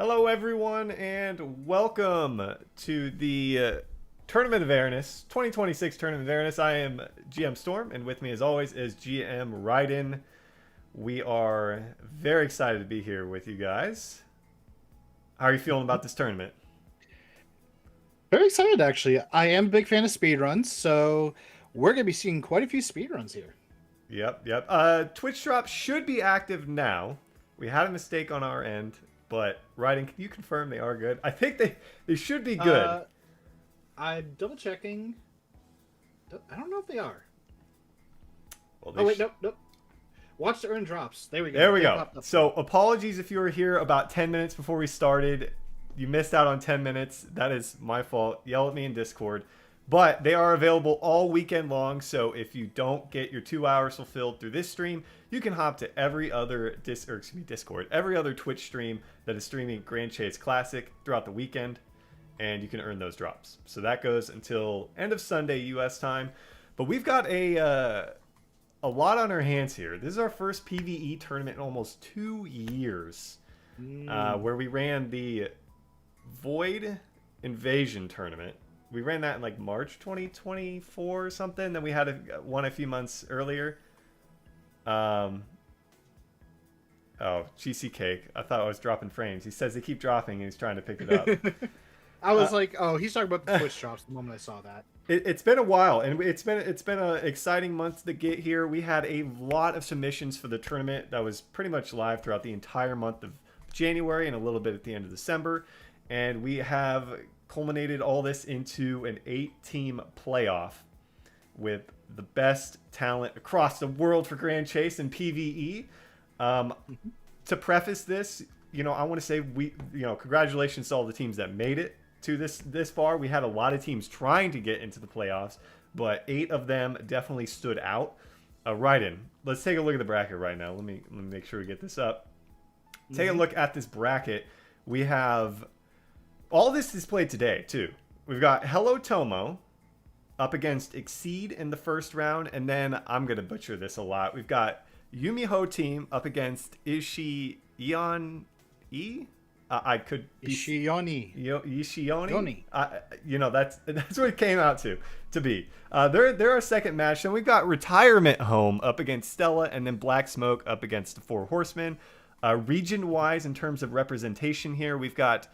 Hello, everyone, and welcome to the Tournament of Aernas, 2026 Tournament of Aernas. I am GM Storm, and with me, as always, is GM Raiden. We are very excited to be here with you guys. How are you feeling about this tournament? Very excited, actually. I am a big fan of speedruns, so we're going to be seeing quite a few speedruns here. Yep. Twitch drop should be active now. We had a mistake on our end, but Raiden, can you confirm they are good? I think they should be good. I'm double checking. I don't know if they are. Well, Oh, wait, nope. Watch to earn drops. There we go. There we They go. popped up. So apologies if you were here about 10 minutes before we started. You missed out on 10 minutes. That is my fault. Yell at me in Discord. But they are available all weekend long. So if you don't get your 2 hours fulfilled through this stream, you can hop to every other Discord, every other Twitch stream that is streaming Grand Chase Classic throughout the weekend, and you can earn those drops. So that goes until end of Sunday US time. But we've got a lot on our hands here. This is our first PvE tournament in almost 2 years, where we ran the Void Invasion tournament. We ran that in like March 2024 or something. Then we had one a few months earlier. Oh, GC Cake. I thought I was dropping frames. He says they keep dropping and he's trying to pick it up. I was like, oh, he's talking about the Twitch drops the moment I saw that. It's been a while, and it's been an exciting month to get here. We had a lot of submissions for the tournament that was pretty much live throughout the entire month of January and a little bit at the end of December. And we have culminated all this into an 8-team playoff with the best talent across the world for Grand Chase and PvE. To preface this, I want to say congratulations to all the teams that made it to this far. We had a lot of teams trying to get into the playoffs, but 8 of them definitely stood out. Raiden, let's take a look at the bracket right now. Let me make sure we get this up. Take a look at this bracket. We have all this is played today too. We've got Hello Tommo up against Exceed in the first round, and then I'm gonna butcher this a lot. We've got Yumiho team up against Ishion E. I could be Ishioni. That's what it came out to be. They're our second match. Then we've got Retirement Home up against Stella, and then Black Smoke up against the 4 Horsemen. Region-wise, in terms of representation here, we've got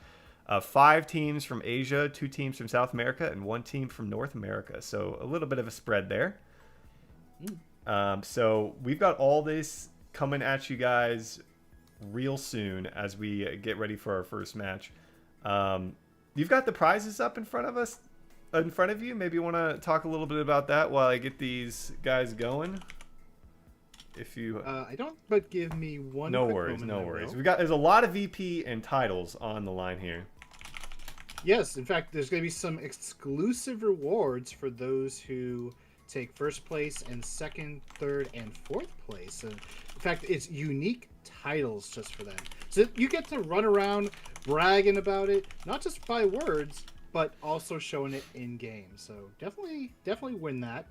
5 teams from Asia, 2 teams from South America, and 1 team from North America. So a little bit of a spread there. So we've got all this coming at you guys real soon as we get ready for our first match. You've got the prizes up in front of you. Maybe you want to talk a little bit about that while I get these guys going. If you I don't, but give me one. No worries. There's a lot of VP and titles on the line here. Yes, in fact, there's going to be some exclusive rewards for those who take first place and second, third, and fourth place. So, in fact, it's unique titles just for them. So you get to run around bragging about it, not just by words, but also showing it in game. So definitely win that.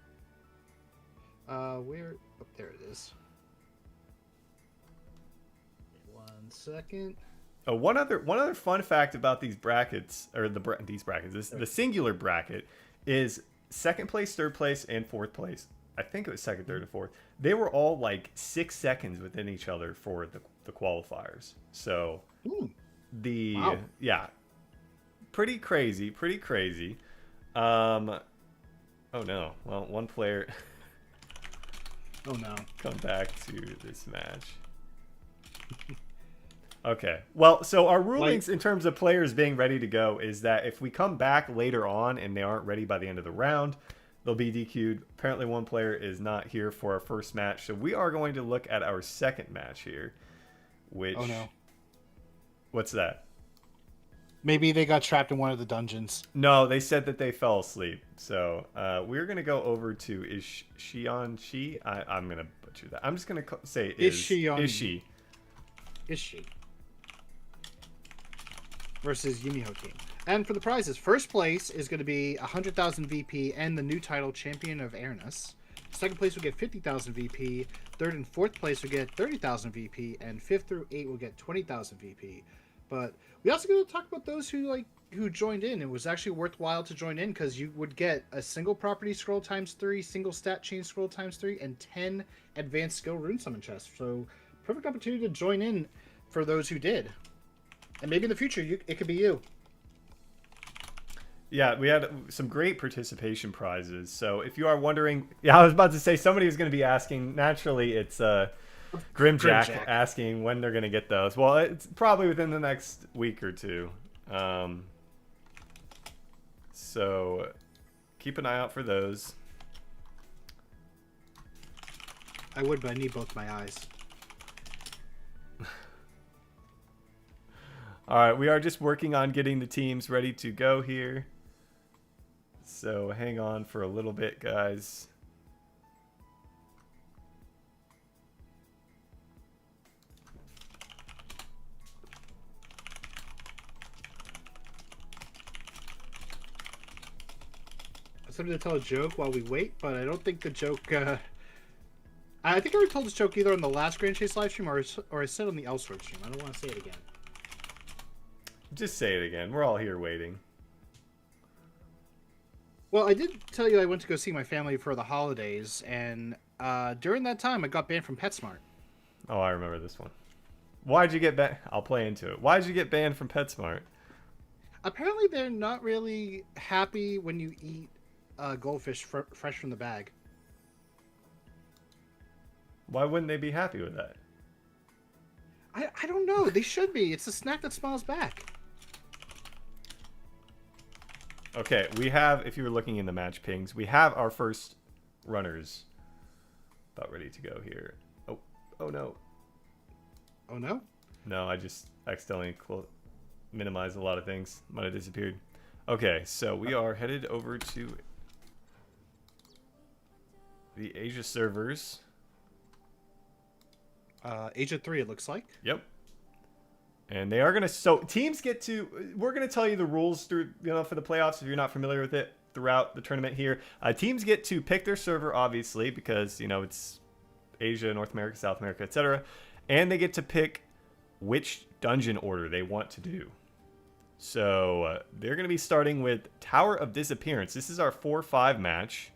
There it is. One second. Oh, one other fun fact about these brackets, or the singular bracket, is second place, third place, and fourth place. I think it was second, third, and fourth. They were all like 6 seconds within each other for the qualifiers. So Wow. pretty crazy. Oh no. Well, one player. Oh no. Come back to this match. Okay. Well, so our rulings in terms of players being ready to go is that if we come back later on and they aren't ready by the end of the round, they'll be DQ'd. Apparently one player is not here for our first match. So we are going to look at our second match here, which... Oh no. What's that? Maybe they got trapped in one of the dungeons. No, they said that they fell asleep. So we're going to go over to Ishion. I'm going to butcher that. I'm just going to say Ishi. Versus Yumiho team. And for the prizes, first place is going to be 100,000 VP and the new title Champion of Aernas. Second place will get 50,000 VP. Third and fourth place will get 30,000 VP. And 5th through 8 will get 20,000 VP. But we also got to talk about those who joined in. It was actually worthwhile to join in because you would get a single property scroll ×3, single stat chain scroll ×3, and 10 advanced skill rune summon chests. So perfect opportunity to join in for those who did. And maybe in the future, it could be you. Yeah, we had some great participation prizes. So if you are wondering, yeah, I was about to say somebody was going to be asking. Naturally, it's Grimjack asking when they're going to get those. Well, it's probably within the next week or two. So keep an eye out for those. I would, but I need both my eyes. All right, we are just working on getting the teams ready to go here. So hang on for a little bit, guys. I was going to tell a joke while we wait, but I don't think the joke... I think I already told this joke either on the last Grand Chase live stream or I said on the Elsword stream. I don't want to say it again. Just say it again. We're all here waiting. Well, I did tell you I went to go see my family for the holidays, and during that time, I got banned from PetSmart. Oh, I remember this one. Why'd you get banned? I'll play into it. Why'd you get banned from PetSmart? Apparently, they're not really happy when you eat goldfish fresh from the bag. Why wouldn't they be happy with that? I don't know. They should be. It's a snack that smiles back. Okay, we have, if you were looking in the match pings, we have our first runners about ready to go here. Oh no. Oh no? No, I just accidentally minimized a lot of things. Might have disappeared. Okay, so we are headed over to the Asia servers. Asia 3, it looks like. Yep. And they are going to... So teams get to... We're going to tell you the rules through, for the playoffs if you're not familiar with it throughout the tournament here. Teams get to pick their server, obviously, because, it's Asia, North America, South America, etc. And they get to pick which dungeon order they want to do. So they're going to be starting with Tower of Disappearance. This is our 4-5 match.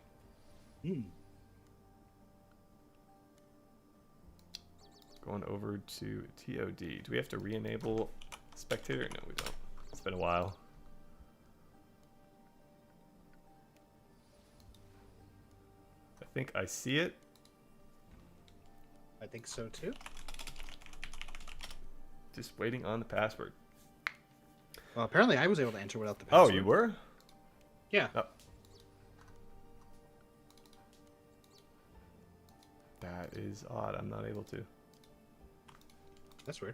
Going over to TOD. Do we have to re-enable spectator? No, we don't. It's been a while. I think I see it. I think so too. Just waiting on the password. Well, apparently I was able to enter without the password. Oh, you were? Yeah. Oh. That is odd. I'm not able to. That's weird.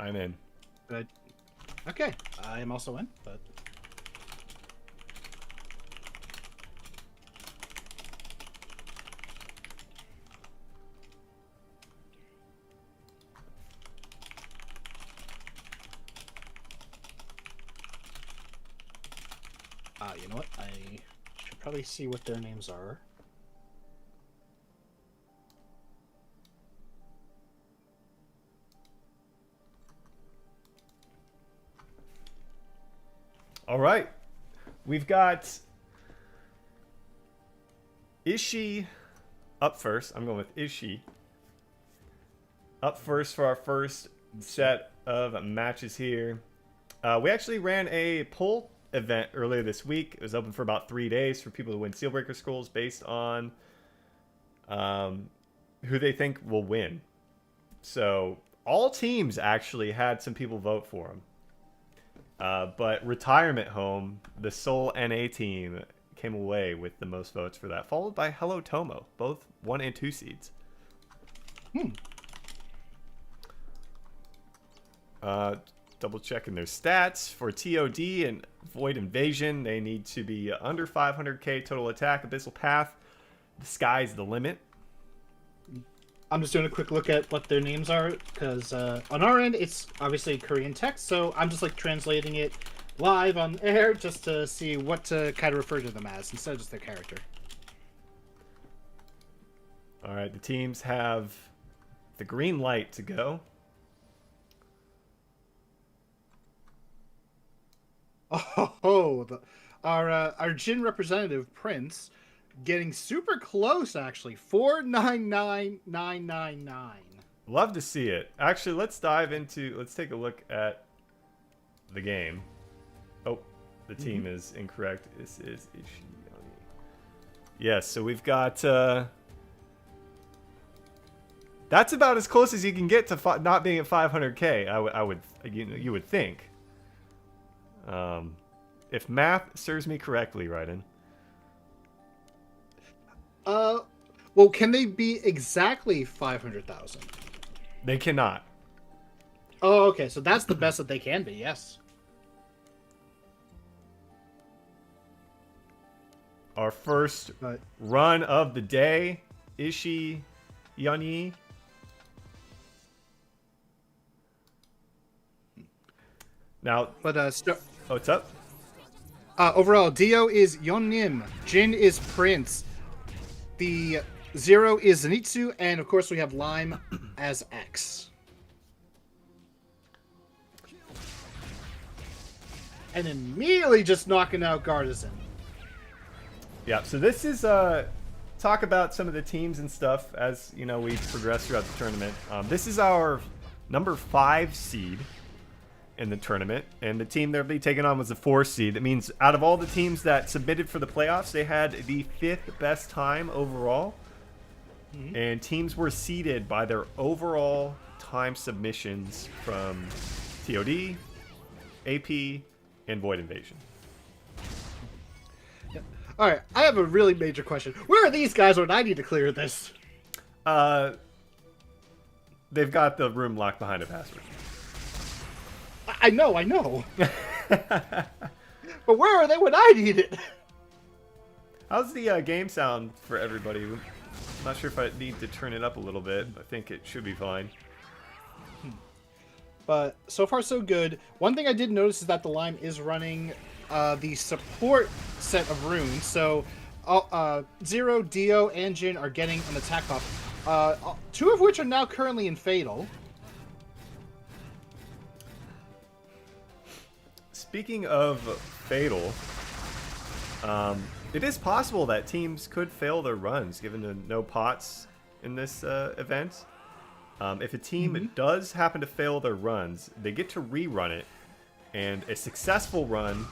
I'm in. But okay, I am also in. But you know what? I should probably see what their names are. All right. We've got Ishi up first. I'm going with Ishi up first for our first set of matches here. We actually ran a poll event earlier this week. It was open for about 3 days for people to win Sealbreaker Scrolls based on who they think will win. So all teams actually had some people vote for them. But Retirement Home, the sole NA team, came away with the most votes for that, followed by Hello Tommo, both 1 and 2 seeds. Double checking their stats for TOD and Void Invasion. They need to be under 500k total attack. Abyssal Path, the sky's the limit. I'm just doing a quick look at what their names are, because on our end, it's obviously Korean text, so I'm just translating it live on air just to see what to kind of refer to them as, instead of just their character. All right, the teams have the green light to go. Oh, our Jin representative Prince getting super close actually. 499999. Love to see it. Actually, let's take a look at the game. Oh, the team is incorrect. This is Ishiyama. Yes, so we've got that's about as close as you can get to not being at 500k. I would you would think. If math serves me correctly, Raiden. Well, can they be exactly 500,000? They cannot. Oh, okay. So that's the best that they can be. Yes. Our first run of the day, Ishiyama. Now, but what's up? Overall, Dio is Yonnim, Jin is Prince, the Zero is Zenitsu, and of course we have Lime as X. And immediately just knocking out Gartisan. Yeah, so this is talk about some of the teams and stuff as we progress throughout the tournament. This is our number 5 seed in the tournament, and the team they'll be taking on was the 4 seed. That means out of all the teams that submitted for the playoffs, they had the 5th best time overall, and teams were seeded by their overall time submissions from TOD, AP, and Void Invasion. All right, I have a really major question. Where are these guys when I need to clear this? They've got the room locked behind a password. I know. But where are they when I need it? How's the game sound for everybody? I'm not sure if I need to turn it up a little bit. I think it should be fine. But so far so good. One thing I did notice is that the Lime is running the support set of runes. So Zero, Dio, and Jin are getting an attack buff. 2 of which are now currently in Fatal. Speaking of Fatal, it is possible that teams could fail their runs given the no pots in this event. If a team does happen to fail their runs, they get to rerun it, and a successful run,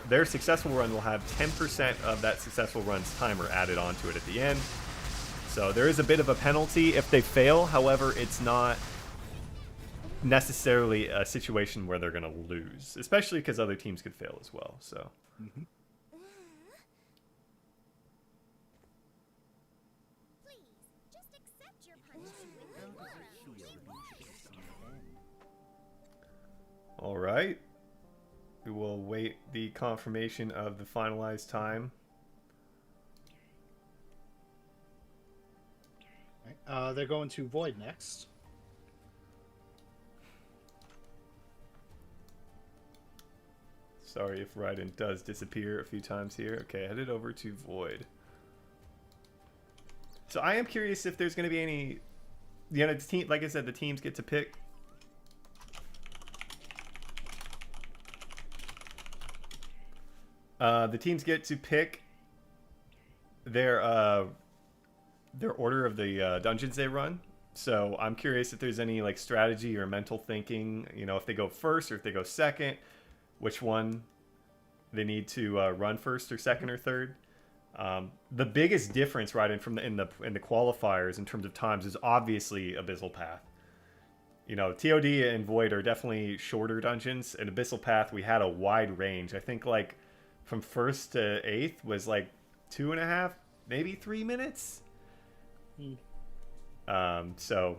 their successful run will have 10% of that successful run's timer added onto it at the end. So there is a bit of a penalty if they fail. However, it's not necessarily a situation where they're going to lose, especially because other teams could fail as well. So. All right. We will wait the confirmation of the finalized time. They're going to Void next. Sorry if Raiden does disappear a few times here. Okay, headed over to Void. So I am curious if there's going to be any... the team, like I said, the teams get to pick. The teams get to pick their order of the dungeons they run. So I'm curious if there's any like strategy or mental thinking. If they go first or if they go second, which one they need to run first or second or third. The biggest difference, right, in the qualifiers in terms of times is obviously Abyssal Path. TOD and Void are definitely shorter dungeons. In Abyssal Path, we had a wide range. I think like from 1st to 8th was like 2.5, maybe 3 minutes. So,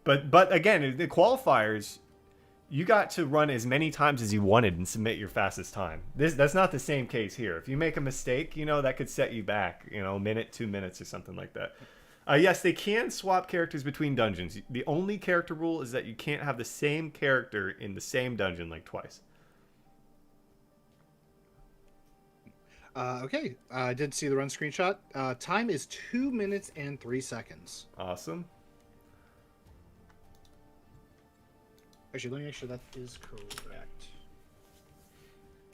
but again, the qualifiers, you got to run as many times as you wanted and submit your fastest time. That's not the same case here. If you make a mistake, that could set you back, a minute, 2 minutes, or something like that. Yes, they can swap characters between dungeons. The only character rule is that you can't have the same character in the same dungeon like twice. Okay, I did see the run screenshot. Time is 2 minutes and 3 seconds. Awesome. Actually, let me make sure that is correct.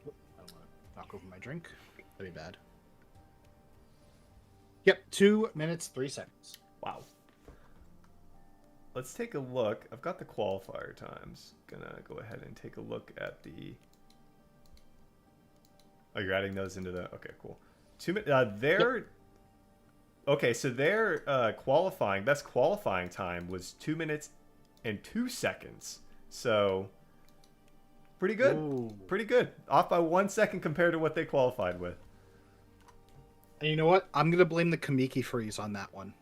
Oh, I don't want to knock over my drink. That'd be bad. Yep, 2 minutes, 3 seconds. Wow. Let's take a look. I've got the qualifier times. Gonna go ahead and take a look at the... Oh, you're adding those into the... Okay, cool. 2 minutes... Their... Yep. Okay, so their qualifying... Best qualifying time was 2 minutes and 2 seconds. So... Pretty good. Ooh. Pretty good. Off by 1 second compared to what they qualified with. And you know what? I'm going to blame the Kamiki freeze on that one.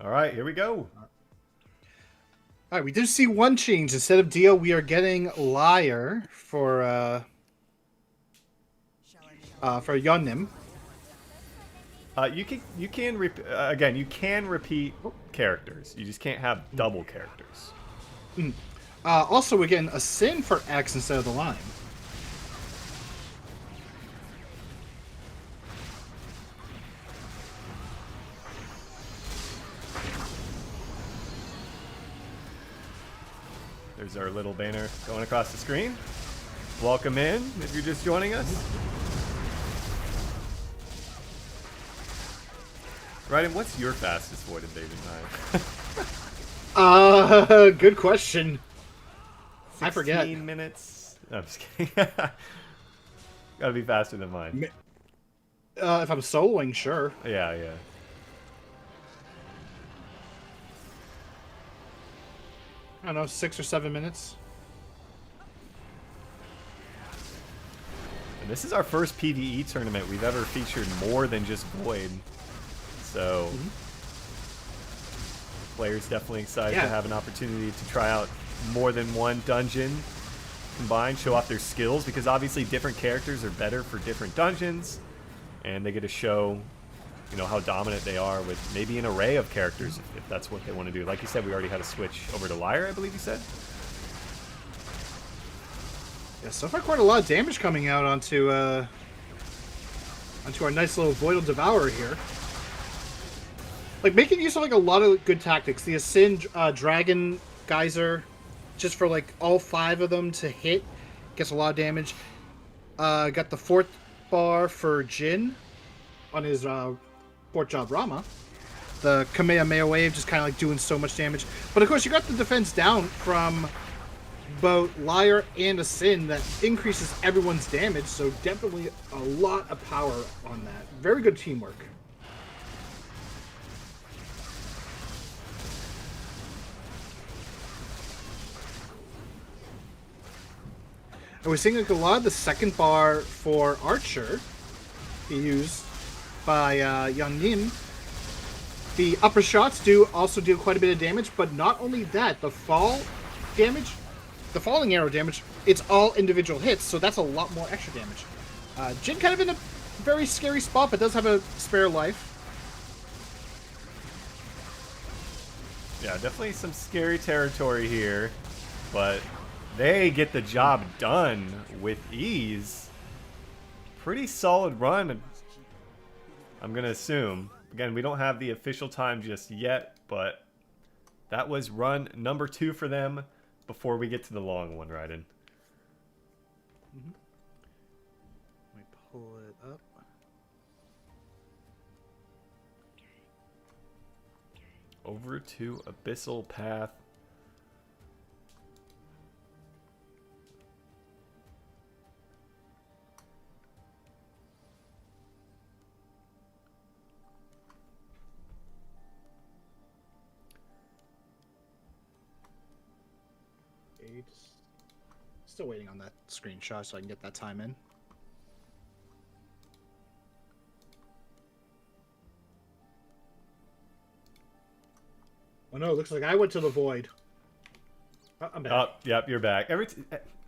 All right, here we go. All right, we did see one change. Instead of Dio, we are getting Liar for Yonnim. You can again. You can repeat characters. You just can't have double characters. Also, again, a Sin for X instead of the line. There's our little banner going across the screen. Welcome in if you're just joining us. Ryden, what's your fastest void invasion time? Good question. I forget. 16 minutes. No, I'm just kidding. Gotta be faster than mine. If I'm soloing, sure. Yeah, yeah. I don't know, 6 or 7 minutes. And this is our first PvE tournament we've ever featured more than just Void. So, players definitely excited to have an opportunity to try out more than one dungeon combined, show off their skills, because obviously different characters are better for different dungeons, and they get to show, you know, how dominant they are with maybe an array of characters if that's what they want to do. Like you said, we already had a switch over to Liar, I believe you said. Yeah, so far quite a lot of damage coming out onto our nice little Voidal Devourer here. Like, making use of, like, a lot of good tactics. The Ascend Dragon Geyser, just for, like, all 5 of them to hit, gets a lot of damage. Got the 4th bar for Jin on his 4th job Rama. The Kamehameha Wave just kind of, like, doing so much damage. But, of course, you got the defense down from both Liar and Ascend that increases everyone's damage, so definitely a lot of power on that. Very good teamwork. And we're seeing like a lot of the second bar for Archer used by Yangnim. The upper shots also do quite a bit of damage, but not only that, the fall damage, the falling arrow damage, it's all individual hits, so that's a lot more extra damage. Jin kind of in a very scary spot, but does have a spare life. Yeah, definitely some scary territory here, but they get the job done with ease. Pretty solid run, I'm going to assume. Again, we don't have the official time just yet, but that was run number 2 for them before we get to the long one, Ryden. Let me pull it up. Over to Abyssal Path. Still waiting on that screenshot so I can get that time in. Oh no, it looks like I went to the void. I'm back. Oh, yep, you're back.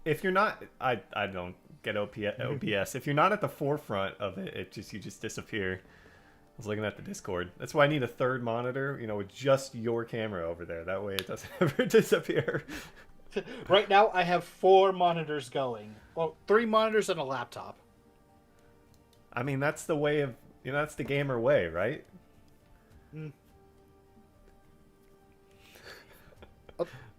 If you're not, I don't get OBS. If you're not at the forefront of it, you just disappear. I was looking at the Discord. That's why I need a third monitor, you know, with just your camera over there. That way it doesn't ever disappear. Right now, I have 4 monitors going. Well, 3 monitors and a laptop. I mean, that's the way of, you know, that's the gamer way, right?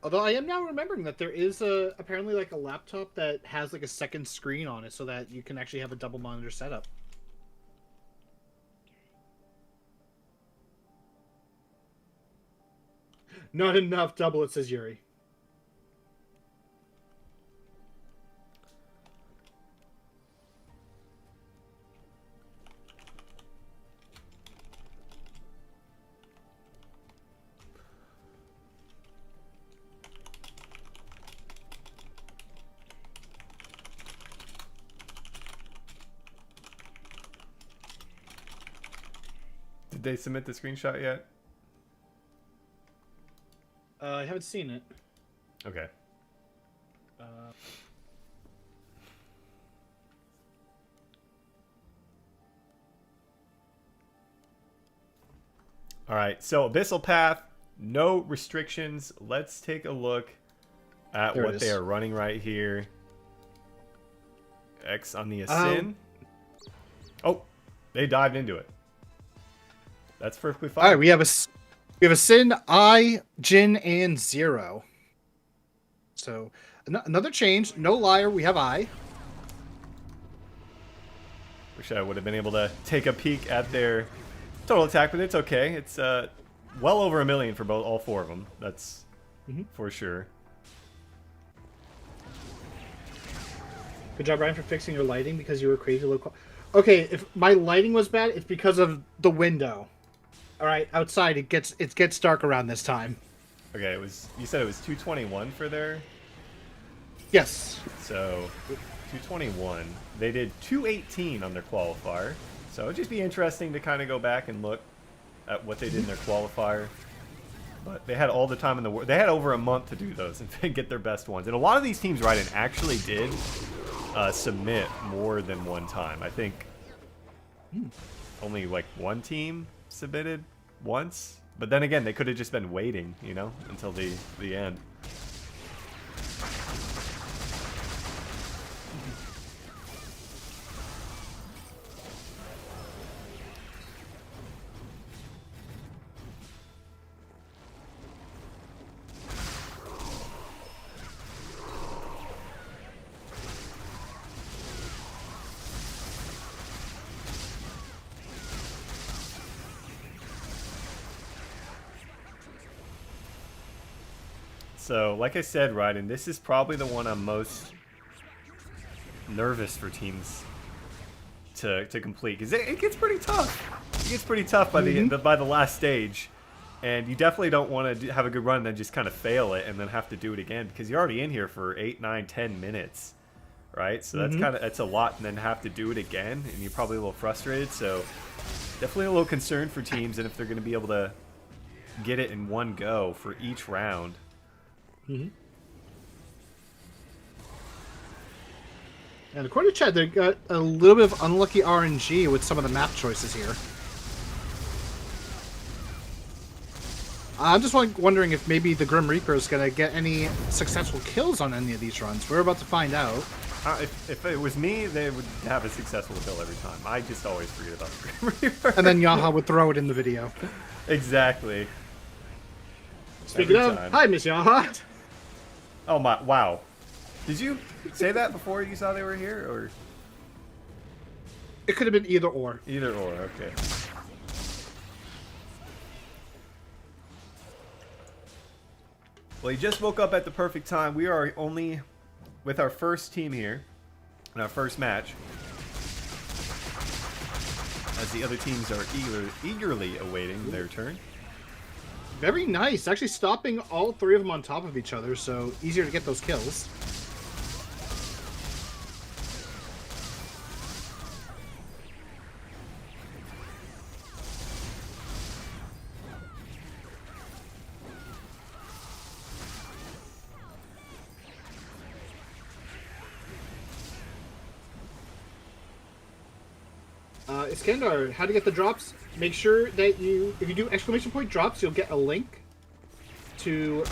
Although I am now remembering that there is apparently like a laptop that has like a second screen on it, so that you can actually have a double monitor setup. Not enough double, it says Yuri. Did they submit the screenshot yet? I haven't seen it. Okay. All right, so Abyssal Path, no restrictions. Let's take a look at what they are running right here. X on the Ascend. Oh, they dived into it. That's perfectly fine. All right, we have a Sin, I, Jin, and Zero. So another change. No liar. We have I. Wish I would have been able to take a peek at their total attack, but it's okay. It's well over 1 million for all 4 of them. That's for sure. Good job, Ryan, for fixing your lighting because you were crazy low. Okay, if my lighting was bad, it's because of the window. All right, outside it gets dark around this time. Okay, you said it was 221 for their. Yes. So 221. They did 218 on their qualifier. So it'd just be interesting to kind of go back and look at what they did in their qualifier. But they had all the time in the world. They had over a month to do those and get their best ones. And a lot of these teams, right, and actually did submit more than one time. I think only like one team submitted once. But then again, they could have just been waiting, you know, until the end. So, like I said, Ryden, this is probably the one I'm most nervous for teams to complete, because it gets pretty tough. It gets pretty tough by the last stage, and you definitely don't want to have a good run and then just kind of fail it and then have to do it again, because you're already in here for 8, 9, 10 minutes, right? So that's a lot, and then have to do it again, and you're probably a little frustrated. So definitely a little concerned for teams, and if they're going to be able to get it in one go for each round. And according to Chad, they got a little bit of unlucky RNG with some of the map choices here. I'm just wondering if maybe the Grim Reaper is going to get any successful kills on any of these runs. We're about to find out. If it was me, they would have a successful kill every time. I just always forget about the Grim Reaper. And then Yaha would throw it in the video. Exactly. Speaking of, hi, Miss Yaha. Oh my! Wow. Did you say that before you saw they were here, or? It could have been either or. Either or, okay. Well, he just woke up at the perfect time. We are only with our first team here in our first match, as the other teams are eagerly awaiting their turn. Very nice. Actually stopping all 3 of them on top of each other, so easier to get those kills. Iskandar, how to get the drops? Make sure that if you do exclamation point drops, you'll get a link to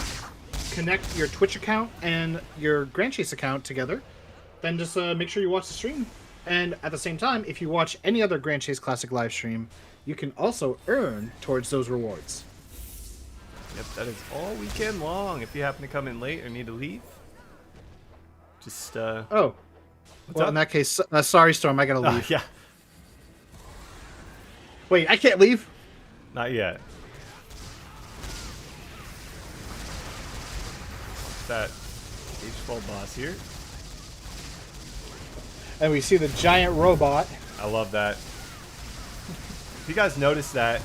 connect your Twitch account and your Grand Chase account together. Then just make sure you watch the stream. And at the same time, if you watch any other Grand Chase Classic live stream, you can also earn towards those rewards. Yep, that is all weekend long. If you happen to come in late or need to leave, just Oh, what's well, up? in that case, sorry, Storm, I gotta leave. Yeah, Wait, I can't leave? not yet. That H12 boss here. And we see the giant robot. I love that. If you guys notice that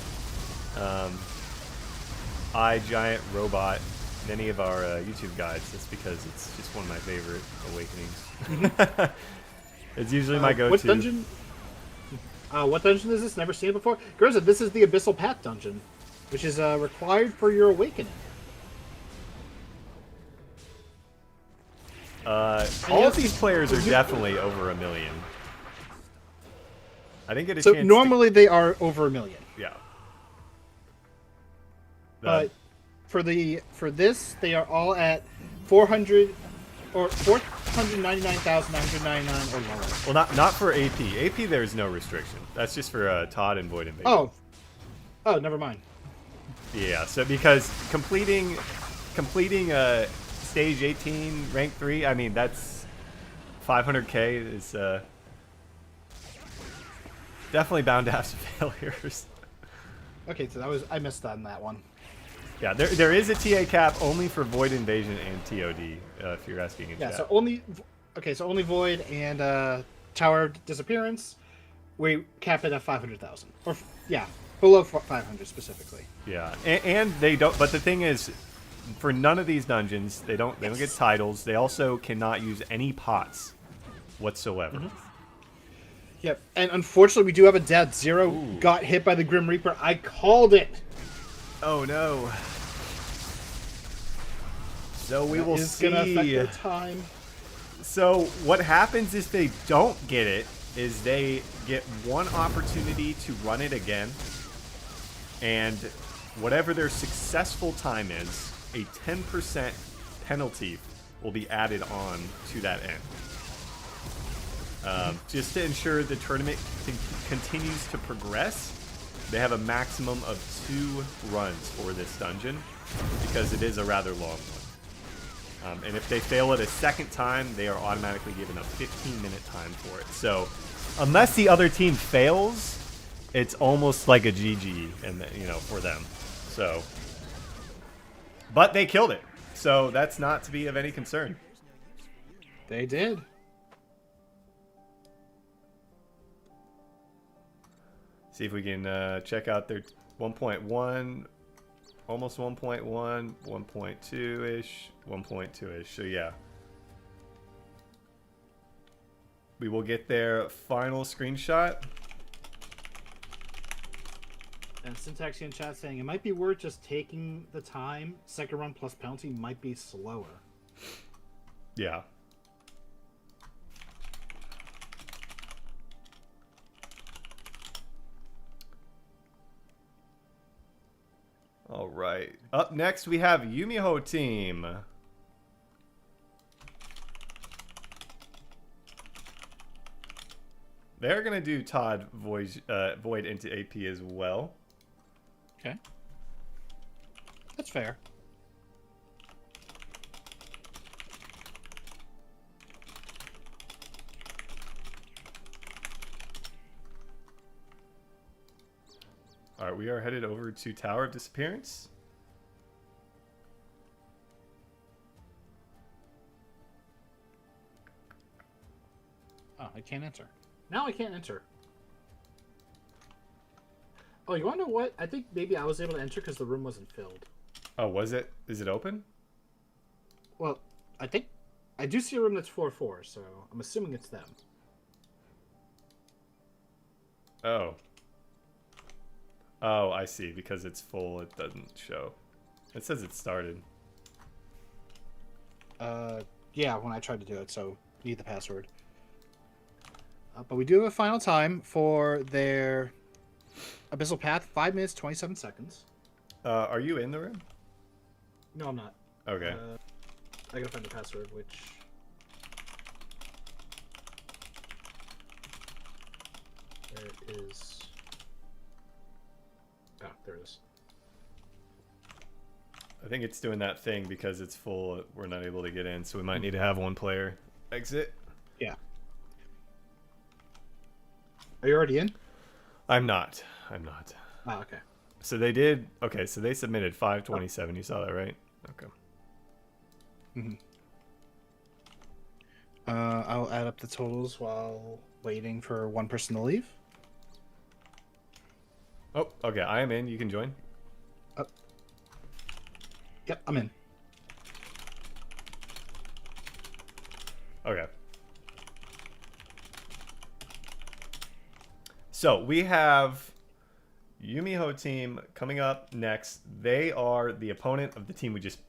giant robot in any of our YouTube guides, that's because it's just one of my favorite awakenings. It's usually my go-to. What dungeon? What dungeon is this? Never seen it before. Groza, this is the Abyssal Path dungeon, which is required for your awakening. All of these players are definitely over 1 million. I didn't get a So chance. normally they are over 1 million. Yeah. But for this, they are all at 400 or 499,999 or lower. Well, not for AP. AP, there's no restriction. That's just for Todd and Void Invasion. Oh, never mind. Yeah. So because completing stage 18, rank 3, I mean that's 500k is definitely bound to have some failures. Okay, so I missed that on that one. Yeah, there is a TA cap only for Void Invasion and TOD, if you're asking in chat. So only Void and Tower of Disappearance, we cap it at 500,000. Or below 500 specifically. Yeah, and they don't. But the thing is, for none of these dungeons, they don't get titles. They also cannot use any pots whatsoever. Mm-hmm. Yep, and unfortunately, we do have a death. Zero Ooh. got hit by the Grim Reaper. I called it. Oh no. So we will see. Gonna affect their time. So what happens if they don't get it is they get one opportunity to run it again, and whatever their successful time is, a 10% penalty will be added on to that end. Just to ensure the tournament continues to progress, they have a maximum of 2 runs for this dungeon because it is a rather long one. And if they fail it a second time, they are automatically given a 15-minute time for it. So unless the other team fails, it's almost like a GG, and for them. So, but they killed it, so that's not to be of any concern. They did. See if we can check out their 1.1, almost 1.1, 1.2-ish, 1.2-ish. So yeah. We will get their final screenshot. And Syntax in chat saying it might be worth just taking the time. Second run plus penalty might be slower. Yeah. All right. Up next, we have Yumiho team. They're going to do Todd Void into AP as well. Okay. That's fair. All right, we are headed over to Tower of Disappearance. Oh, I can't enter. Now I can't enter. Oh, you want to know what? I think maybe I was able to enter because the room wasn't filled. Oh, was it? Is it open? Well, I think I do see a room that's 4-4, so I'm assuming it's them. Oh. Oh, I see. Because it's full, it doesn't show. It says it started. Yeah, when I tried to do it, so you need the password. But we do have a final time for their Abyssal Path, 5 minutes, 27 seconds. Are you in the room? No, I'm not. Okay. I gotta find the password, which... There it is. Oh, there it is. I think it's doing that thing because it's full. We're not able to get in, so we might need to have one player exit. Yeah. Are you already in? I'm not. Oh, okay. So they did. Okay, so they submitted 527. You saw that, right? Okay. Mm-hmm. I'll add up the totals while waiting for one person to leave. Oh, okay. I am in. You can join. Yep, I'm in. Okay. So we have Yumiho team coming up next. They are the opponent of the team we just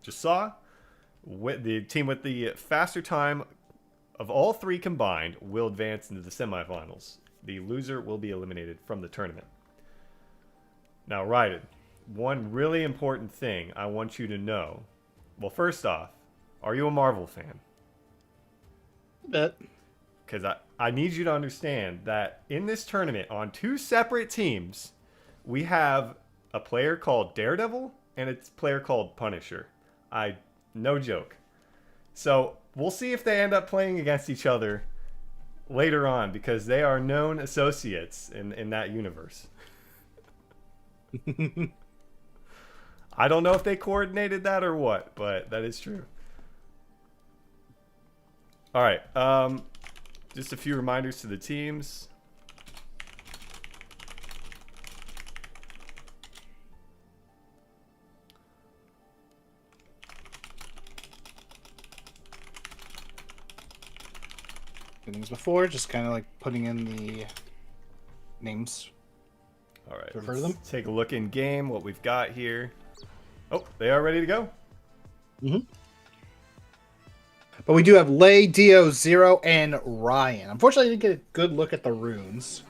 saw. With the team with the faster time of all three combined will advance into the semifinals. The loser will be eliminated from the tournament. Now, Ryden, one really important thing I want you to know. Well, first off, are you a Marvel fan? A bit. Because I need you to understand that in this tournament, on two separate teams, we have a player called Daredevil and a player called Punisher. No joke. So we'll see if they end up playing against each other later on, because they are known associates in that universe. I don't know if they coordinated that or what, but that is true. All right. Just a few reminders to the teams. Things before, just kind of like putting in the names. All right, refer to them. Take a look in game what we've got here. Oh, they are ready to go. Mm-hmm. But we do have Lei, Dio, Zero, and Ryan. Unfortunately, I didn't get a good look at the runes.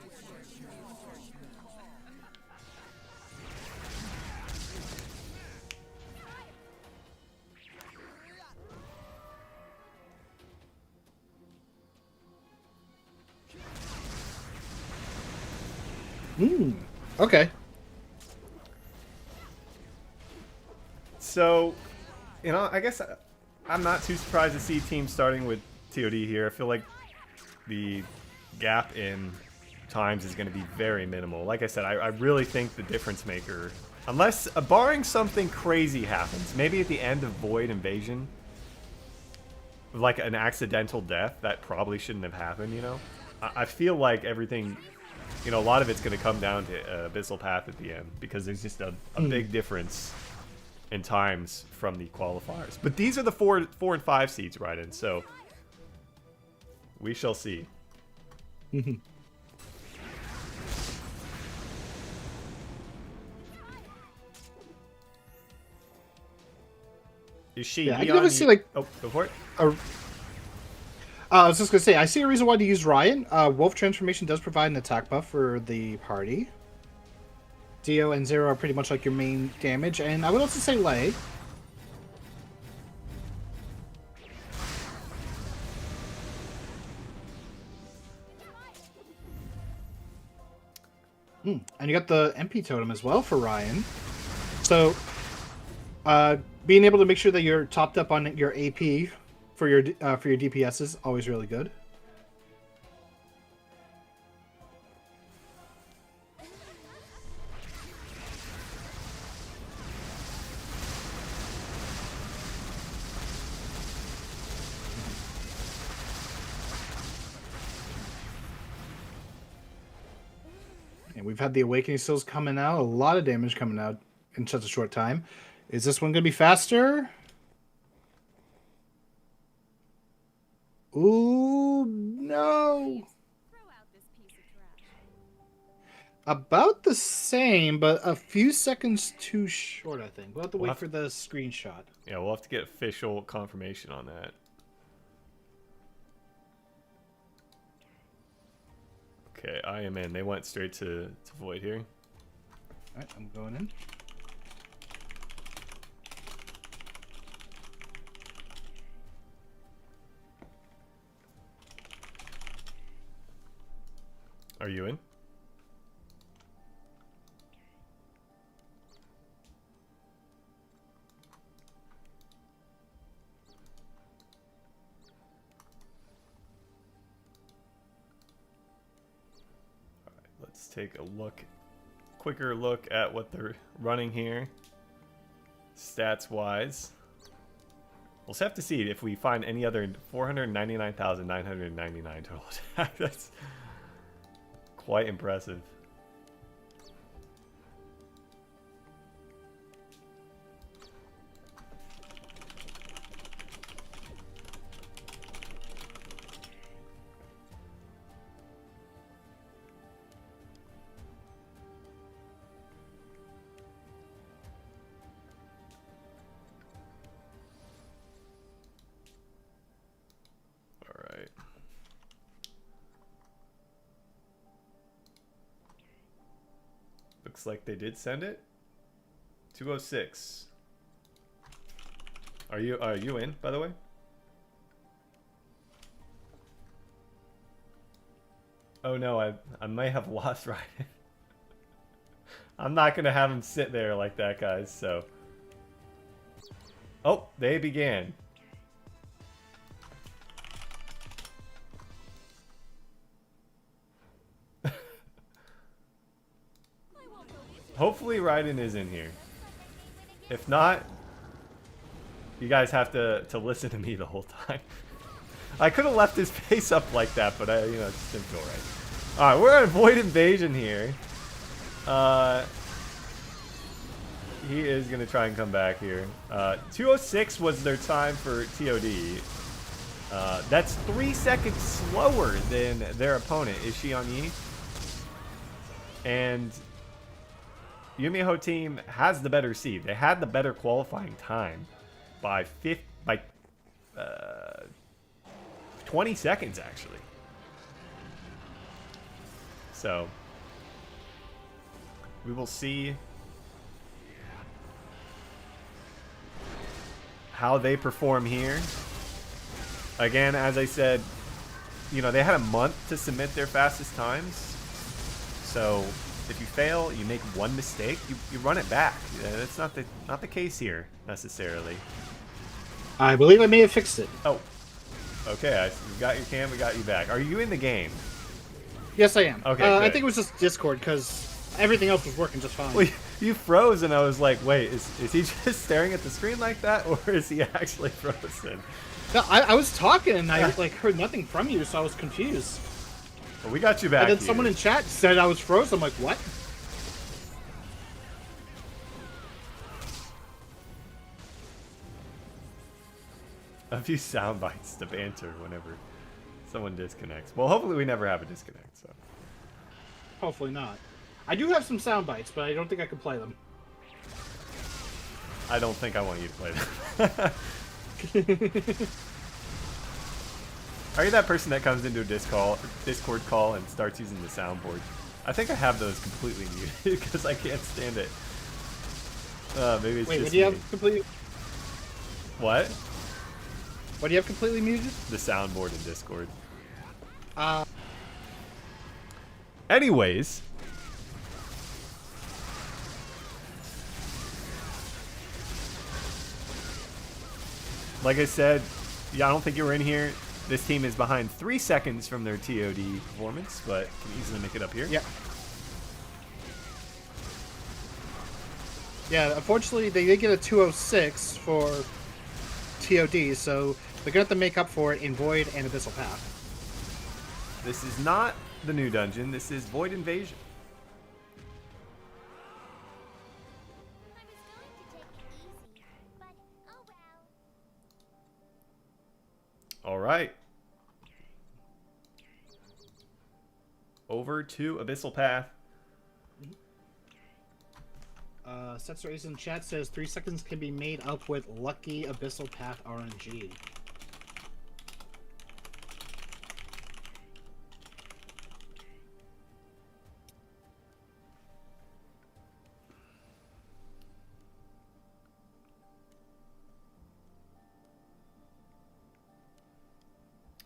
Okay. So, I guess I'm not too surprised to see teams starting with TOD here. I feel like the gap in times is going to be very minimal. Like I said, I really think the difference maker, unless, barring something crazy happens, maybe at the end of Void Invasion, like an accidental death, that probably shouldn't have happened, I feel like everything, a lot of it's going to come down to Abyssal Path at the end, because there's just a big difference in times from the qualifiers. But these are the 4 and 5 seeds, right? And so we shall see. Is she? Yeah, I can never see like. Oh, go for it. I was just gonna say, I see a reason why to use Ryan. Wolf transformation does provide an attack buff for the party. Dio and Zero are pretty much like your main damage, and I would also say Lei. And you got the MP totem as well for Ryan. So, being able to make sure that you're topped up on your AP for your DPS is always really good. And we've had the Awakening Seals coming out, a lot of damage coming out in such a short time. Is this one going to be faster? Ooh, no. About the same, but a few seconds too short, I think. We'll have to wait for the screenshot. Yeah, we'll have to get official confirmation on that. Okay, I am in. They went straight to Void here. Alright, I'm going in. Are you in? Let's take a quicker look at what they're running here, stats-wise. We'll just have to see if we find any other 499,999 total attack. That's quite impressive. Looks like they did send it. 206. Are you in, by the way? Oh no, I may have lost Ryan. I'm not gonna have him sit there like that, guys. So. Oh, they began. Hopefully Raiden is in here. If not, you guys have to listen to me the whole time. I could have left his face up like that, but it just didn't feel right. Alright, we're on Void Invasion here. He is going to try and come back here. 206 was their time for TOD. That's 3 seconds slower than their opponent, Ishion. And Yumiho team has the better seed. They had the better qualifying time by 20 seconds, actually. So we will see how they perform here. Again, as I said, they had a month to submit their fastest times. So if you fail, you make one mistake, you run it back. That's not the case here necessarily. I believe I may have fixed it. Oh, okay. We got your cam. We got you back. Are you in the game? Yes, I am. Okay. I think it was just Discord because everything else was working just fine. Well, you froze, and I was like, "Wait, is he just staring at the screen like that, or is he actually frozen?" No, I was talking and I heard nothing from you, so I was confused. Well, we got you back. And then someone in chat said I was frozen. I'm like, what? A few sound bites to banter whenever someone disconnects. Well, hopefully we never have a disconnect. So. Hopefully not. I do have some sound bites, but I don't think I can play them. I don't think I want you to play them. Are you that person that comes into a Discord call and starts using the soundboard? I think I have those completely muted because I can't stand it. Maybe it's Wait, just what do you me. have completely? What? What do you have completely muted? The soundboard in Discord. Anyways. Like I said, yeah, I don't think you were in here. This team is behind 3 seconds from their TOD performance, but can easily make it up here. Yeah. Yeah, unfortunately, they did get a 206 for TOD, so they're going to have to make up for it in Void and Abyssal Path. This is not the new dungeon. This is Void Invasion. All right. Over to Abyssal Path. Setzer is in chat says 3 seconds can be made up with lucky Abyssal Path RNG.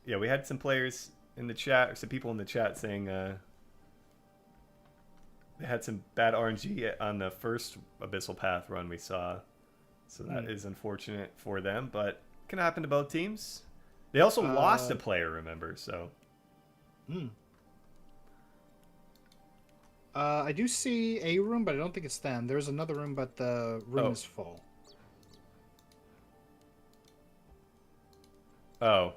Yeah, we had some players in the chat, or some people in the chat saying they had some bad RNG on the first Abyssal Path run we saw. So that is unfortunate for them, but can happen to both teams. They also lost a player, remember, so. I do see a room, but I don't think it's them. There's another room, but the room is full. Oh.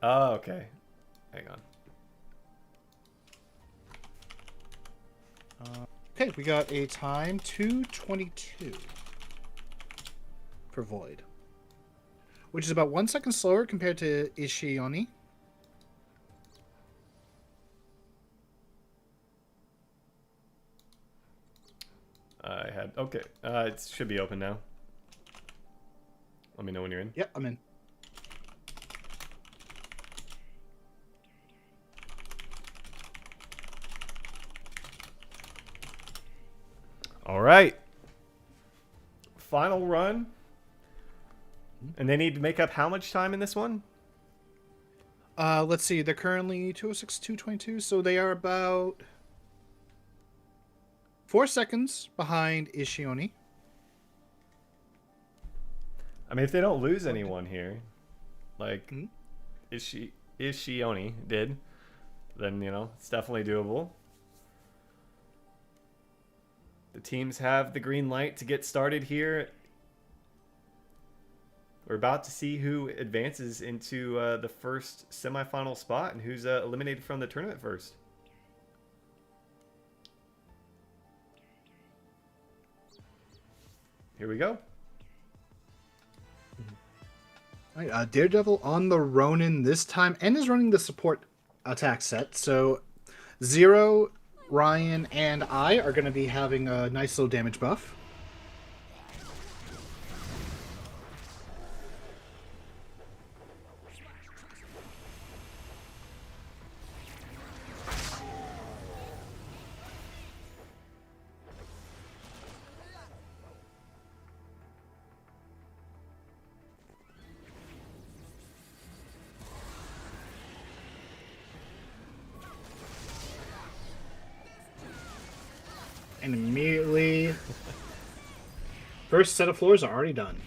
Oh, okay. Hang on. Okay, we got a time 2:22 for Void, which is about 1 second slower compared to Ishioni. Okay. It should be open now. Let me know when you're in. Yep, I'm in. All right. Final run. And they need to make up how much time in this one? Let's see. They're currently 2:06, 2:22, so they are about 4 seconds behind Ishioni. I mean, if they don't lose anyone here, like Ishioni did, then, you know, it's definitely doable. The teams have the green light to get started here. We're about to see who advances into the first semifinal spot and who's eliminated from the tournament first. Here we go. All right, Daredevil on the Ronin this time, and is running the support attack set. So Zero, Ryan, and I are going to be having a nice little damage buff. And immediately, first set of floors are already done.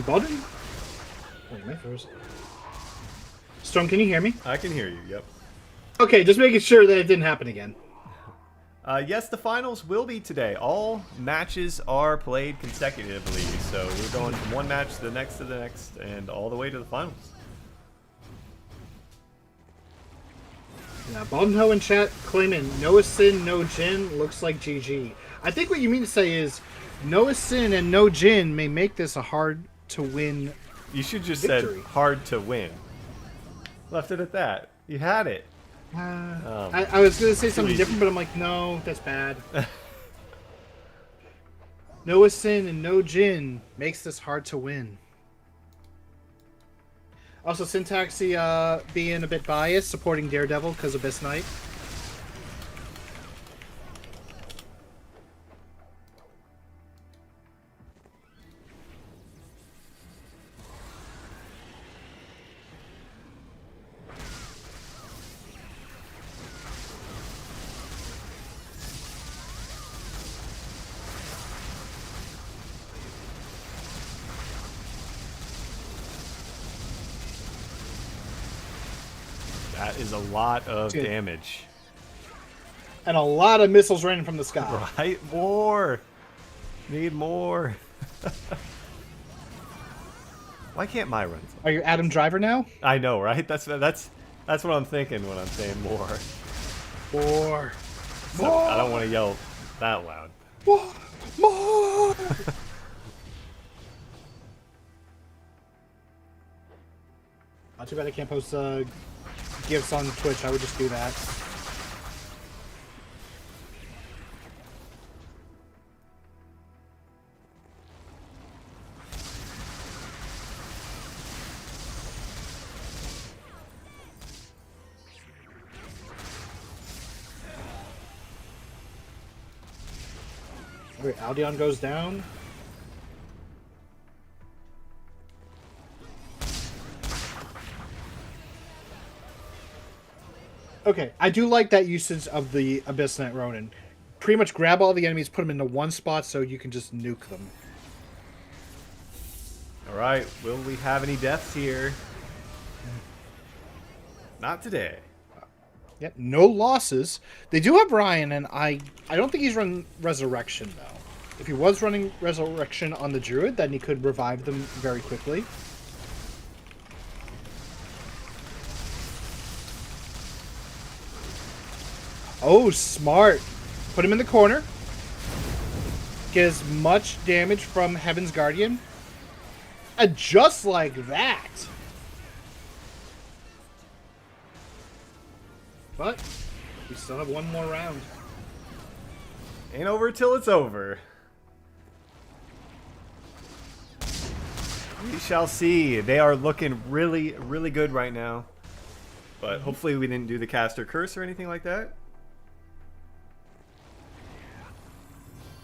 Baldwin? Wait, my first. Storm, can you hear me? I can hear you, yep. Okay, just making sure that it didn't happen again. Yes, the finals will be today. All matches are played consecutively, so we're going from one match to the next, and all the way to the finals. Yeah, Baldenho in chat claiming no Sin, no Jin looks like GG. I think what you mean to say is no Sin and no Jin may make this a hard to win. You should just victory. said hard to win. Left it at that. You had it. I was going to say something different, but I'm like, no, that's bad. No Sin and no Jin makes this hard to win. Also, Syntaxy being a bit biased, supporting Daredevil because of Abyss Knight. That is a lot of damage. And a lot of missiles raining from the sky. Right? More. Need more. Why can't my run? Are you Adam Driver now? I know, right? That's what I'm thinking when I'm saying more. More. So I don't want to yell that loud. More. More. Not too bad I can't post gifs on Twitch. I would just do that. Alright, Aldeon goes down. Okay, I do like that usage of the Abyss Knight Ronin. Pretty much grab all the enemies, put them into one spot so you can just nuke them. All right, will we have any deaths here? Not today. Yep, no losses. They do have Ryan, and I don't think he's run Resurrection, though. If he was running Resurrection on the Druid, then he could revive them very quickly. Oh, smart. Put him in the corner. Get as much damage from Heaven's Guardian. And just like that. But we still have one more round. Ain't over till it's over. We shall see. They are looking really, really good right now. But hopefully we didn't do the caster curse or anything like that.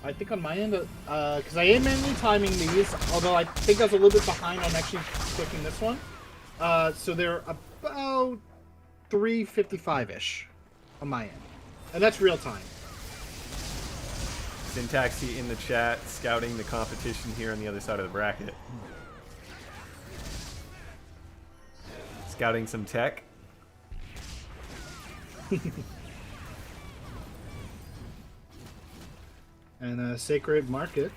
I think on my end, because I am manually timing these, although I think I was a little bit behind on actually clicking this one. So they're about 3:55-ish on my end. And that's real time. Syntaxy in the chat, scouting the competition here on the other side of the bracket. Scouting some tech. And Sacred Market,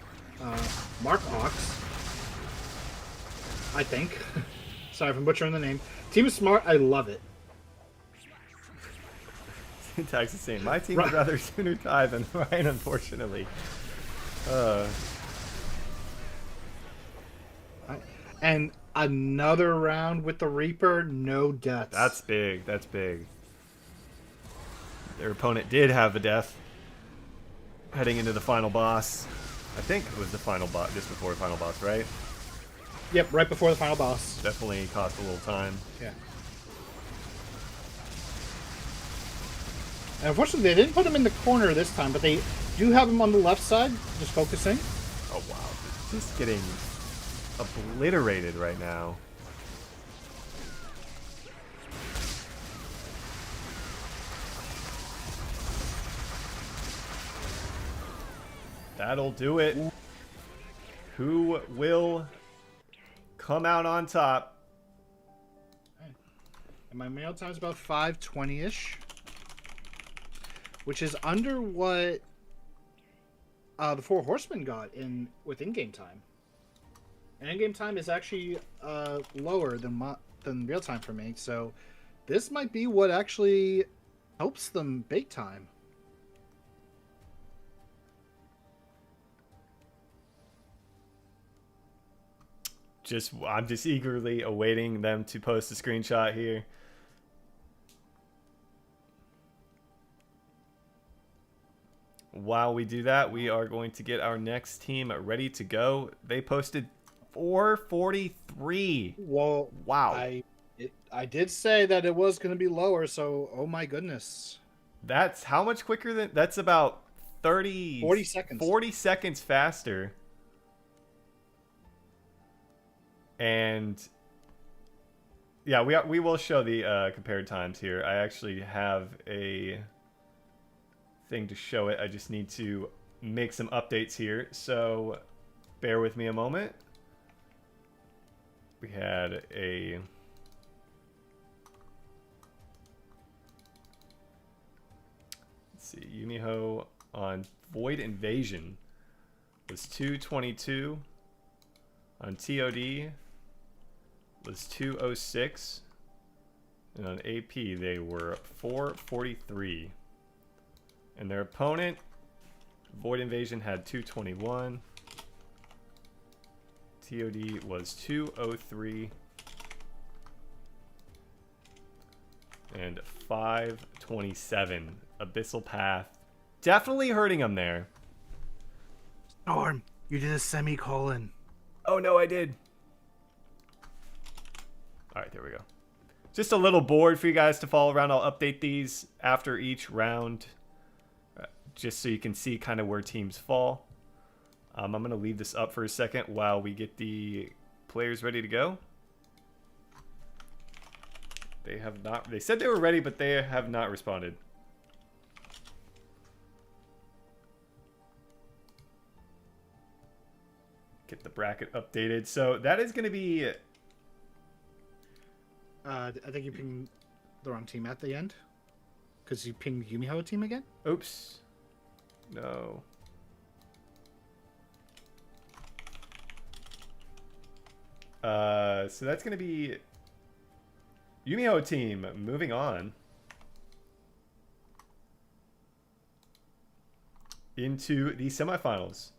Mark Ox, I think. Sorry if I'm butchering the name. Team is smart. I love it. Syntax is saying, my team would rather sooner die than Ryan, unfortunately. And another round with the Reaper, no deaths. That's big. That's big. Their opponent did have a death heading into the final boss. I think it was the final boss, just before the final boss, right? Yep, right before the final boss. Definitely cost a little time. Yeah. And unfortunately, they didn't put him in the corner this time, but they do have him on the left side, just focusing. Oh, wow. Just getting obliterated right now. That'll do it. Who will come out on top? And my mail time is about 5:20-ish, which is under what the 4 Horsemen got with in-game time. And in-game time is actually lower than real time for me, so this might be what actually helps them big time. I'm just eagerly awaiting them to post a screenshot here. While we do that, we are going to get our next team ready to go. They posted 443. Well, wow. I did say that it was going to be lower, so oh my goodness. That's how much quicker than that's about 40 seconds. 40 seconds faster. And yeah, we will show the compared times here. I actually have a thing to show it. I just need to make some updates here, so bear with me a moment. We had a let's see, Yumiho on Void Invasion was 222. On TOD was 206. And on AP they were 443. And their opponent, Void Invasion, had 221. TOD was 203. And 527. Abyssal Path. Definitely hurting them there. Storm, you did a semicolon. Oh, no, I did. All right, there we go. Just a little board for you guys to follow around. I'll update these after each round, just so you can see kind of where teams fall. I'm going to leave this up for a second while we get the players ready to go. They have not. They said they were ready, but they have not responded. Get the bracket updated. So that is going to be... I think you pinged the wrong team at the end. Because you pinged Yumiho team again? Oops. No. So that's going to be Yumiho team moving on into the semifinals.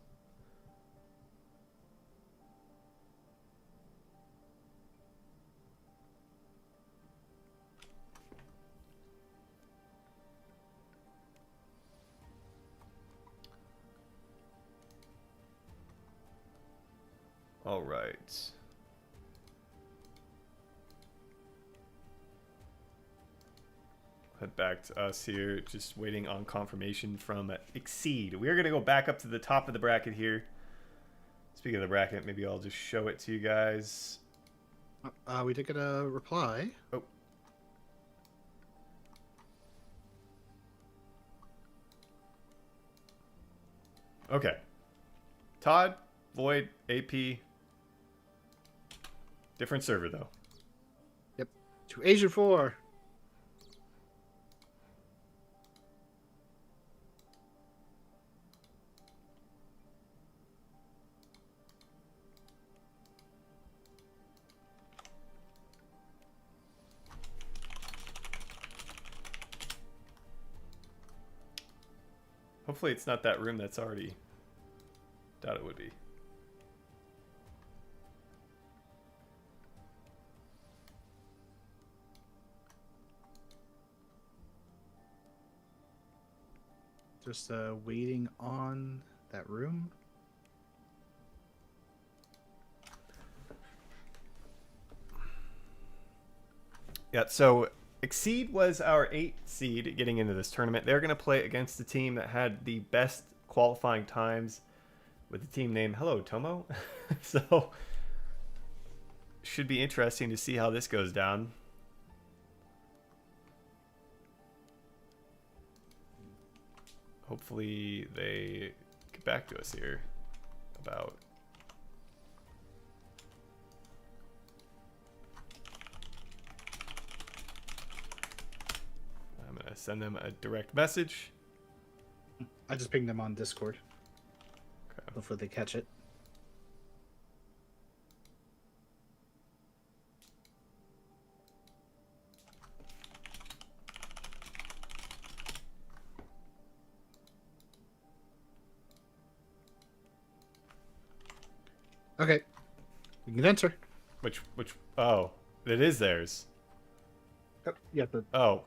All right. Head back to us here, just waiting on confirmation from Exceed. We're going to go back up to the top of the bracket here. Speaking of the bracket, maybe I'll just show it to you guys. We did get a reply. Oh. Okay. Todd, Void, AP. Different server, though. Yep. To Asia 4. Hopefully it's not that room that's already... Doubt it would be. Just waiting on that room. Yeah, so Exceed was our 8th seed getting into this tournament. They're going to play against the team that had the best qualifying times with the team name Hello Tommo. So should be interesting to see how this goes down. Hopefully they get back to us here about... I'm going to send them a direct message. I just pinged them on Discord. Okay. Hopefully they catch it. Okay. You can enter. Which, oh, it is theirs. Oh, yeah, but Oh.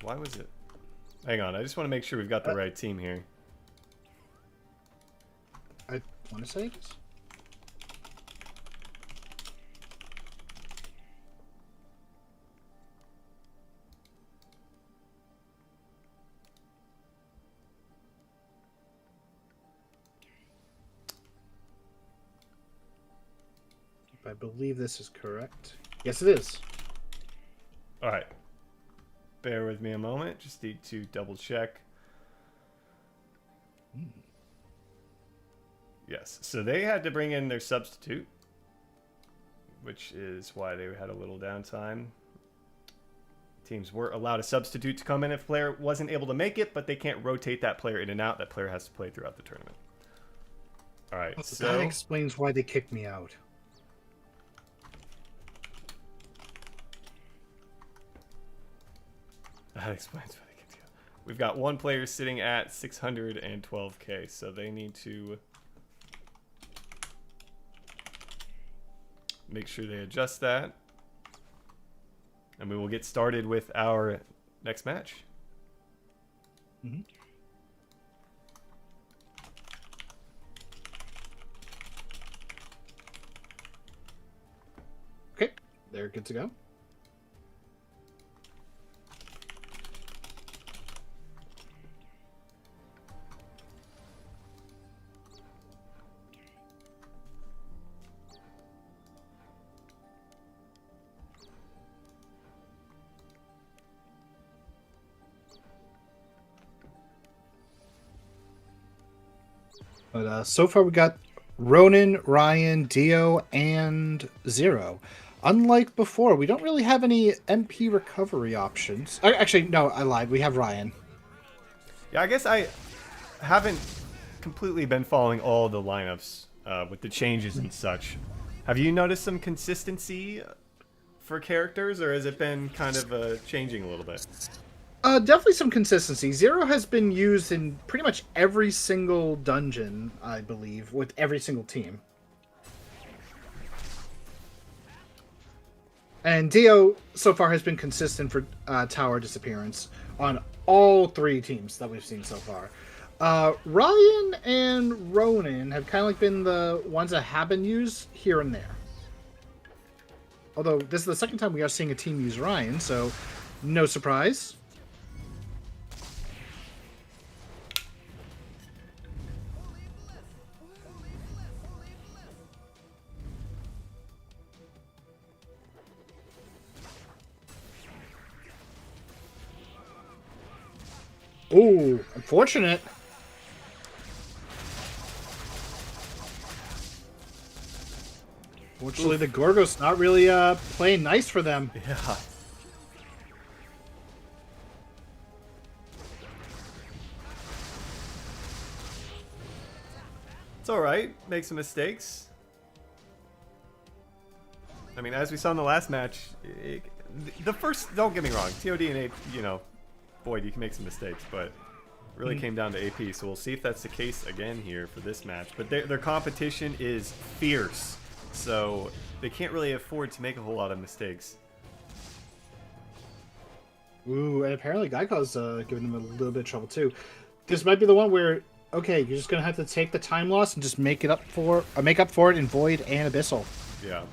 Why was it? Hang on, I just want to make sure we've got the right team here. I want to say it is. I believe this is correct. Yes, it is. All right. Bear with me a moment. Just need to double check. Yes. So they had to bring in their substitute, which is why they had a little downtime. Teams were allowed a substitute to come in if a player wasn't able to make it, but they can't rotate that player in and out. That player has to play throughout the tournament. All right. So that explains why they kicked me out. That explains why they get together. We've got one player sitting at 612k, so they need to make sure they adjust that. And we will get started with our next match. Mm-hmm. Okay, they're good to go. But so far we got Ronan, Ryan, Dio, and Zero. Unlike before, we don't really have any MP recovery options. Actually, no, I lied. We have Ryan. Yeah, I guess I haven't completely been following all the lineups with the changes and such. Have you noticed some consistency for characters, or has it been kind of changing a little bit? Definitely some consistency. Zero has been used in pretty much every single dungeon, I believe, with every single team. And Dio so far has been consistent for tower disappearance on all three teams that we've seen so far. Ryan and Ronan have kind of like been the ones that have been used here and there. Although this is the second time we are seeing a team use Ryan, so no surprise. Ooh, unfortunate. Fortunately, the Gorgo's not really playing nice for them. Yeah. It's alright. Make some mistakes. I mean, as we saw in the last match, the first, don't get me wrong, TOD and AP, you know, Void, you can make some mistakes, but really came down to AP, so we'll see if that's the case again here for this match. But their competition is fierce, so they can't really afford to make a whole lot of mistakes. Ooh, and apparently Geico's giving them a little bit of trouble too. This might be the one where, okay, you're just gonna have to take the time loss and just make up for it in Void and Abyssal. Yeah.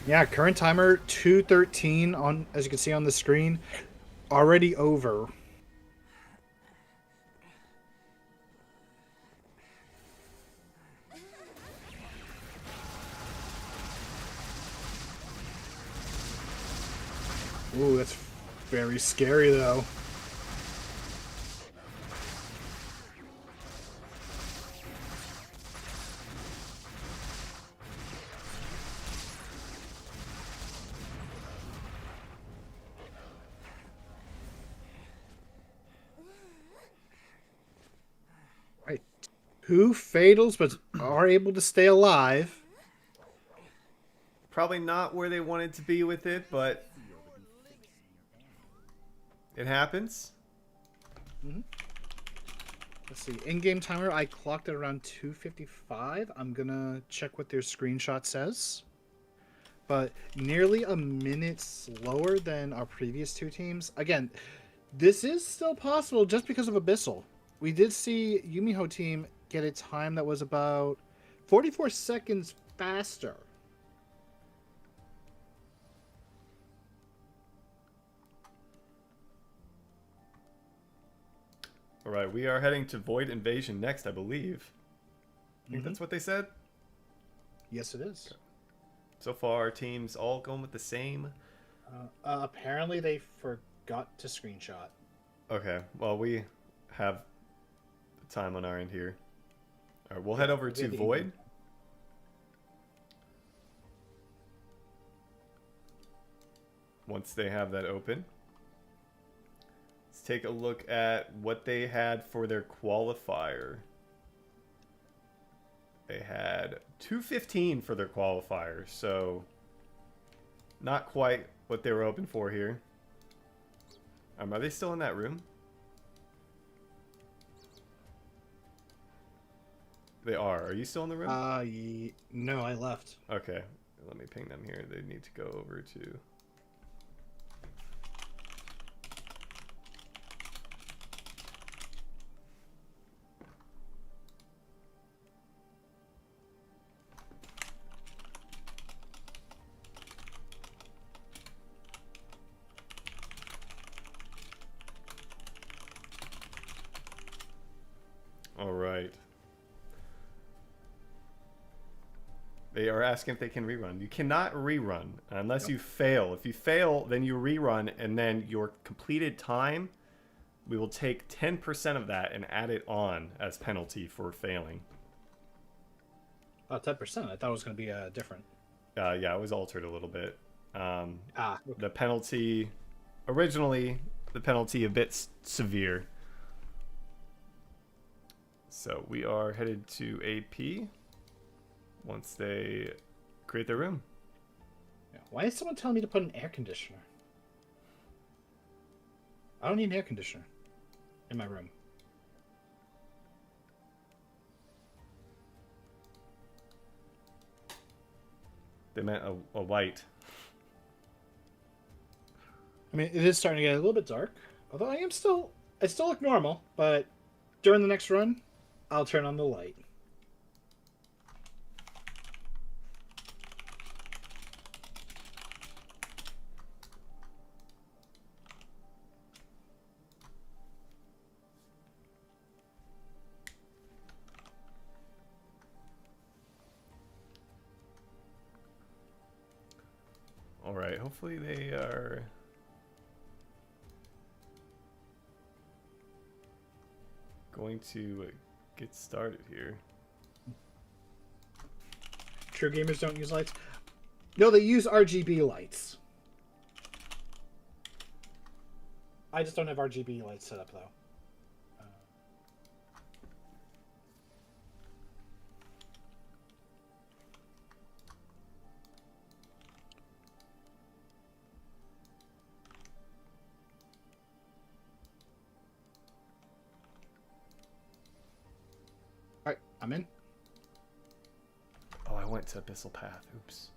Yeah, current timer 2:13 on, as you can see on the screen, already over. Ooh, that's very scary though. Right. Two fatals, but are able to stay alive. Probably not where they wanted to be with it, but it happens. Let's see. In-game timer, I clocked it around 2:55. I'm gonna check what their screenshot says. But nearly a minute slower than our previous two teams. Again, this is still possible just because of Abyssal. We did see Yumiho team get a time that was about 44 seconds faster. All right, we are heading to Void Invasion next, I believe. I think that's what they said. Yes, it is. So far, our teams all going with the same. Apparently, they forgot to screenshot. Okay, well, we have the time on our end here. All right, we'll head over to Void. Once they have that open. Let's take a look at what they had for their qualifier. They had 2:15 for their qualifier, so not quite what they were hoping for here. Are they still in that room? They are. Are you still in the room? No, I left. Okay, let me ping them here. They need to go over to... They are asking if they can rerun. You cannot rerun unless you fail. If you fail, then you rerun, and then your completed time, we will take 10% of that and add it on as penalty for failing. Oh, 10%. I thought it was going to be different. Yeah, it was altered a little bit. Okay. The penalty, originally, the penalty a bit severe. So we are headed to AP once they create their room. Yeah. Why is someone telling me to put an air conditioner? I don't need an air conditioner in my room. They meant a light. I mean, it is starting to get a little bit dark. Although I still look normal, but during the next run, I'll turn on the light. All right, hopefully they are going to get started here. True gamers don't use lights. No, they use RGB lights. I just don't have RGB lights set up though. All right, I'm in. Oh, I went to Abyssal Path. Oops.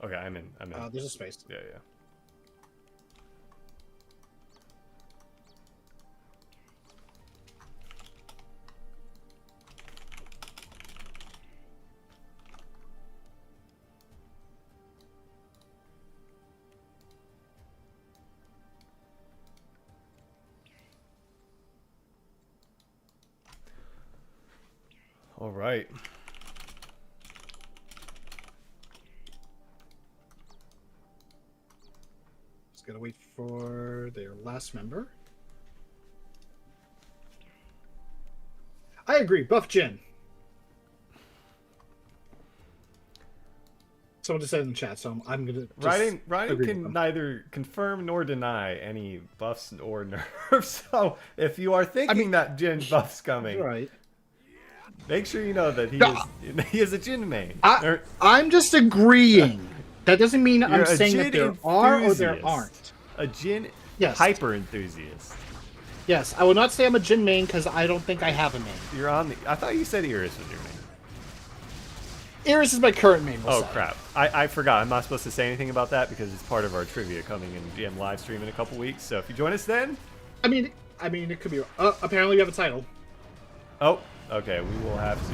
Okay, I'm in. There's a space. Yeah, yeah. All right. Just gotta wait for their last member. I agree. Buff Jin. Someone just said in the chat, so I'm gonna. Ryan can neither confirm nor deny any buffs or nerfs. So if you are thinking that Jin buff's coming, right, make sure you know that he is a Jin main. I'm just agreeing. That doesn't mean I'm saying Jin that there are or there aren't. A Jin hyper enthusiast. Yes, I will not say I'm a Jin main because I don't think I have a main. You're on the. I thought you said Iris was your main. Iris is my current main. Crap! I forgot. I'm not supposed to say anything about that because it's part of our trivia coming in GM live stream in a couple weeks. So if you join us then, I mean, it could be. Apparently, we have a title. Oh, okay. We will have to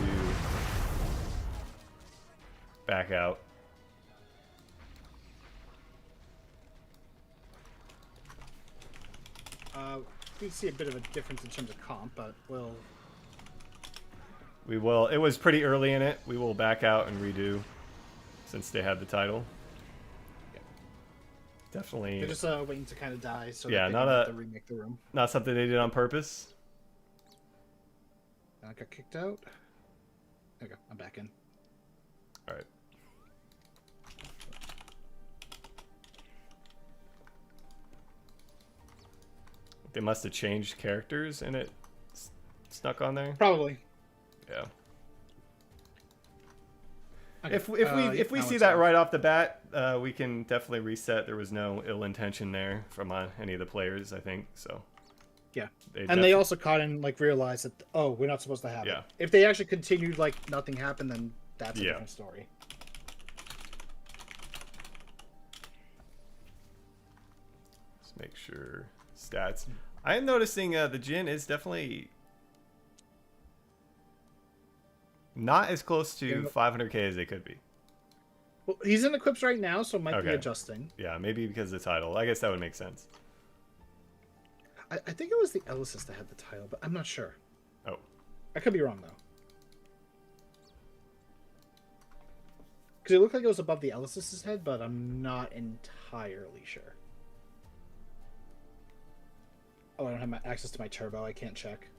back out. We see a bit of a difference in terms of comp, but we'll. We will. It was pretty early in it. We will back out and redo, since they had the title. Yeah. Definitely. They're just waiting to kind of die, so yeah, that they don't have to remake the room. Not something they did on purpose. I got kicked out. Okay, I'm back in. All right. They must have changed characters and it snuck on there. Probably. Yeah. Okay. If we see that right off the bat, we can definitely reset. There was no ill intention there from any of the players, I think. So. Yeah. They also caught and realized that we're not supposed to have it. If they actually continued like nothing happened, then that's a different story. Let's make sure stats. I am noticing the Jin is definitely not as close to 500k as they could be. Well, he's in equips right now, so it might be adjusting. Yeah, maybe because of the title. I guess that would make sense. I think it was the Ellisist that had the title, but I'm not sure. Oh. I could be wrong, though. Because it looked like it was above the Elisis's head, but I'm not entirely sure. Oh, I don't have access to my turbo. I can't check.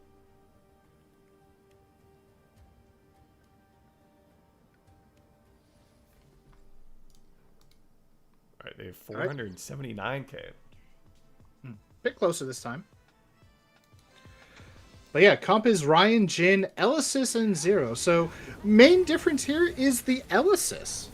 All right, they have 479K. Bit closer this time. But yeah, comp is Ryan, Jin, Elysis, and Zero. So main difference here is the Elysis.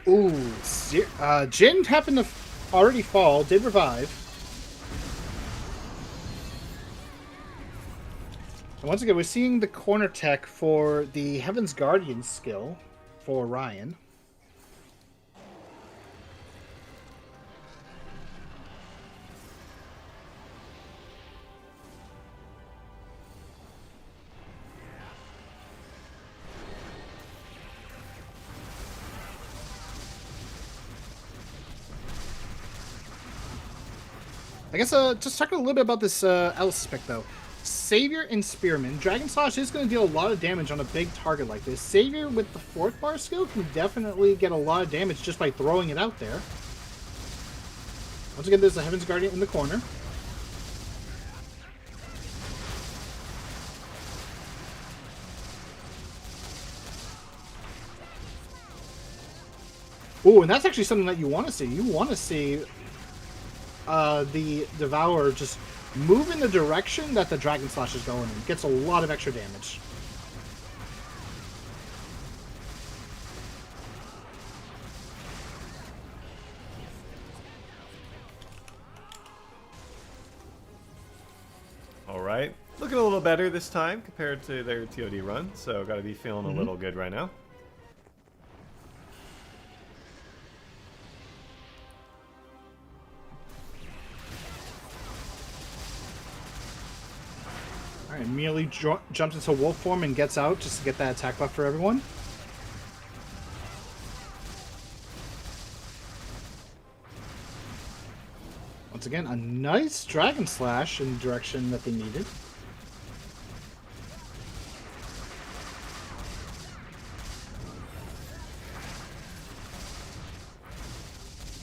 Ooh, Jin happened to already fall, did revive. And once again, we're seeing the corner tech for the Heaven's Guardian skill for Ryan. I guess just talking a little bit about this Elysis pick, though. Savior and Spearman. Dragon Slash is going to deal a lot of damage on a big target like this. Savior with the 4th bar skill can definitely get a lot of damage just by throwing it out there. Once again, there's a Heaven's Guardian in the corner. Ooh, and that's actually something that you want to see. You want to see the Devourer just move in the direction that the Dragon Slash is going in. Gets a lot of extra damage. All right. Looking a little better this time compared to their TOD run, so got to be feeling a little good right now. Alright, immediately jumps into wolf form and gets out just to get that attack buff for everyone. Once again, a nice Dragon Slash in the direction that they needed.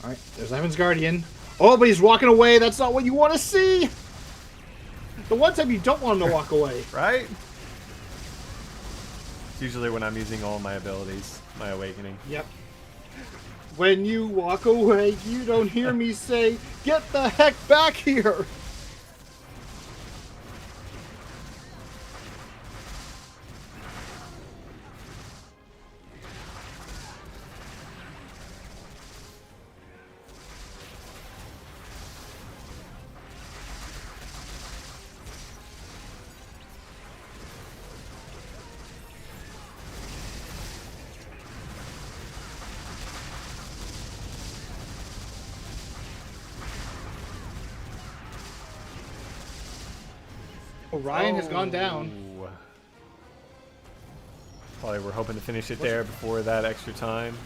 Alright, there's Heaven's Guardian. Oh, but he's walking away. That's not what you want to see! The one time you don't want him to walk away. Right? It's usually when I'm using all my abilities, my awakening. Yep. When you walk away, you don't hear me say, "Get the heck back here!" Orion has gone down. Probably we're hoping to finish it there before that extra time.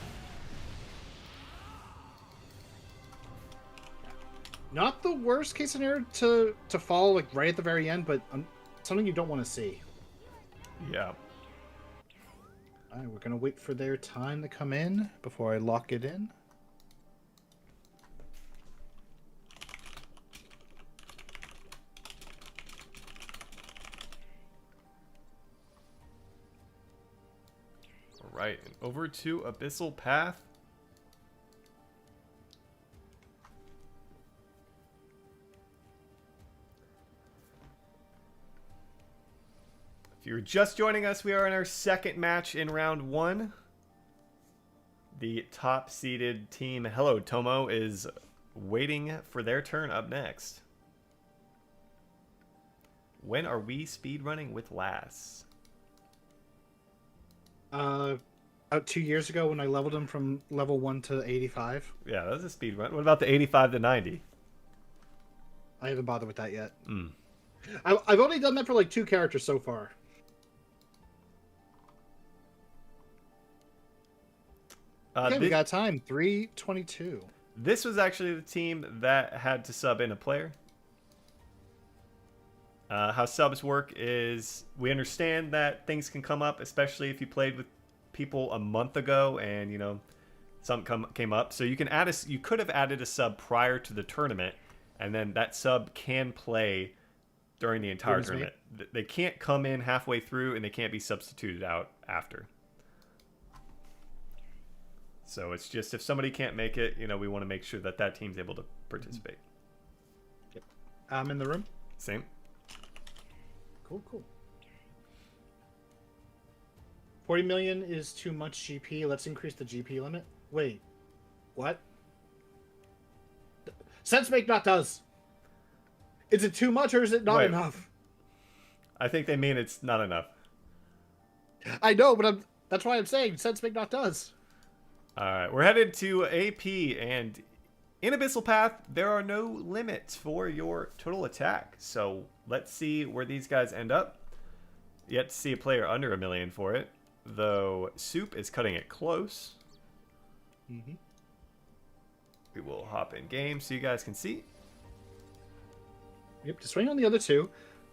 Not the worst case scenario to fall like right at the very end, but something you don't want to see. Yeah. All right, we're gonna wait for their time to come in before I lock it in. All right, and over to Abyssal Path. If you're just joining us, we are in our second match in round one. The top-seeded team, hello Tommo, is waiting for their turn up next. When are we speedrunning with Lass? Uh, About 2 years ago when I leveled him from level 1 to 85. Yeah, that's a speed run. What about the 85 to 90? I haven't bothered with that yet. Mm. I've only done that for like 2 characters so far. Okay, we got time. 3:22. This was actually the team that had to sub in a player. How subs work is we understand that things can come up, especially if you played with people a month ago and something came up. So you could have added a sub prior to the tournament, and then that sub can play during the entire tournament. They can't come in halfway through, and they can't be substituted out after. So it's just if somebody can't make it, we want to make sure that team's able to participate. Yep. I'm in the room. Same. Cool. 40 million is too much GP. Let's increase the GP limit. Wait. What? Sense make not does. Is it too much or is it not enough? I think they mean it's not enough. I know, but that's why I'm saying sense make not does. All right, we're headed to AP, and in Abyssal Path, there are no limits for your total attack. So let's see where these guys end up. Yet to see a player under 1 million for it, though Soup is cutting it close. Mm-hmm. We will hop in game so you guys can see. Yep, just waiting on the other two.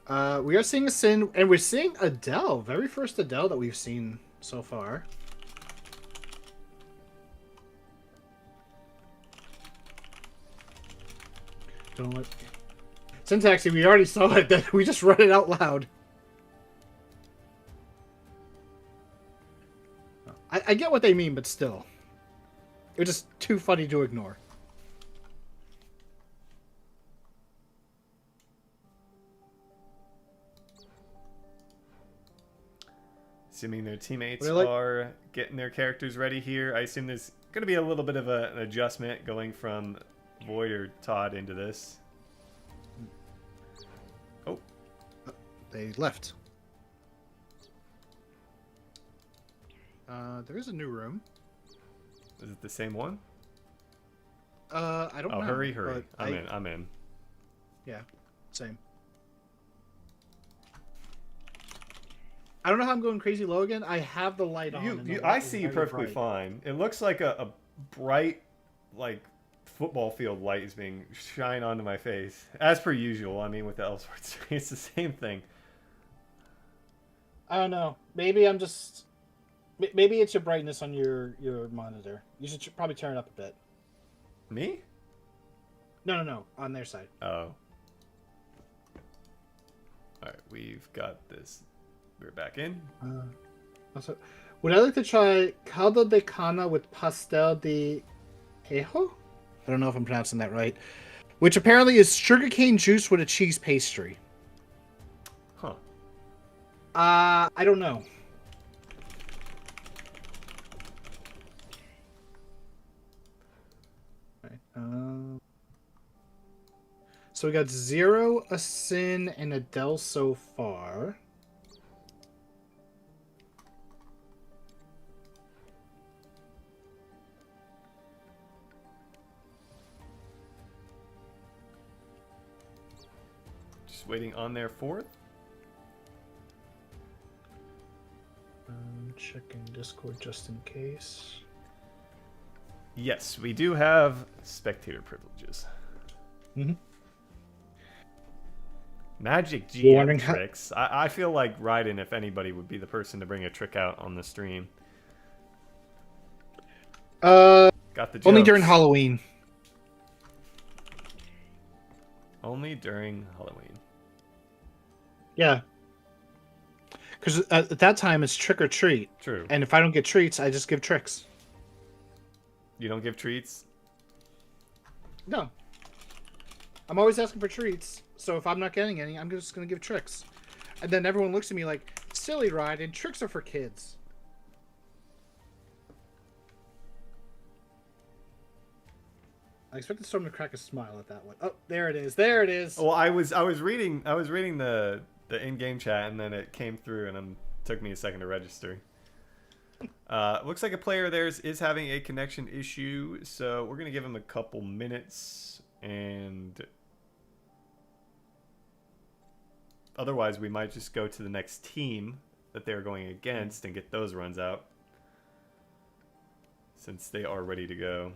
We are seeing a Sin, and we're seeing Adele. Very first Adele that we've seen so far. Don't let... Syntaxy, we already saw it, that we just read it out loud. I get what they mean, but still. It was just too funny to ignore. Assuming their teammates are getting their characters ready here, I assume there's going to be a little bit of an adjustment going from Void or Todd into this. Oh. They left. There is a new room. Is it the same one? I don't know. Oh, hurry. I'm in. Yeah, same. I don't know how I'm going crazy low again. I have the light on. I see you perfectly fine. It looks like a bright, like, football field light is being shined onto my face. As per usual, I mean, with the Ellsworth, it's the same thing. I don't know. Maybe I'm just... Maybe it's your brightness on your monitor. You should probably turn it up a bit. Me? No. On their side. Oh. Alright, we've got this. We're back in. Also, would I like to try caldo de cana with pastel de queijo? I don't know if I'm pronouncing that right. Which apparently is sugarcane juice with a cheese pastry. Huh. I don't know. So we got 0, a Sin, and Adele so far. Just waiting on their fourth. Checking Discord just in case. Yes, we do have spectator privileges. Mm-hmm. Magic GM tricks. I feel like Raiden, if anybody, would be the person to bring a trick out on the stream. Got the jokes. Only during Halloween. Only during Halloween. Yeah. Because at that time, it's trick or treat. True. And if I don't get treats, I just give tricks. You don't give treats? No. I'm always asking for treats. So if I'm not getting any, I'm just going to give tricks. And then everyone looks at me like, silly Ride, and tricks are for kids. I expect the storm to crack a smile at that one. Oh, there it is. There it is. Well, I was reading the in-game chat, and then it came through, and it took me a second to register. Looks like a player of theirs is having a connection issue, so we're going to give him a couple minutes, and otherwise we might just go to the next team that they're going against and get those runs out, since they are ready to go.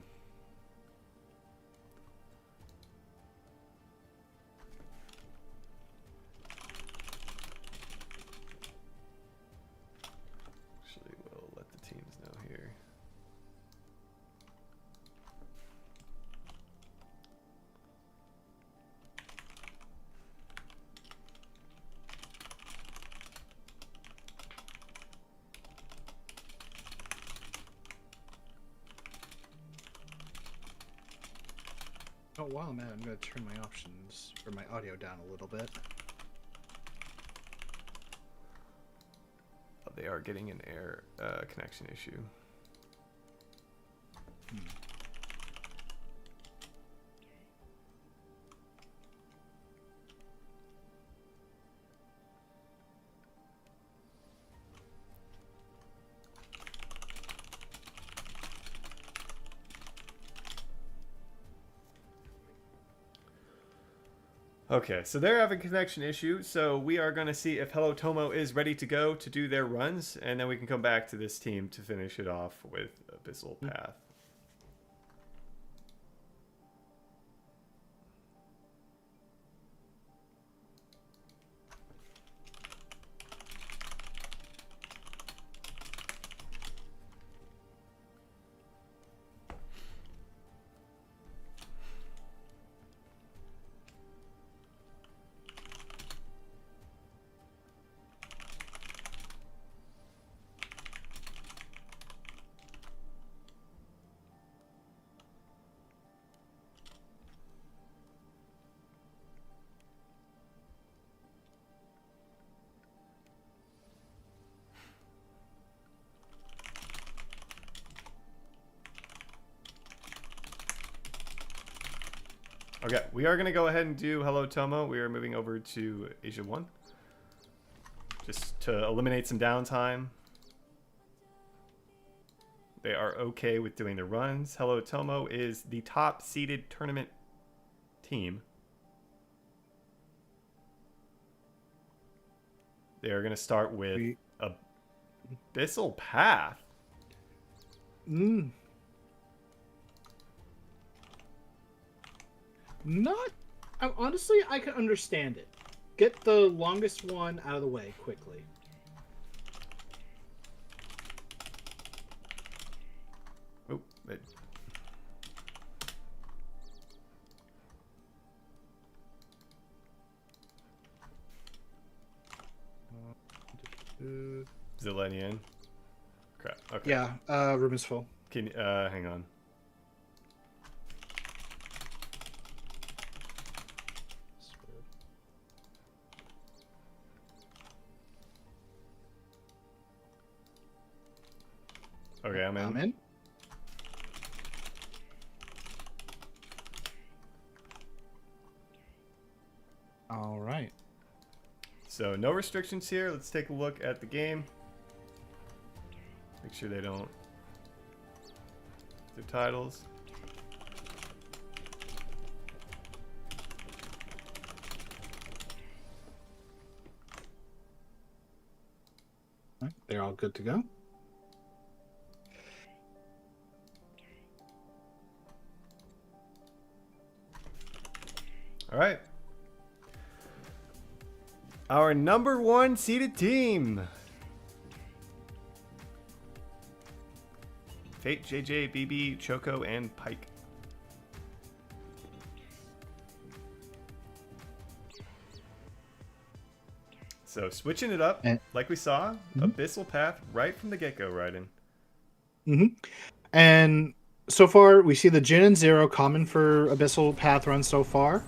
Oh wow, man! I'm gonna turn my options or my audio down a little bit. Oh, they are getting an air connection issue. Okay, so they're having a connection issue, so we are going to see if Hello Tommo is ready to go to do their runs, and then we can come back to this team to finish it off with Abyssal Path. Okay, we are going to go ahead and do Hello Tommo. We are moving over to Asia 1. Just to eliminate some downtime. They are okay with doing the runs. Hello Tommo is the top seeded tournament team. They are going to start with Abyssal Path. Honestly, I can understand it. Get the longest one out of the way quickly. Oh, is it letting you in? Crap. Okay. Yeah, room is full. Can hang on. Okay, I'm in. I'm in. All right. So no restrictions here. Let's take a look at the game. Make sure they don't do titles. They're all good to go. All right. Our number one seeded team. Fate, JJ, BB, Choco, and Pike. So switching it up, like we saw, Abyssal Path right from the get-go, right in. And so far, we see the Jin and Zero common for Abyssal Path runs so far.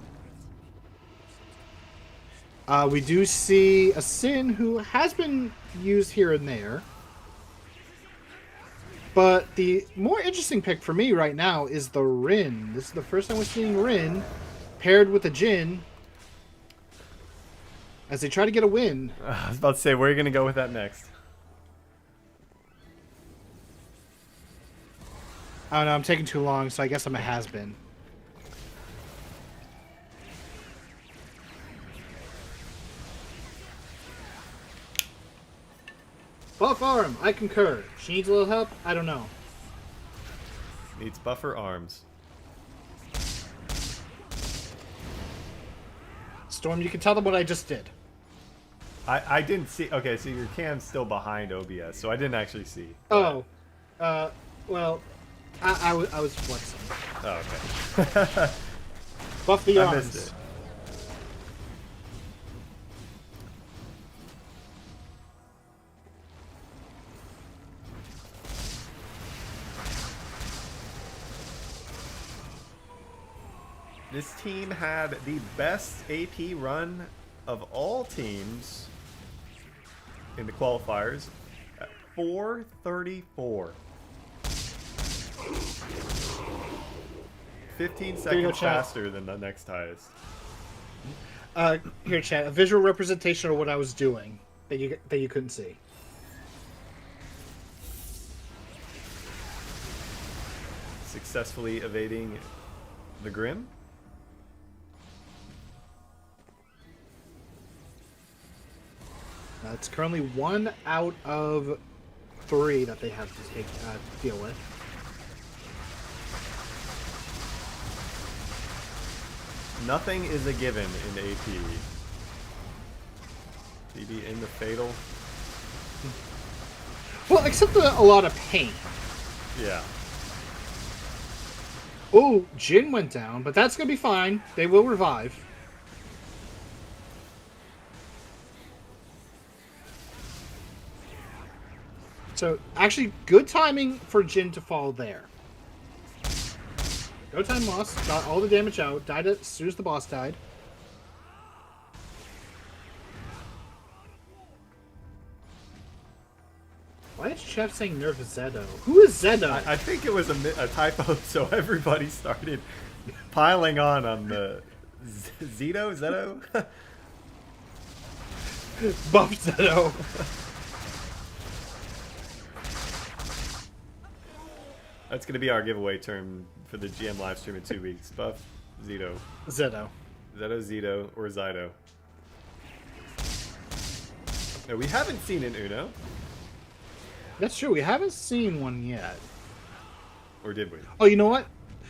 We do see a Sin who has been used here and there. But the more interesting pick for me right now is the Rin. This is the first time we're seeing Rin paired with a Jin as they try to get a win. I was about to say, where are you going to go with that next? I don't know, I'm taking too long, so I guess I'm a has-been. Buff arm, I concur. She needs a little help? I don't know. Needs buffer arms. Storm, you can tell them what I just did. I didn't see. Okay, so your cam's still behind OBS, so I didn't actually see. Oh. Well, I was flexing. Oh, okay. Buff the I arms. missed it. This team had the best AP run of all teams in the qualifiers at 434. 15 seconds faster than the next highest. Here, chat. A visual representation of what I was doing that you couldn't see. Successfully evading the Grim. It's currently 1 out of 3 that they have to deal with. Nothing is a given in AP. DB in the fatal. Well, except a lot of pain. Yeah. Oh, Jin went down, but that's going to be fine. They will revive. So, actually, good timing for Jin to fall there. No time lost. Got all the damage out. Died as soon as the boss died. Why is Chef saying nerf Zedo? Who is Zedo? I think it was a typo, so everybody started piling on the Zedo? Buff Zedo. That's going to be our giveaway term for the GM live stream in 2 weeks. Buff Zedo. Zedo. Zedo, or Zydo. No, we haven't seen an Uno. That's true. We haven't seen one yet. Or did we? Oh, you know what?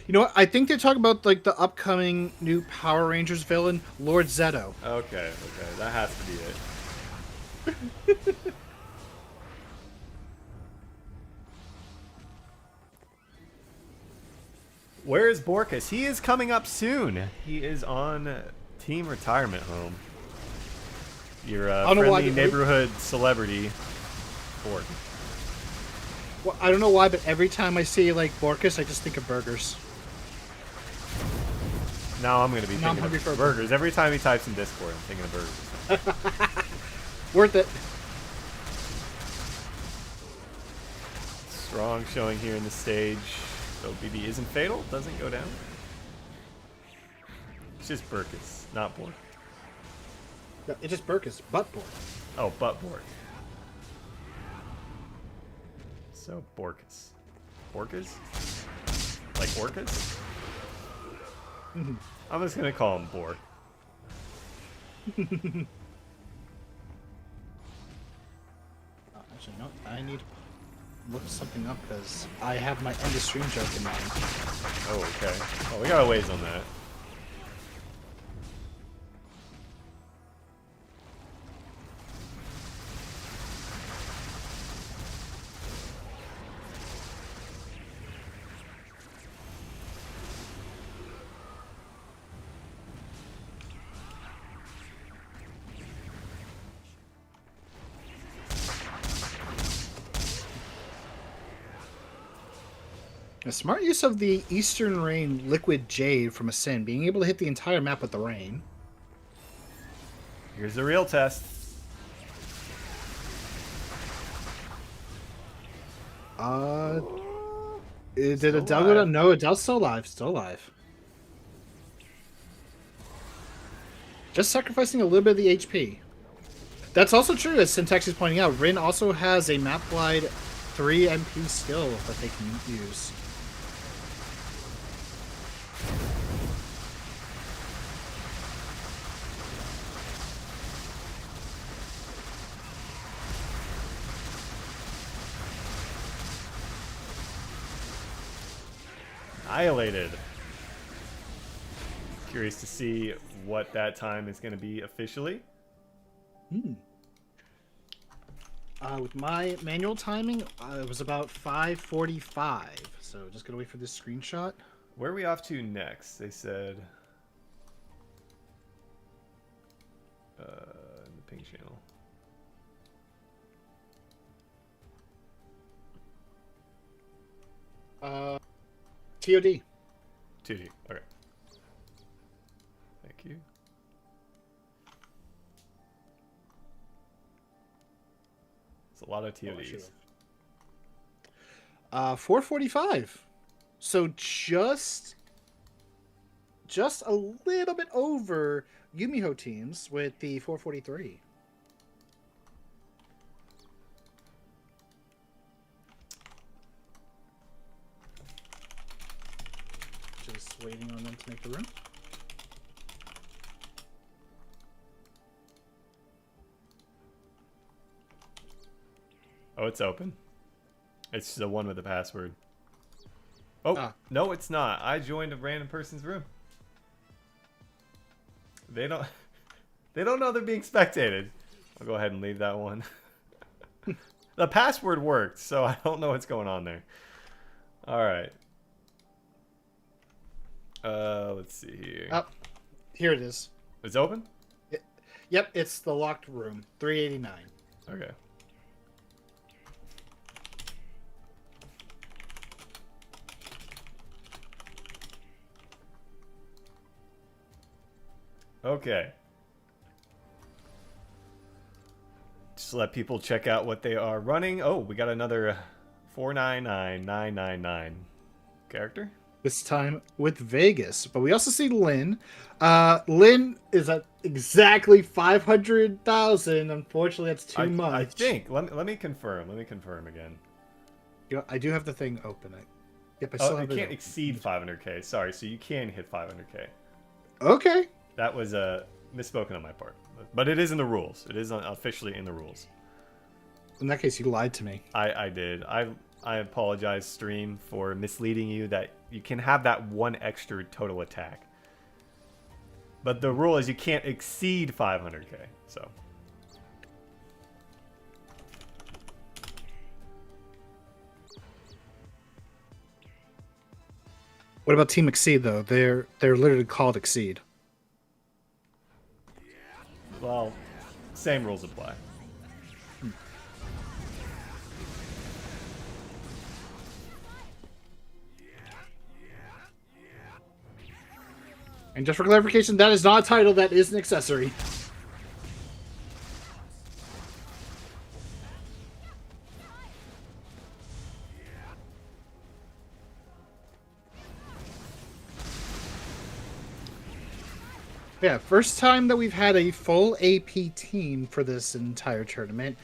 You know what? I think they're talking about like the upcoming new Power Rangers villain, Lord Zedo. Okay. That has to be it. Where is Borkus? He is coming up soon. He is on team retirement home. Your friendly neighborhood celebrity, Bork. Well, I don't know why, but every time I see like Borkus, I just think of burgers. Now I'm going to be thinking of burgers. Every time he types in Discord, I'm thinking of burgers. Worth it. Strong showing here in the stage. So BB isn't fatal, doesn't go down. It's just Burkus, not Bork. No, it's just Burkus, but Bork. Oh, but Bork. So Borkus. Borkus? Like Orcus? I'm just gonna call him Bork. Actually, no, I need to look something up because I have my end of stream joke in mind. Oh, okay. Oh, we got a ways on that. A smart use of the Eastern Rain Liquid Jade from Ascend, being able to hit the entire map with the rain. Here's the real test. Did Adele go down? No, Adele's still alive. Still alive. Just sacrificing a little bit of the HP. That's also true, as Syntax is pointing out. Rin also has a map-wide 3 MP skill that they can use. Annihilated. Curious to see what that time is going to be officially. With my manual timing, it was about 5:45. So just gonna wait for this screenshot. Where are we off to next? They said in the ping channel. TOD. 2D. Okay. Thank you. It's a lot of TODs. 4:45. So just a little bit over Yumiho teams with the 4:43. Just waiting on them to make the room. Oh, it's open. It's the one with the password. Oh, no, it's not. I joined a random person's room. They don't know they're being spectated. I'll go ahead and leave that one. The password worked, so I don't know what's going on there. All right. Let's see here. Oh, here it is. It's open? Yep, it's the locked room. 389. Okay. Okay. Just let people check out what they are running. Oh, we got another 499999 character. This time with Vegas, but we also see Lynn. Lynn is at exactly 500,000. Unfortunately, that's too much. I think. Let me confirm. Let me confirm again. You know, I do have the thing open. Yep, I still have it it. Can't exceed 500k. Sorry, so you can hit 500k. Okay. That was misspoken on my part, but it is in the rules. It is officially in the rules. In that case, you lied to me. I did. I apologize, stream, for misleading you that you can have that one extra total attack. But the rule is you can't exceed 500k. So. What about Team Exceed though? They're literally called Exceed. Well, same rules apply. And just for clarification, that is not a title, that is an accessory. Yeah, first time that we've had a full AP team for this entire tournament.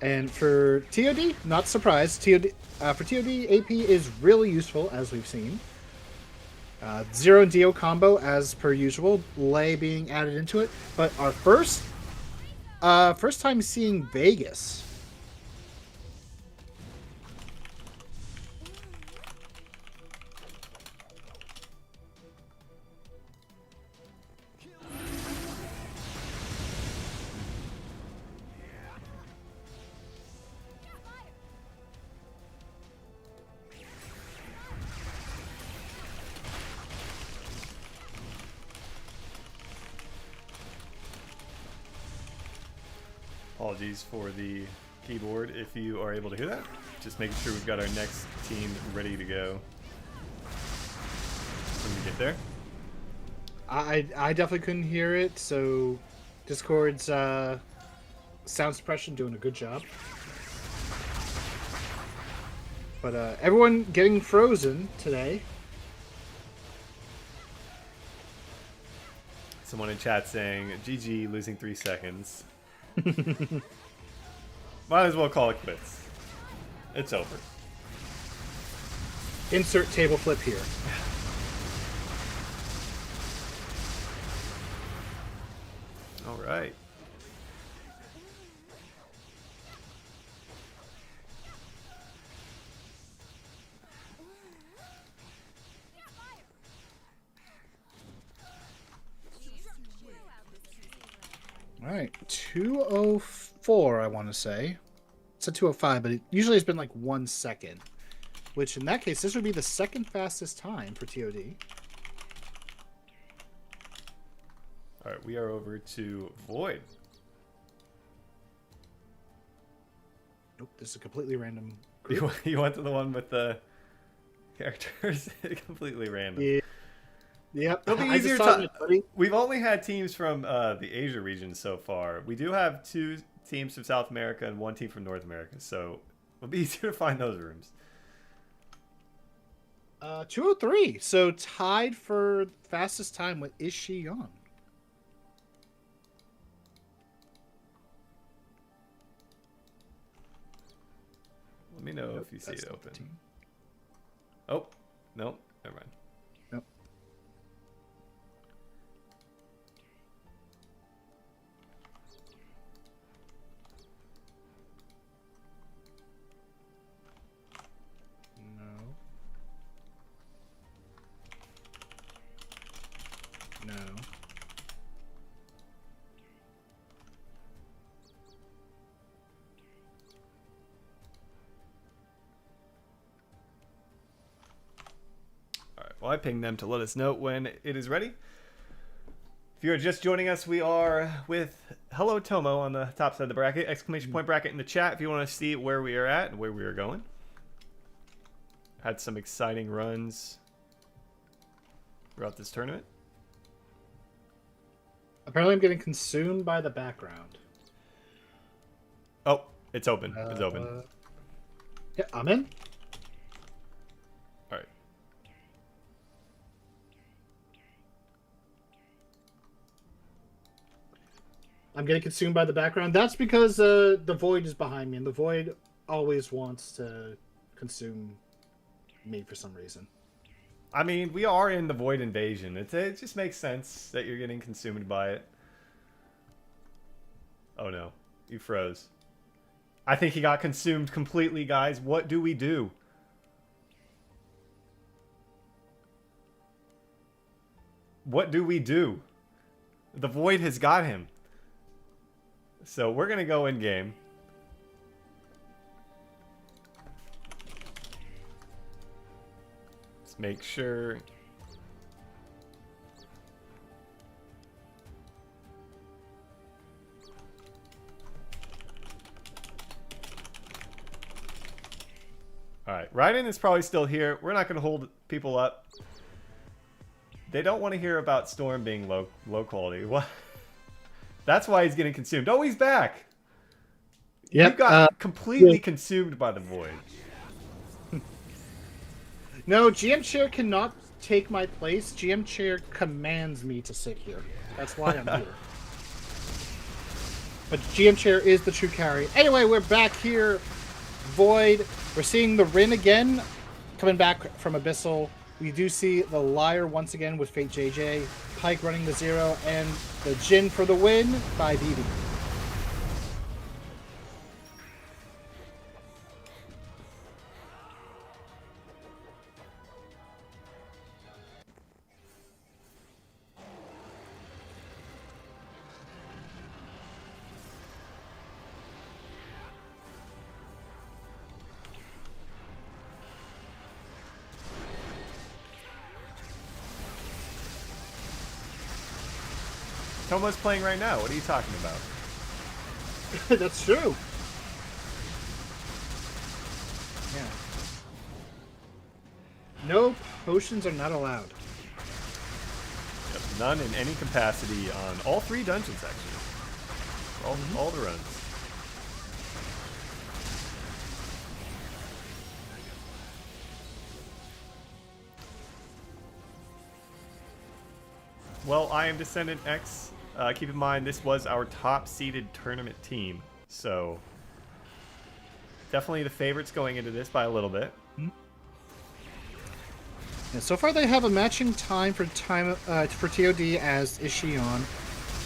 And for TOD, not surprised. For TOD, AP is really useful, as we've seen. Zero and Dio combo, as per usual. Lei being added into it. But our first time seeing Vegas. Apologies for the keyboard if you are able to hear that. Just making sure we've got our next team ready to go when we get there. I definitely couldn't hear it, so Discord's sound suppression doing a good job. But everyone getting frozen today. Someone in chat saying, GG, losing 3 seconds. Might as well call it quits. It's over. Insert table flip here. right. All right, 2:04. I want to say it's a 2:05, but it usually has been like 1 second. Which in that case, this would be the second fastest time for TOD. All right, we are over to Void. Nope, this is a completely random group. You went to the one with the characters completely random. Yeah. Yep. It'll be easier to. We've only had teams from the Asia region so far. We do have 2 teams from South America and 1 team from North America, so it'll be easier to find those rooms. 2:03. So tied for fastest time with Is She On? Let me know if you see it open. Oh, no, never mind. Nope. No. All right, well, I pinged them to let us know when it is ready. If you're just joining us, we are with Hello Tommo on the top side of the bracket, exclamation point bracket in the chat if you want to see where we are at and where we are going. Had some exciting runs throughout this tournament. Apparently I'm getting consumed by the background. Oh, it's open. It's open. Yeah, I'm in. All right. I'm getting consumed by the background. That's because the Void is behind me, and the Void always wants to consume me for some reason. I mean, we are in the Void Invasion. It just makes sense that you're getting consumed by it. Oh no, you froze. I think he got consumed completely, guys. What do we do? What do we do? The Void has got him. So we're going to go in game. Let's make sure. All right, Raiden is probably still here. We're not going to hold people up. They don't want to hear about Storm being low quality. What? That's why he's getting consumed. Oh, he's back. Yep, You got completely consumed by the Void. No, GM Chair cannot take my place. GM Chair commands me to sit here. That's why I'm here. But GM Chair is the true carry. Anyway, we're back here. Void. We're seeing the Rin again, coming back from Abyssal. We do see the Liar once again with Fate JJ, Pike running the 0, and the Jin for the win by BB. Tommo's playing right now. What are you talking about? That's true. Yeah. No potions are not allowed. Yep, none in any capacity on all 3 dungeons, actually. All the runs. Well, I am Descendant X. Keep in mind, this was our top-seeded tournament team, so definitely the favorites going into this by a little bit. Yeah, so far they have a matching time for TOD as Is She On.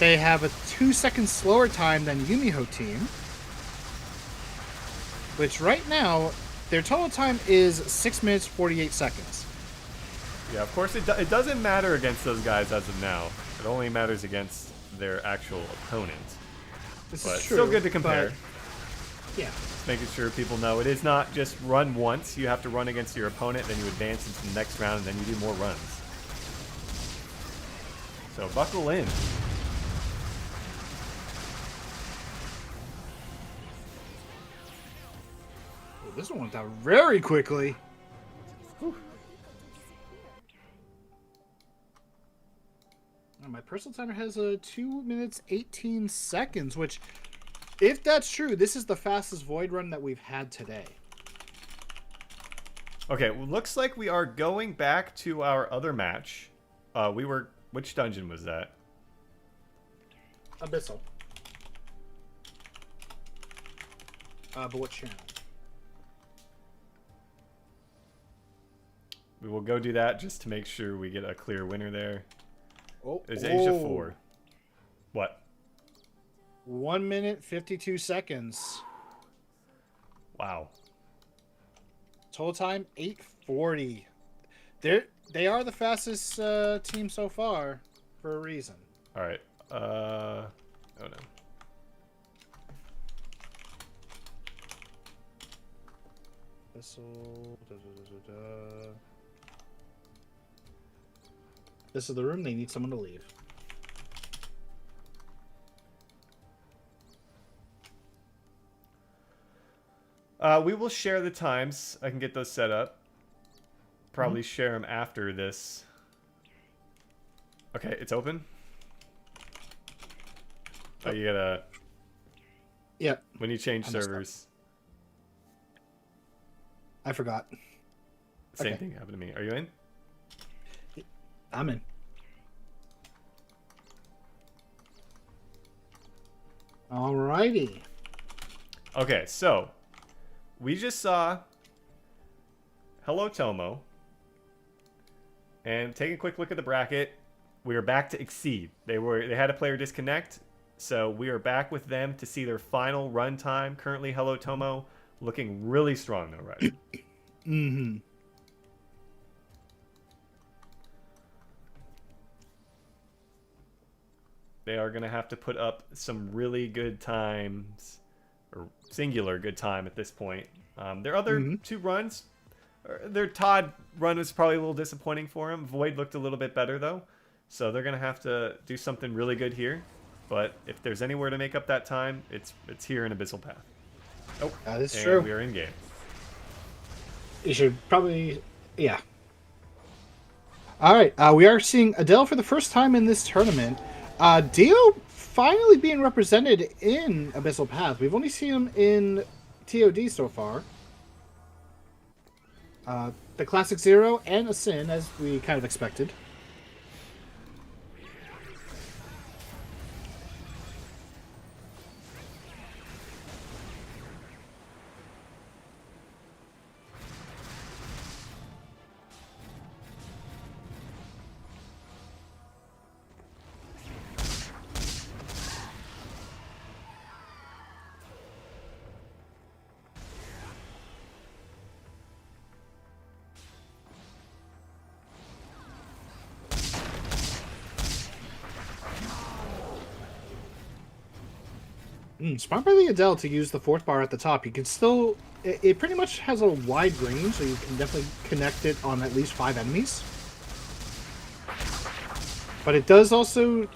they have a 2-second slower time than Yumiho team, which right now their total time is 6 minutes 48 seconds. Yeah, of course it doesn't matter against those guys as of now. It only matters against their actual opponents. This but is true. Still good to compare. Yeah. Just making sure people know it is not just run once. You have to run against your opponent, then you advance into the next round, and then you do more runs. So buckle in. Oh, this one went down very quickly. Whew. My personal timer has a 2 minutes 18 seconds, which, if that's true, this is the fastest void run that we've had today. Okay, well, looks like we are going back to our other match. Which dungeon was that? Abyssal. But what channel? We will go do that just to make sure we get a clear winner there. Oh, It's Asia 4. What? 1 minute 52 seconds. Wow. Total time 8:40. They are the fastest team so far for a reason. All right. Oh no. Abyssal. This is the room. They need someone to leave. We will share the times. I can get those set up. Probably share them after this. Okay, it's open. Oh, you gotta... Yep. When you change servers. I forgot. Same thing happened to me. Are you in? I'm in. Alrighty. Okay, so we just saw Hello Tommo, and take a quick look at the bracket. We are back to Exceed. They had a player disconnect, so we are back with them to see their final run time. Currently, Hello Tommo looking really strong though, right? Mm-hmm. They are going to have to put up some really good times, or singular good time at this point. Their other two runs, their Todd run was probably a little disappointing for him. Void looked a little bit better, though. So they're going to have to do something really good here. But if there's anywhere to make up that time, it's here in Abyssal Path. Oh, that is true. We are in game. You should probably... Yeah. Alright, we are seeing Adele for the first time in this tournament. Dio finally being represented in Abyssal Path. We've only seen him in TOD so far. The Classic Zero and a Sin, as we kind of expected. Smart by the Adele to use the fourth bar at the top. You can still... It pretty much has a wide range, so you can definitely connect it on at least 5 enemies. But it does also...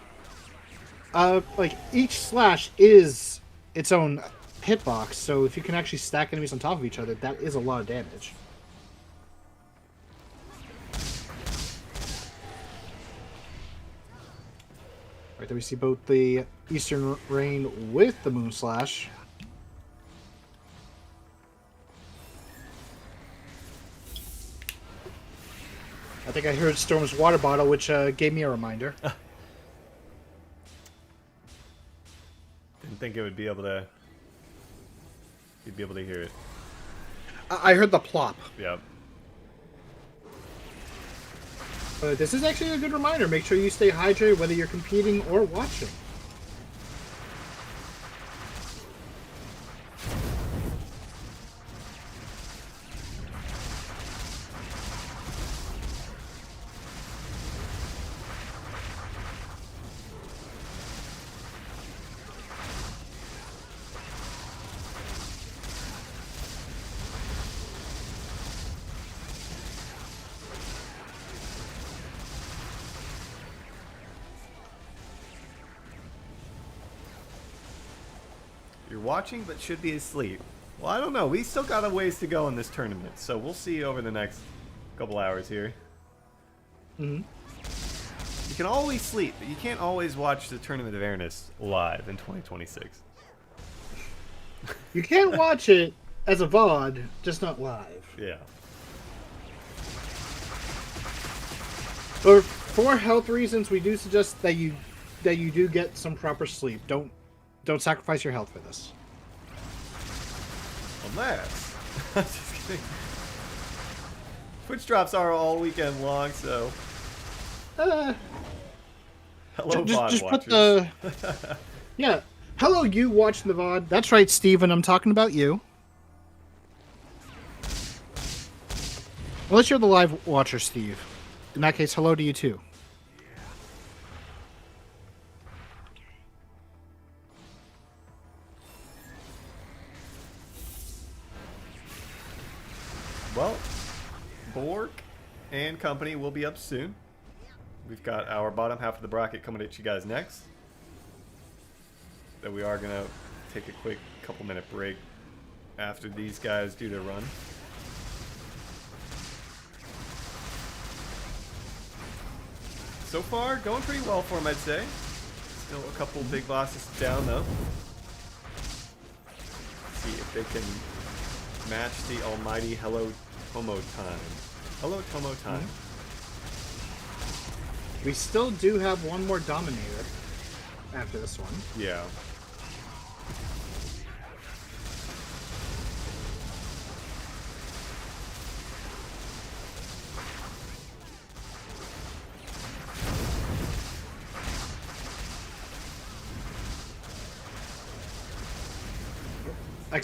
like, each slash is its own hitbox, so if you can actually stack enemies on top of each other, that is a lot of damage. Right there we see both the Eastern Rain with the Moon Slash. I think I heard Storm's water bottle, which gave me a reminder. Didn't think it would be able to... You'd be able to hear it. I heard the plop. Yep. This is actually a good reminder. Make sure you stay hydrated whether you're competing or watching. watching but should be asleep. Well, I don't know. We still got a ways to go in this tournament, so we'll see over the next couple hours here. Mm-hmm. You can always sleep, but you can't always watch the Tournament of Aernas live in 2026. You can watch it as a VOD, just not live. Yeah. But for health reasons, we do suggest that you do get some proper sleep. Don't sacrifice your health for this. Unless, just kidding. Twitch drops are all weekend long, so. Hello, VOD just watchers. put the. Yeah. Hello, you watching the VOD. That's right, Steven. I'm talking about you. Unless you're the live watcher, Steve. In that case, hello to you too. Well, Bork and company will be up soon. We've got our bottom half of the bracket coming at you guys next. That we are going to take a quick couple-minute break after these guys do their run. So far, going pretty well for them, I'd say. Still a couple big bosses down, though. Let's see if they can match the almighty Hello Tommo time. Hello Tommo time. We still do have one more Dominator after this one. Yeah.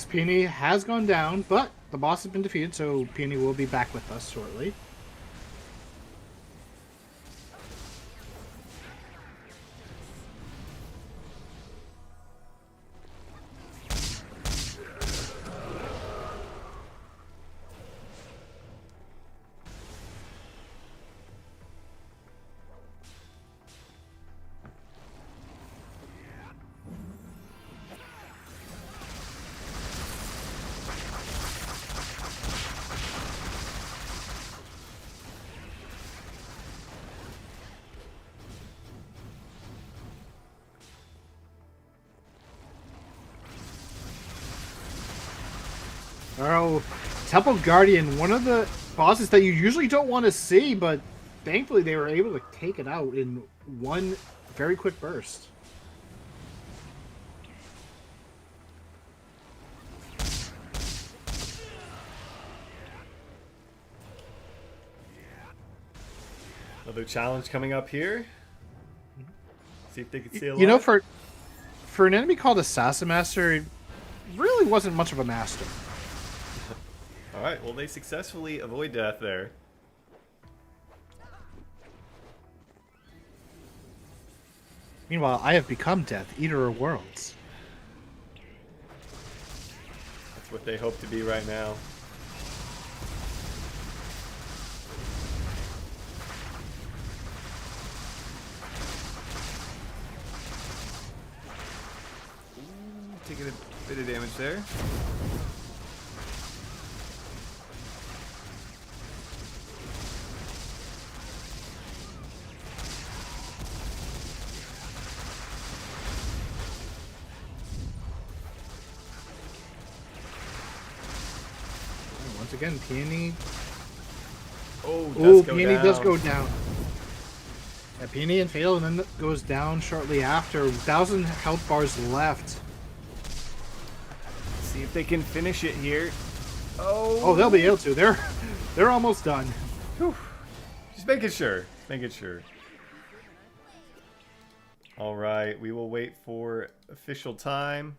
Peony has gone down, but the boss has been defeated, so Peony will be back with us shortly. Oh, Temple Guardian, one of the bosses that you usually don't want to see, but thankfully they were able to take it out in one very quick burst. Another challenge coming up here. See if they can see a You know, for an enemy called Assassin Master, it really wasn't much of a master. Alright, well they successfully avoid death there. Meanwhile, I have become Death, Eater of Worlds. That's what they hope to be right now. Ooh, taking a bit of damage there. Once again, Peony. Oh, Peony does go down. Yeah, Peony and Fatal and then goes down shortly after. 1,000 health bars left. See if they can finish it here. Oh, they'll be able to. They're almost done. Whew. Just making sure. Making sure. All right, we will wait for official time.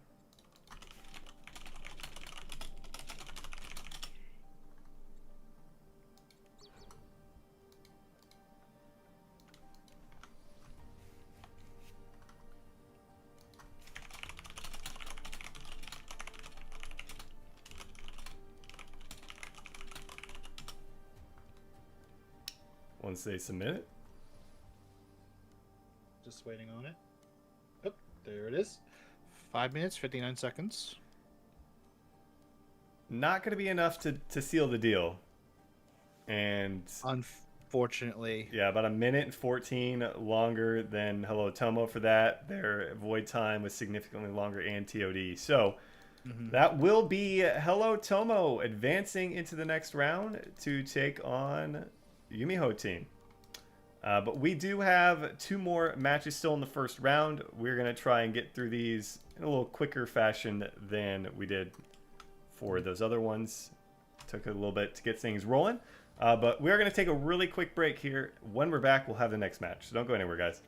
Once they submit it. Just waiting on it. Oh, there it is. 5 minutes, 59 seconds. Not going to be enough to seal the deal. And unfortunately, yeah, about 1:14 longer than Hello Tommo for that. Their void time was significantly longer and TOD. So that will be Hello Tommo advancing into the next round to take on Yumiho team. But we do have 2 more matches still in the first round. We're going to try and get through these in a little quicker fashion than we did for those other ones. Took a little bit to get things rolling. But we're going to take a really quick break here. When we're back, we'll have the next match. So don't go anywhere, guys.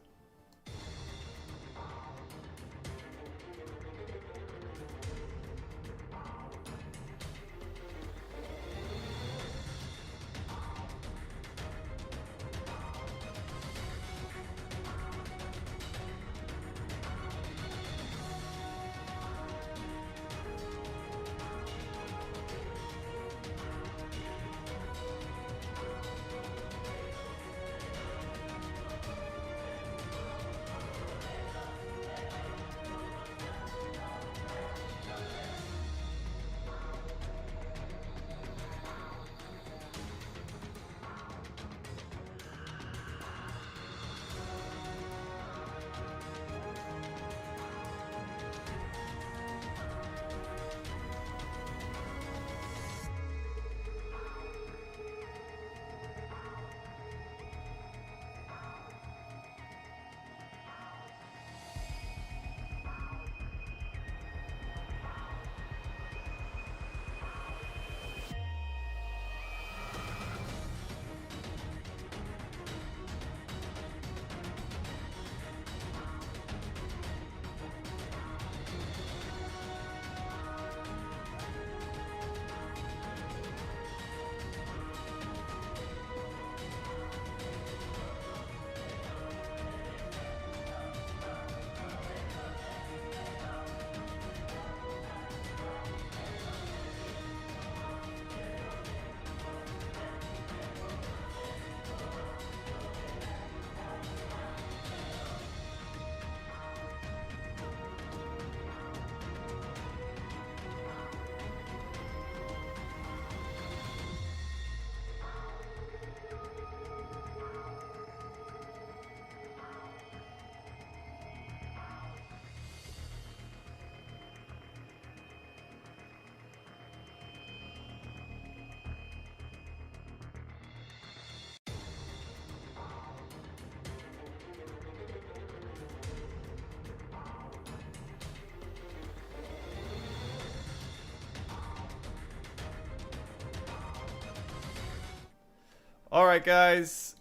All right, guys,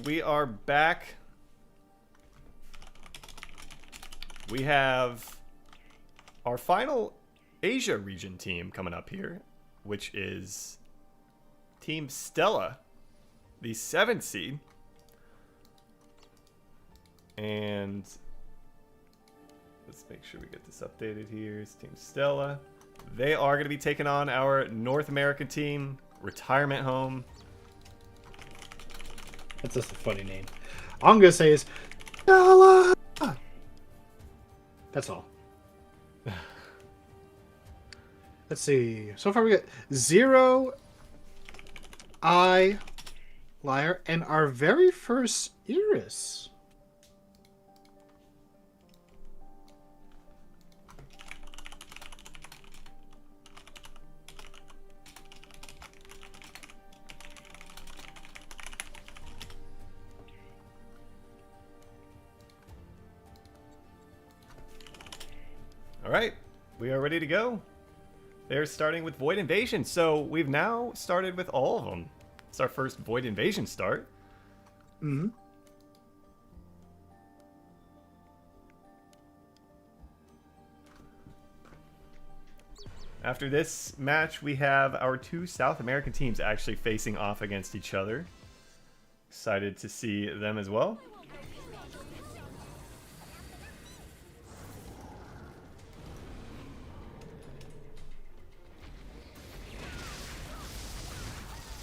we are back. We have our final Asia region team coming up here, which is Team Stella, the 7th seed. And let's make sure we get this updated here. It's Team Stella. They are going to be taking on our North American team, Retirement Home. That's just a funny name. All I'm going to say is, Stella! That's all. Let's see. So far we got 0, I, Liar, and our very first Iris. All right, we are ready to go. They're starting with Void Invasion, so we've now started with all of them. It's our first Void Invasion start. Mm-hmm. After this match, we have our 2 South American teams actually facing off against each other. Excited to see them as well.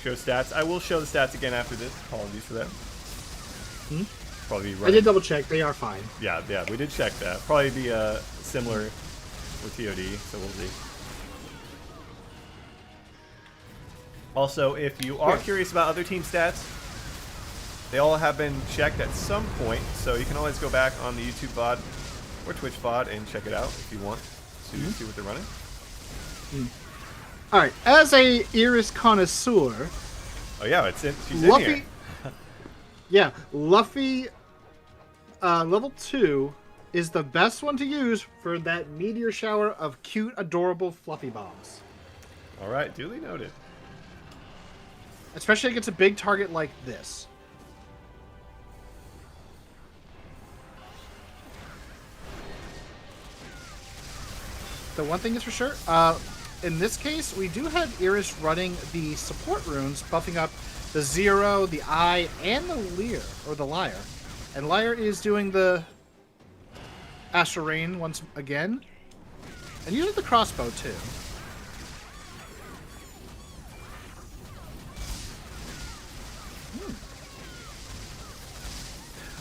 Show stats. I will show the stats again after this. Apologies for that. Probably I running. did double check. They are fine. Yeah, we did check that. Probably be similar with TOD, so we'll see. Also, if you are curious about other team stats, they all have been checked at some point, so you can always go back on the YouTube VOD or Twitch VOD and check it out if you want to see what they're running. All right, as a Iris connoisseur, Oh yeah, she's Luffy, in here. yeah, Luffy level 2 is the best one to use for that meteor shower of cute, adorable fluffy bombs. All right, duly noted. Especially against a big target like this. The one thing is for sure, in this case, we do have Iris running the support runes, buffing up the Zero, the Eye, and the Leer, or the Lyre. And Lyre is doing the Astral Rain once again. And using the crossbow, too.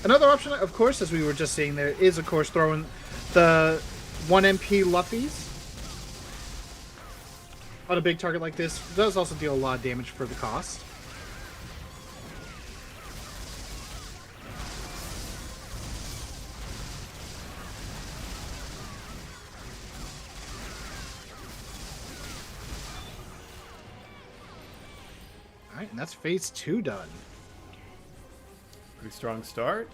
Another option, of course, as we were just seeing there, is, of course, throwing the 1 MP Luffies on a big target like this. It does also deal a lot of damage for the cost. Alright, and that's phase 2 done. Pretty strong start.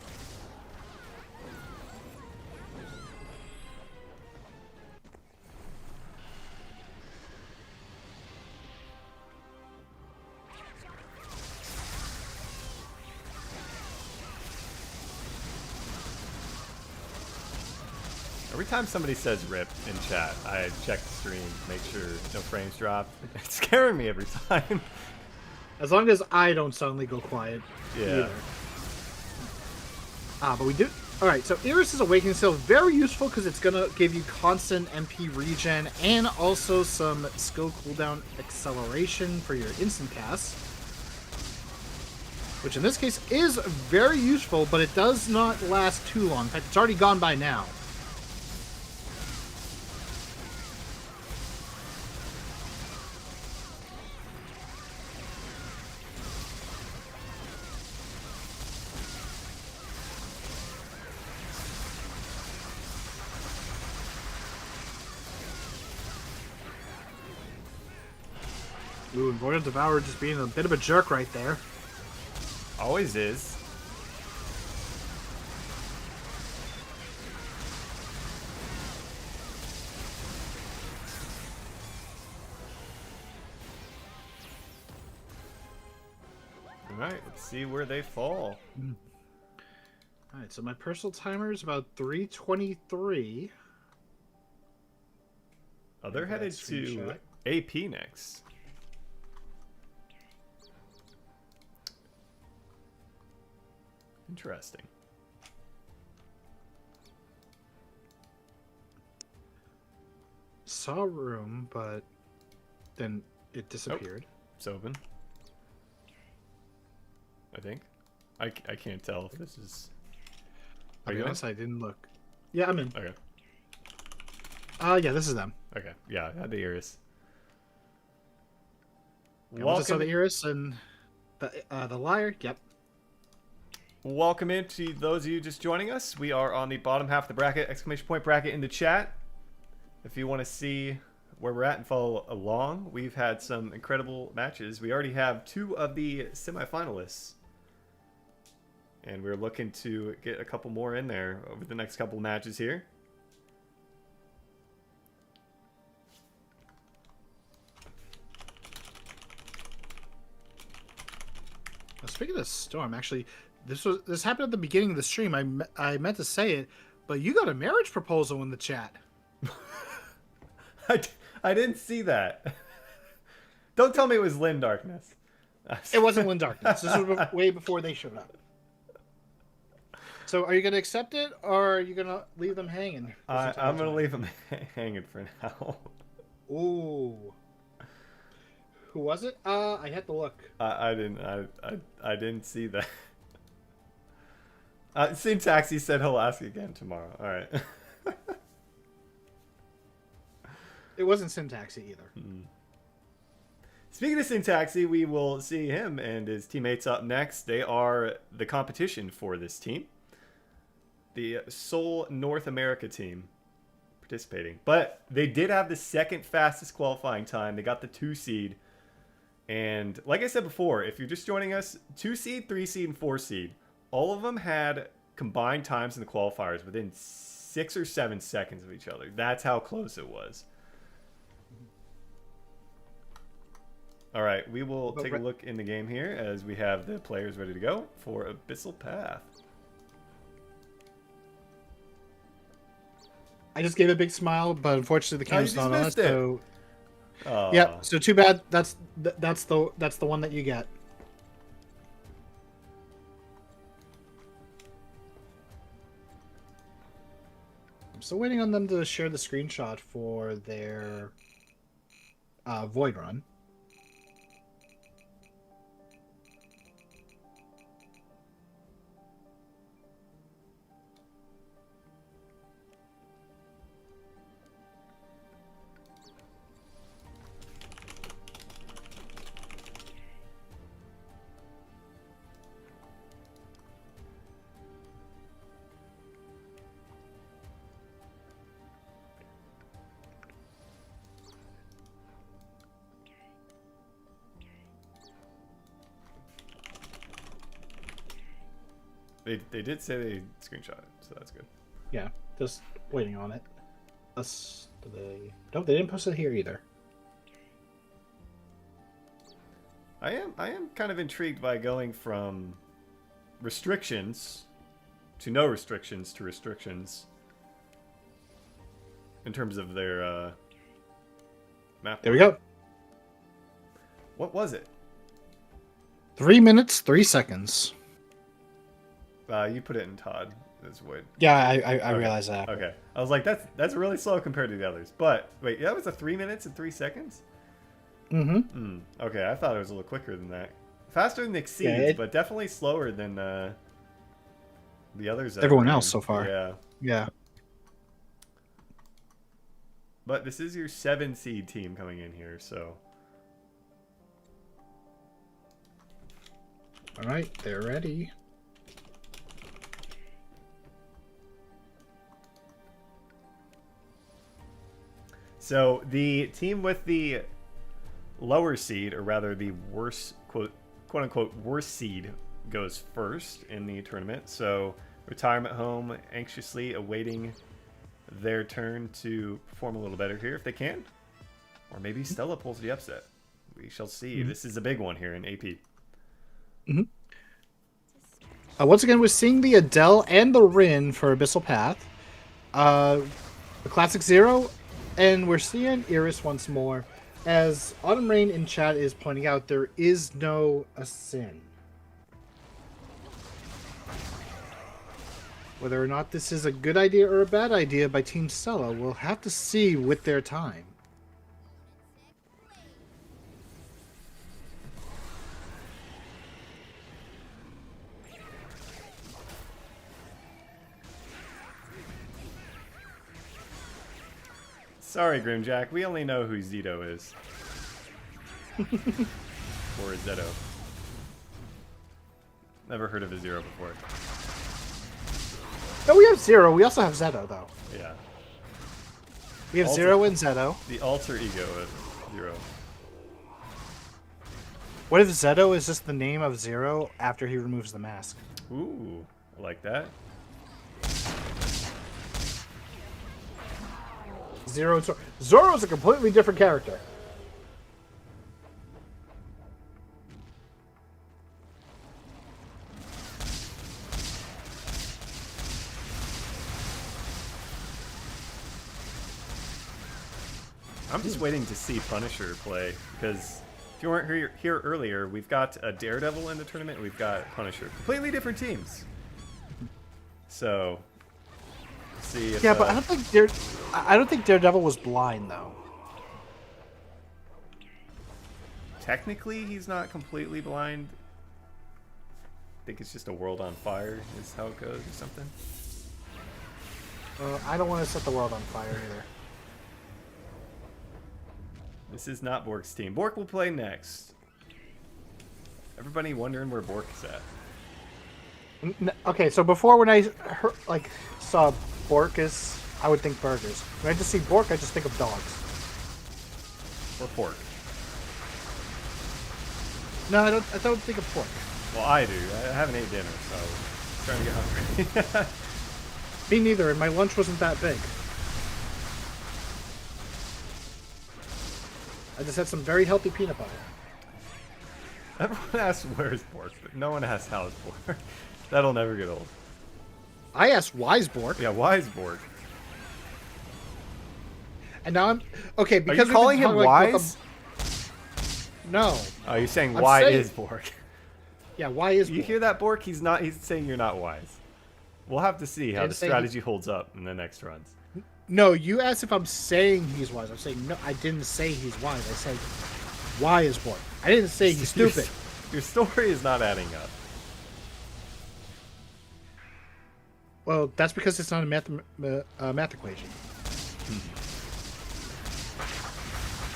Every time somebody says rip in chat, I check the stream, make sure no frames drop. It's scaring me every time. As long as I don't suddenly go quiet. Yeah. Either. But we do. Alright, so Iris' Awakening Seal is very useful because it's going to give you constant MP regen and also some skill cooldown acceleration for your instant cast. Which in this case is very useful, but it does not last too long. In fact, it's already gone by now. Ooh, and Royal Devourer just being a bit of a jerk right there. Always is. Alright, let's see where they fall. Alright, so my personal timer is about 3:23. Oh, they're headed to AP next. Interesting. Saw a room, but then it disappeared. Oh, it's open. I think. I can't tell if this is... Are you honest, I didn't look. Yeah, I'm in. Okay. Yeah, this is them. Okay. Yeah, I had the Iris. Yeah, once I saw the Iris and the Lyre, yep. Welcome in to those of you just joining us. We are on the bottom half of the bracket, exclamation point bracket in the chat. If you want to see where we're at and follow along, we've had some incredible matches. We already have 2 of the semifinalists. And we're looking to get a couple more in there over the next couple of matches here. Well, speaking of Storm, actually, this happened at the beginning of the stream. I meant to say it, but you got a marriage proposal in the chat. I didn't see that. Don't tell me it was Lynn Darkness. It wasn't Lynn Darkness. This was way before they showed up. So are you going to accept it, or are you going to leave them hanging? I'm going to leave them hanging for now. Ooh. Who was it? I had to look. I didn't see that. Syntax, he said he'll ask again tomorrow. All right. It wasn't Syntaxy either. Speaking of Syntaxy, we will see him and his teammates up next. They are the competition for this team. The sole North America team participating. But they did have the second fastest qualifying time. They got the 2 seed. And like I said before, if you're just joining us, 2 seed, 3 seed, and 4 seed, all of them had combined times in the qualifiers within 6 or 7 seconds of each other. That's how close it was. All right, we will take a look in the game here as we have the players ready to go for Abyssal Path. I just gave a big smile, but unfortunately the camera's not on us. So Oh. yeah, so too bad. That's the one that you get. I'm still waiting on them to share the screenshot for their Void Run. They did say they screenshot it, so that's good. Yeah, just waiting on it. No, they didn't post it here either. I am kind of intrigued by going from restrictions to no restrictions to restrictions in terms of their map. There we go. What was it? 3 minutes, 3 seconds. You put it in Todd. That's what. Yeah, I realize that. Okay, I was like, that's really slow compared to the others. But wait, that was a 3 minutes and 3 seconds. Mm-hmm. Okay, I thought it was a little quicker than that. Faster than Exceeds, but definitely slower than the others. Everyone else so far. Yeah. Yeah. But this is your 7 seed team coming in here, so. All right, they're ready. So the team with the lower seed, or rather the worst, quote unquote, worst seed, goes first in the tournament. So Retirement Home anxiously awaiting their turn to perform a little better here if they can. Or maybe Stella pulls the upset. We shall see. This is a big one here in AP. Once again, we're seeing the Adele and the Rin for Abyssal Path. The Classic Zero. And we're seeing Iris once more. As Autumn Rain in chat is pointing out, there is no Ascend. Whether or not this is a good idea or a bad idea by Team Stella, we'll have to see with their time. Sorry, Grimjack. We only know who Zito is. Or Zeto. Never heard of a Zero before. No, we have Zero. We also have Zeto, though. Yeah. We have Zero and Zeto. The alter ego of Zero. What if Zeto is just the name of Zero after he removes the mask? Ooh, I like that. Zoro's a completely different character. I'm just waiting to see Punisher play, because if you weren't here earlier, we've got a Daredevil in the tournament, and we've got Punisher. Completely different teams. So, see if, yeah, but I don't think Daredevil was blind though. Technically, he's not completely blind. think it's just a world on fire is how it goes or something. I don't want to set the world on fire either. This is not Bork's team. Bork will play next. Everybody wondering where Bork is at. Okay, so before when I saw Borkus, I would think burgers. When I just see Bork, I just think of dogs. Or pork. No, I don't think of pork. Well, I do. I haven't ate dinner, so I'm starting to get hungry. Me neither, and my lunch wasn't that big. I just had some very healthy peanut butter. Everyone asks where's Bork, but no one asks how's Bork. That'll never get old. I asked why's Bork. Yeah, why is Bork? And now I'm okay because are you calling him wise? No. Oh, you're saying I'm why saying... is Bork? Yeah, why is you Bork? hear that, Bork? He's not. He's saying you're not wise. We'll have to see how the strategy holds up in the next runs. No, you asked if I'm saying he's wise. I'm saying no. I didn't say he's wise. I said why is Bork? I didn't say he's stupid. Your story is not adding up. Well, that's because it's not a math equation.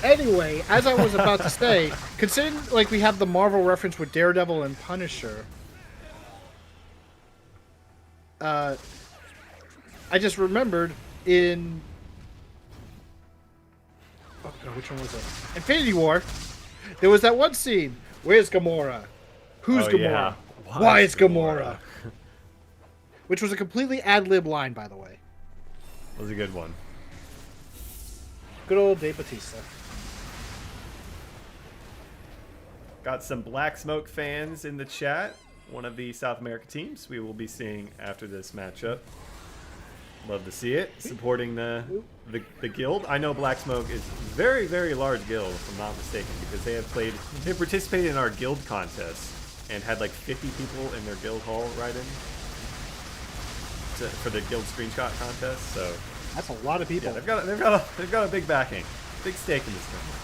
Anyway, as I was about to say, considering like we have the Marvel reference with Daredevil and Punisher, I just remembered in which one was it? Infinity War. There was that one scene. Where's Gamora? Who's Gamora? Yeah. Why is Gamora? Which was a completely ad-lib line, by the way. That was a good one. Good old Dave Bautista. Got some Black Smoke fans in the chat. One of the South America teams we will be seeing after this matchup. Love to see it. Supporting the guild. I know Black Smoke is a very, very large guild, if I'm not mistaken, because they participated in our guild contest and had like 50 people in their guild hall right in for the guild screenshot contest. So that's a lot of people. Yeah, they've got a big backing, big stake in this tournament.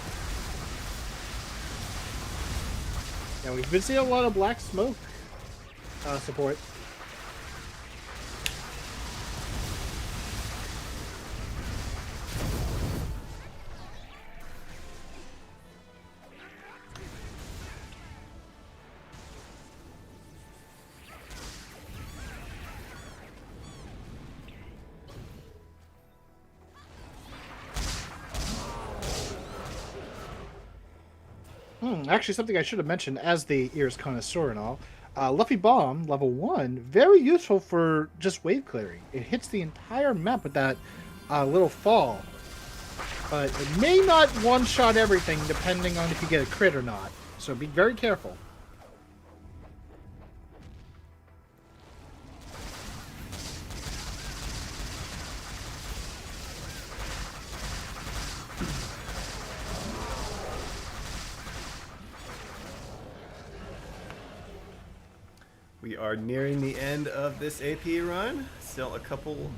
Yeah, we've been seeing a lot of Black Smoke support. Actually, something I should have mentioned as the Ears connoisseur and all. Luffy Bomb, level 1, very useful for just wave clearing. It hits the entire map with that little fall. But it may not one-shot everything depending on if you get a crit or not. So be very careful. We are nearing the end of this AP run. Still a couple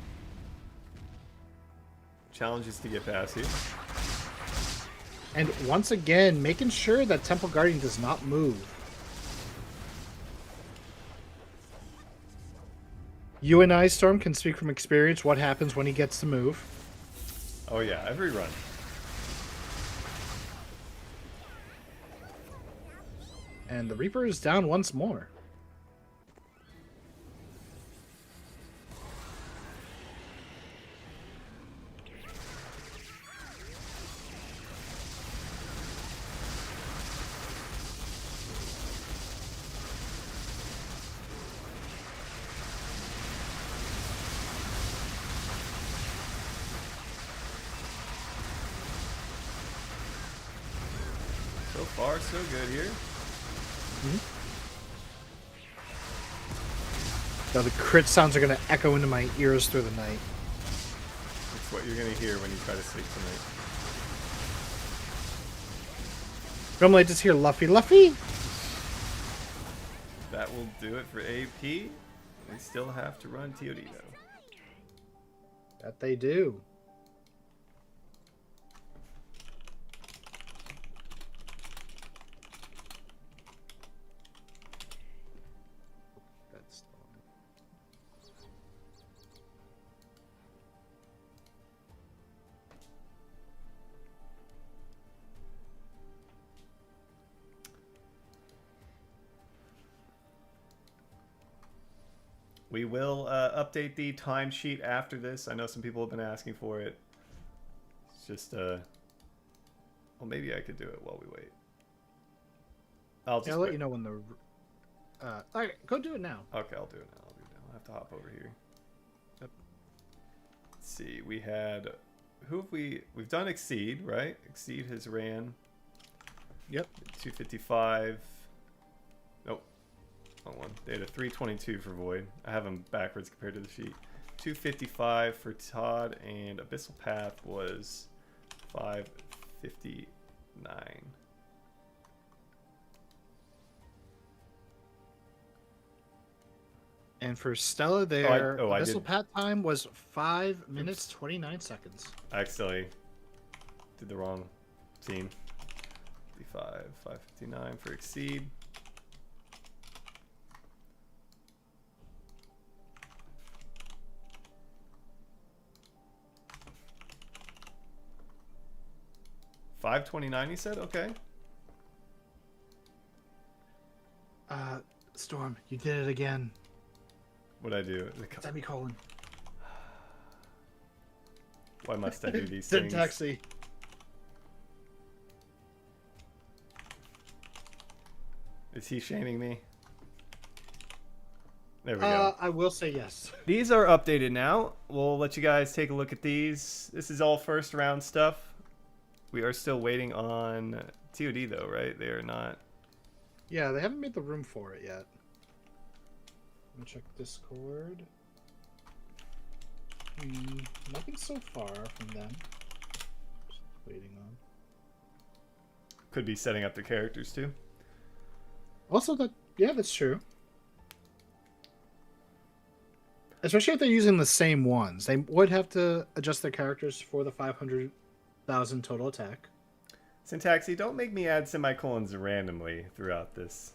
challenges to get past here. And once again, making sure that Temple Guardian does not move. You and I, Storm, can speak from experience what happens when he gets to move. Oh yeah, every run. And the Reaper is down once more. So far, so good here. Now the crit sounds are going to echo into my ears through the night. That's what you're going to hear when you try to sleep tonight. Normally I just hear Luffy, Luffy! That will do it for AP. We still have to run TOD though. That they do. We will update the timesheet after this. I know some people have been asking for it. It's just, well, maybe I could do it while we wait. I'll let you know when the... all right, go do it now. Okay, I'll do it now. I'll have to hop over here. Yep. Let's see. We had... Who have we... We've done Exceed, right? Exceed has ran. Yep. 255. Nope. Wrong one. They had a 322 for Void. I have them backwards compared to the sheet. 255 for Todd, and Abyssal Path was 559. And for Stella, their Abyssal Path time was 5 minutes 29 seconds. I accidentally did the wrong scene. 559 for Exceed. $529, you said? Okay. Storm, you did it again. What'd I do? Semicolon. Why must I do these things? Taxi. Is he shaming me? There we go. I will say yes. These are updated now. We'll let you guys take a look at these. This is all first round stuff. We are still waiting on TOD though, right? They are not. Yeah, they haven't made the room for it yet. Let me check Discord. Nothing so far from them. Just waiting on. Could be setting up the characters too. Also, that's true. Especially if they're using the same ones. They would have to adjust their characters for the 500,000 total attack. Syntaxy, don't make me add semicolons randomly throughout this.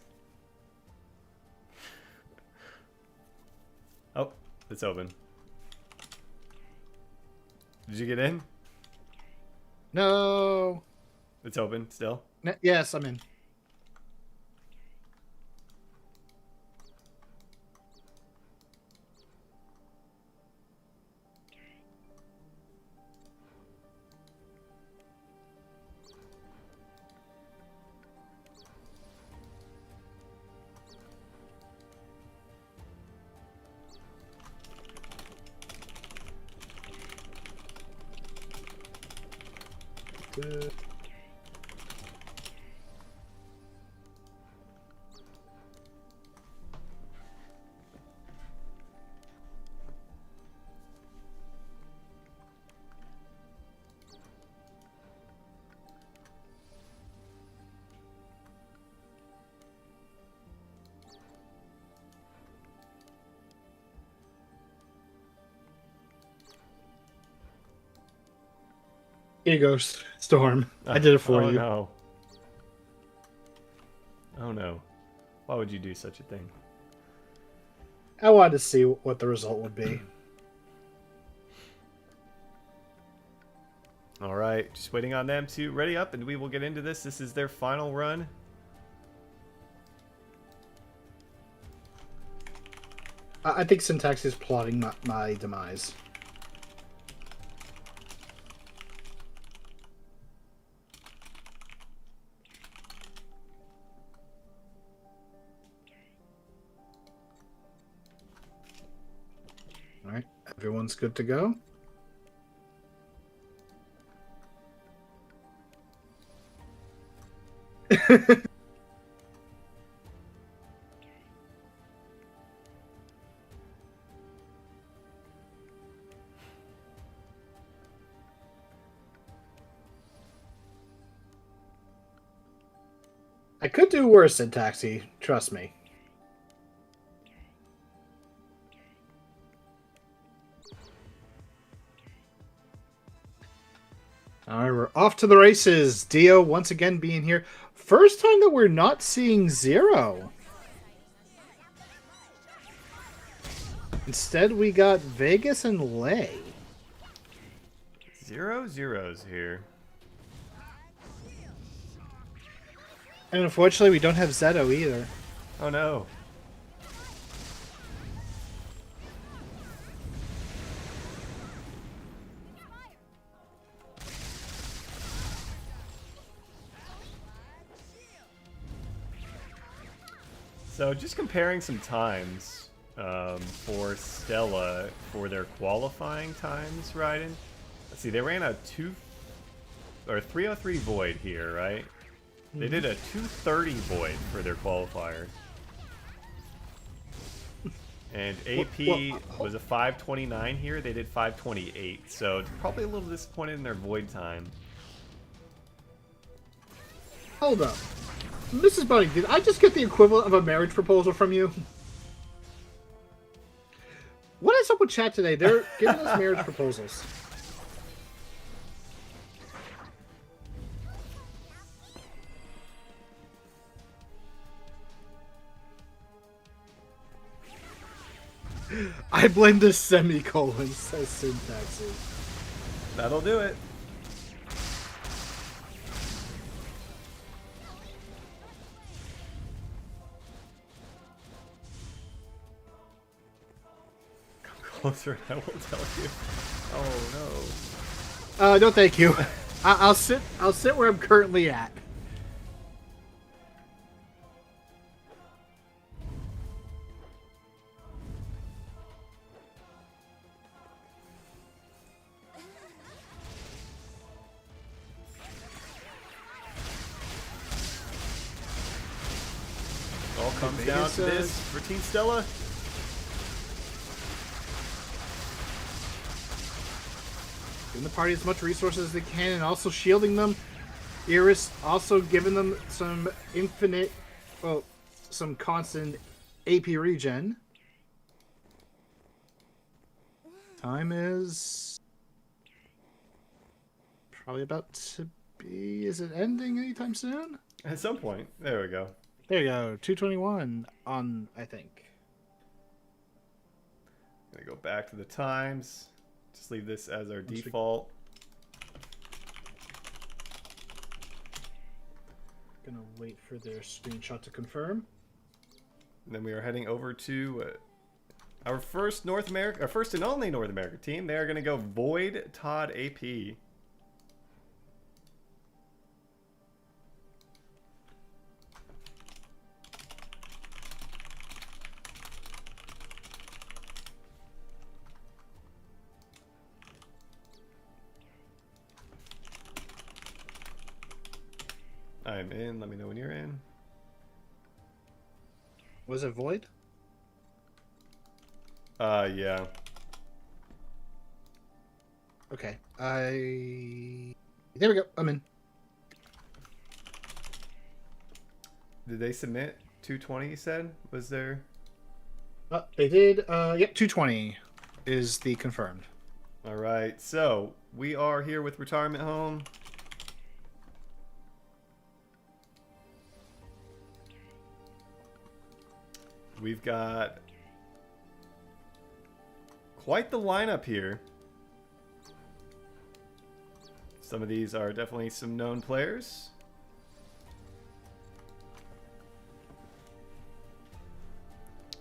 Oh, it's open. Did you get in? No. It's open still? Yes, I'm in. Good. Here you go, Storm. I did it for you. No. Oh no. Why would you do such a thing? I wanted to see what the result would be. All right, just waiting on them to ready up, and we will get into this. This is their final run. I think Syntax is plotting my demise. All right, everyone's good to go. I could do worse, Syntaxy. Trust me. All right, we're off to the races. Dio once again being here. First time that we're not seeing Zero. Instead, we got Vegas and Lay. 0 zeros here. And unfortunately, we don't have Zeto either. Oh no. So just comparing some times for Stella for their qualifying times, Raiden. Let's see, they ran a 303 void here, right? They did a 230 void for their qualifier. And AP was a 529 here. They did 528. So probably a little disappointed in their void time. Hold up. Mrs. Bunny, did I just get the equivalent of a marriage proposal from you? What is up with chat today? They're giving us marriage proposals. I blame the semicolon, says Syntaxes. That'll do it. Come closer and I will tell you. Oh no. No, thank you. I'll sit where I'm currently at. All comes down to this for Team Stella. Giving the party as much resources as they can and also shielding them. Iris also giving them some infinite, well, some constant AP regen. Time is probably about to be, is it ending anytime soon? At some point. There we go. There you go, 221 on, I think. Gonna go back to the times. Just leave this as our default. Gonna wait for their screenshot to confirm. And then we are heading over to our first and only North America team. They are gonna go Void Todd AP. I'm in. Let me know when you're in. Was it Void? Yeah. Okay. There we go. I'm in. Did they submit 220, you said? Was there? They did. Yep, 220 is the confirmed. All right. So we are here with Retirement Home. We've got quite the lineup here. Some of these are definitely some known players.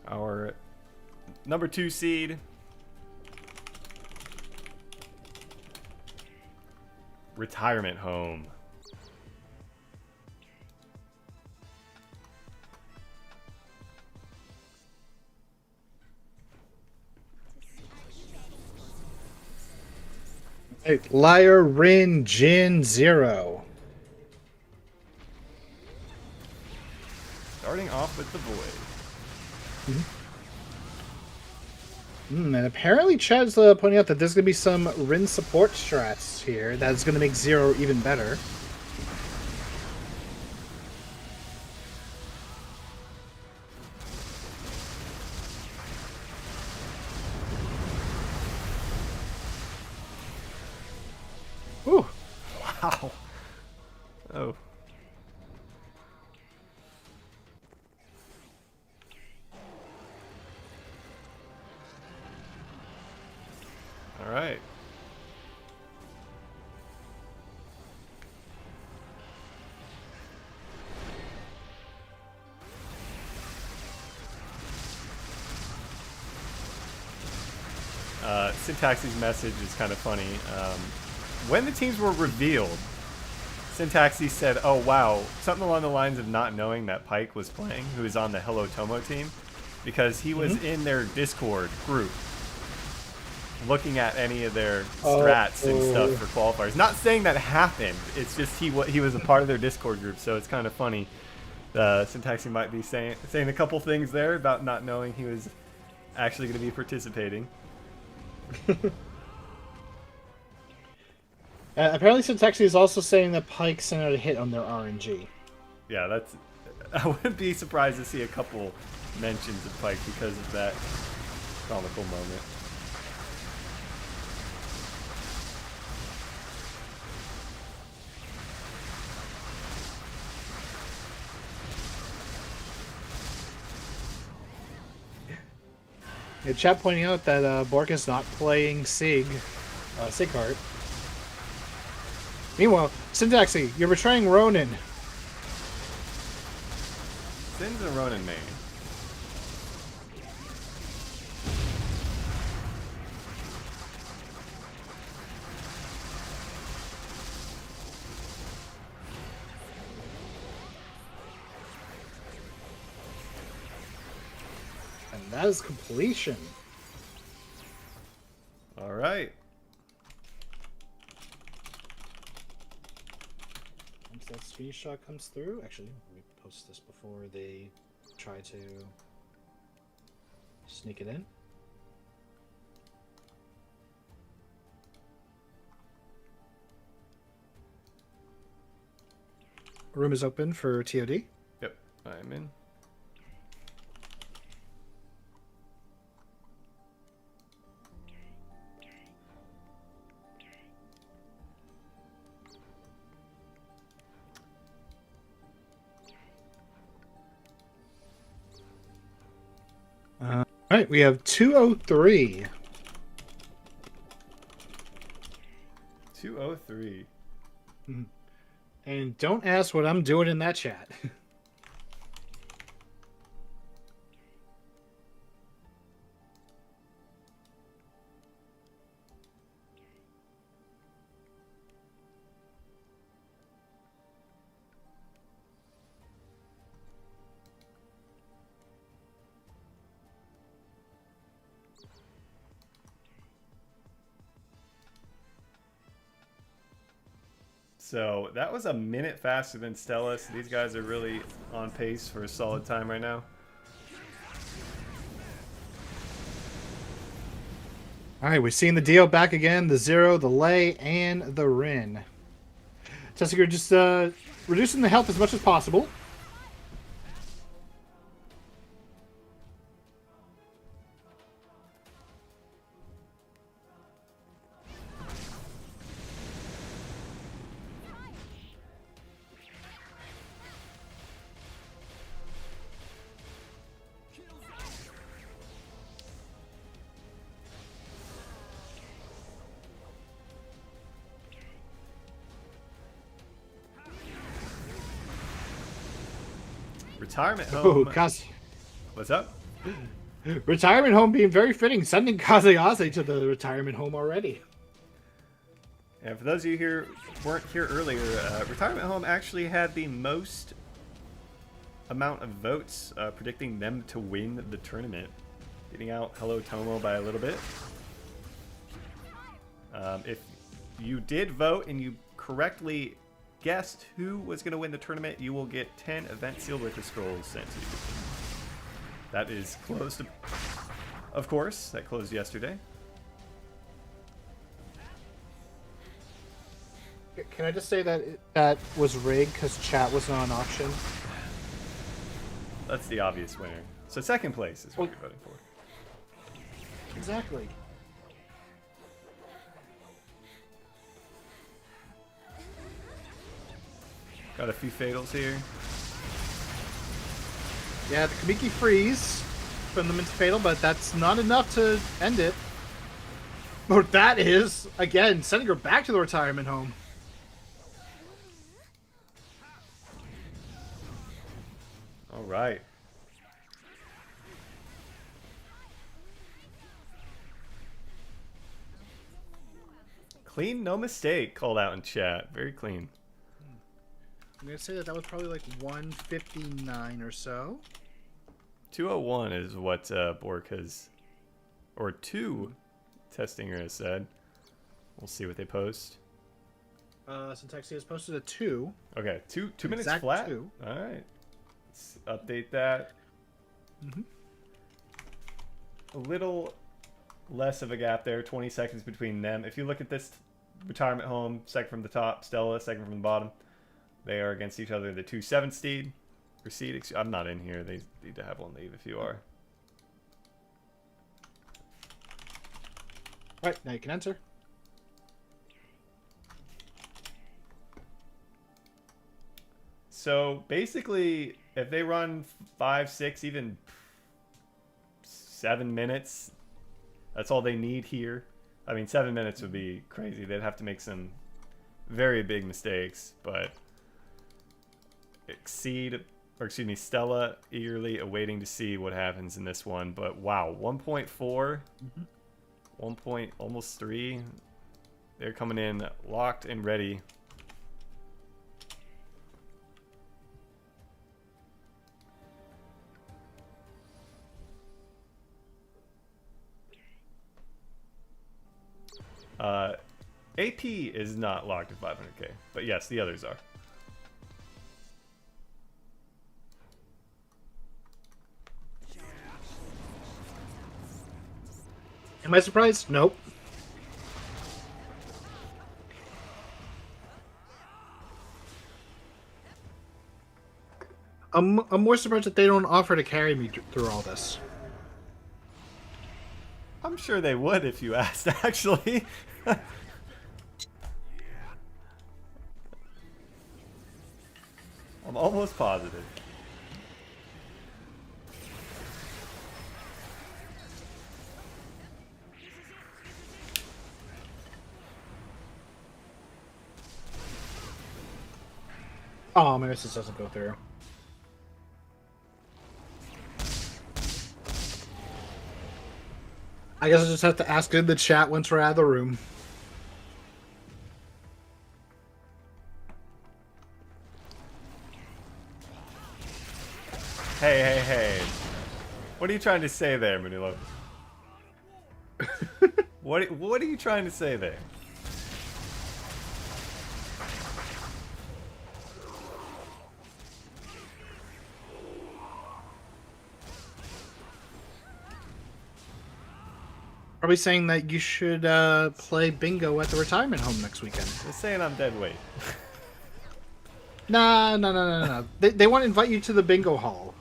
Our number 2 seed, Retirement Home. Hey, Liar, Rin, Jin, 0. Starting off with the Void. And apparently Chad's pointing out that there's going to be some Rin support strats here that's going to make 0 even better. Ooh. Wow. Oh. All right. Syntax's message is kind of funny. When the teams were revealed, Syntaxi said, "Oh wow," something along the lines of not knowing that Pike was playing, who was on the Hello Tommo team, because he was in their Discord group, looking at any of their strats and stuff for qualifiers. Not saying that happened. It's just he was a part of their Discord group, so it's kind of funny. Syntaxi might be saying a couple things there about not knowing he was actually going to be participating. Apparently, Syntaxi is also saying that Pike sent out a hit on their RNG. Yeah, that's. I wouldn't be surprised to see a couple mentions of Pike because of that comical moment. Yeah, chat pointing out that Bork is not playing Sigheart. Meanwhile, Syntaxi, you're betraying Ronin. Sin's a Ronin main. And that is completion. All right. Once that screenshot comes through, actually, let me post this before they try to sneak it in. Room is open for TOD. Yep, I'm in. All right, we have 203. 203. And don't ask what I'm doing in that chat. So that was a minute faster than Stella, so these guys are really on pace for a solid time right now. All right, we've seen the deal back again, the Zero, the Lei, and the Rin. Tessiger just reducing the health as much as possible. Retirement home. Oh, What's up? Retirement home being very fitting, sending Kazuyaze to the retirement home already. And for those of you who weren't here earlier, Retirement Home actually had the most amount of votes predicting them to win the tournament, beating out Hello Tommo by a little bit. If you did vote and you correctly guessed who was going to win the tournament, you will get 10 Event Seal Liquor Scrolls sent to you. That is closed, of course. That closed yesterday. Can I just say that that was rigged because chat was not on auction? That's the obvious winner. So second place is what you're voting for. Exactly. Got a few fatals here. Yeah, the Kamiki freeze from them into fatal, but that's not enough to end it. Or that is, again, sending her back to the retirement home. All right. Clean, no mistake, called out in chat. Very clean. I'm gonna say that was probably like 159 or so. 201 is what Bork has, or 2 Testinger has said. We'll see what they post. Syntaxi has posted a 2. Okay, two minutes Exact flat. 2. All right, let's update that. Mm-hmm. A little less of a gap there, 20 seconds between them. If you look at this retirement home, second from the top, Stella, second from the bottom. They are against each other. The 2-7 seed. I'm not in here. They need to have one leave if you are. All right, now you can enter. So basically, if they run 5, 6, even 7 minutes, that's all they need here. I mean, 7 minutes would be crazy. They'd have to make some very big mistakes, but Stella eagerly awaiting to see what happens in this one. But wow, 1.4, 1 point, almost 3. They're coming in locked and ready. AP is not locked at 500k, but yes, the others are. Am I surprised? Nope. I'm more surprised that they don't offer to carry me through all this. I'm sure they would if you asked, actually. I'm almost positive. Oh, my guess this doesn't go through. I guess I just have to ask in the chat once we're out of the room. Hey. What are you trying to say there, Manilo? What are you trying to say there? Probably saying that you should play bingo at the retirement home next weekend. They're saying I'm dead weight. No. They want to invite you to the bingo hall.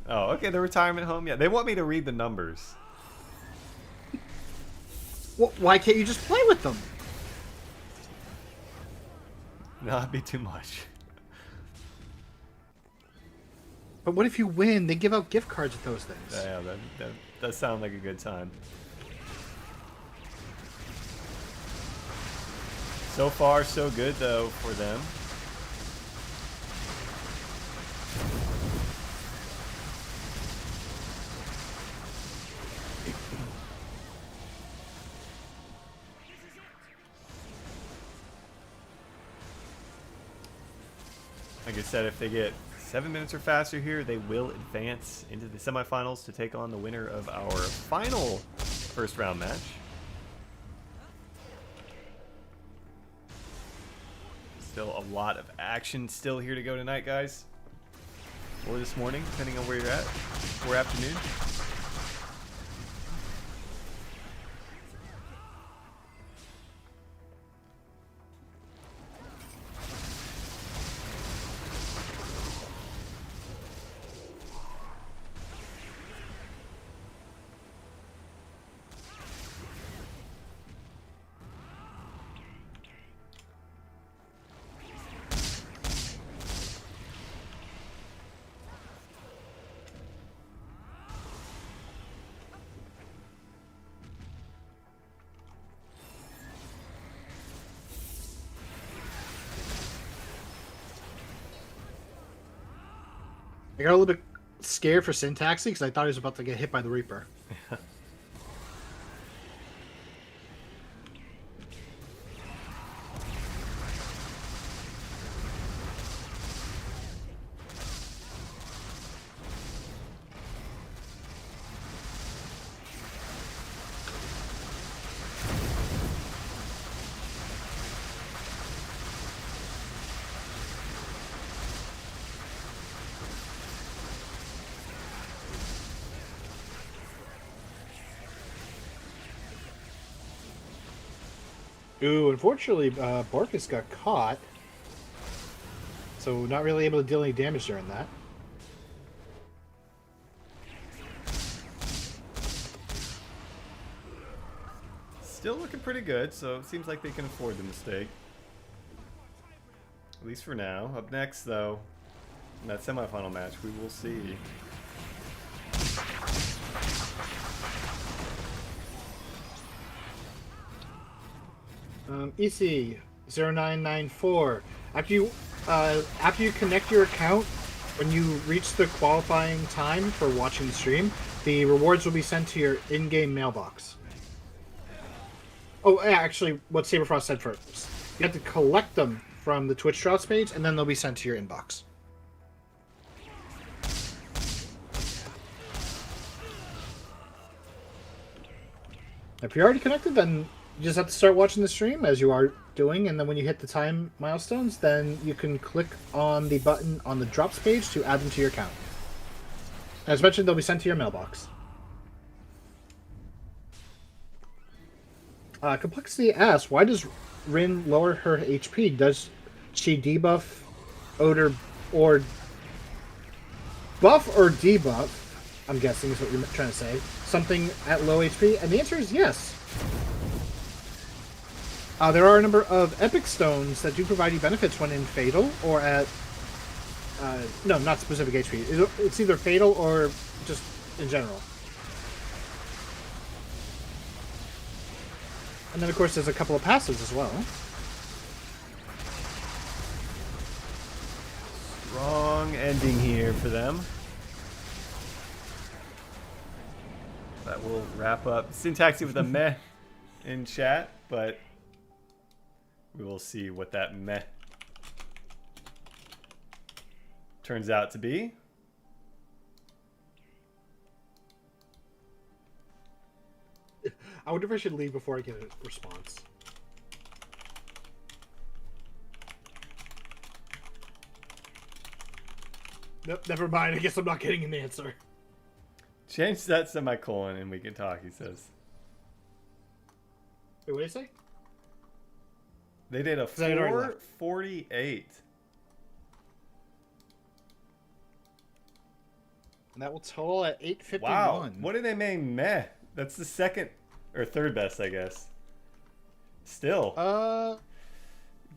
Oh, okay, the retirement home. Yeah, they want me to read the numbers. Well, why can't you just play with them? No, that'd be too much. But what if you win? They give out gift cards at those things. Yeah, that does sound like a good time. So far, so good, though, for them. Like I said, if they get 7 minutes or faster here, they will advance into the semifinals to take on the winner of our final first round match. Still a lot of action still here to go tonight, guys. Or this morning, depending on where you're at, or afternoon. I got a little bit scared for Syntaxi because I thought he was about to get hit by the Reaper. Ooh, unfortunately, Borkus got caught, so not really able to deal any damage during that. Still looking pretty good, so it seems like they can afford the mistake. At least for now. Up next, though, in that semifinal match, we will see. EC 0994. After you connect your account, when you reach the qualifying time for watching the stream, the rewards will be sent to your in-game mailbox. Oh, yeah, actually, what Saberfrost said first. You have to collect them from the Twitch Drops page, and then they'll be sent to your inbox. If you're already connected, then you just have to start watching the stream as you are doing, and then when you hit the time milestones, then you can click on the button on the Drops page to add them to your account. As mentioned, they'll be sent to your mailbox. Complexity asks, why does Rin lower her HP? Does she debuff Odor or buff or debuff? I'm guessing is what you're trying to say. Something at low HP? And the answer is yes. There are a number of epic stones that do provide you benefits when in Fatal or at... no, not specific HP. It's either Fatal or just in general. And then, of course, there's a couple of passives as well. Strong ending here for them. That will wrap up Syntaxy with a meh in chat, but we will see what that meh turns out to be. I wonder if I should leave before I get a response. Nope, never mind. I guess I'm not getting an answer. Change that semicolon and we can talk, he says. Wait, what did I say? They did a 448. And that will total at 851. Wow. What did they make meh? That's the second or third best, I guess. Still.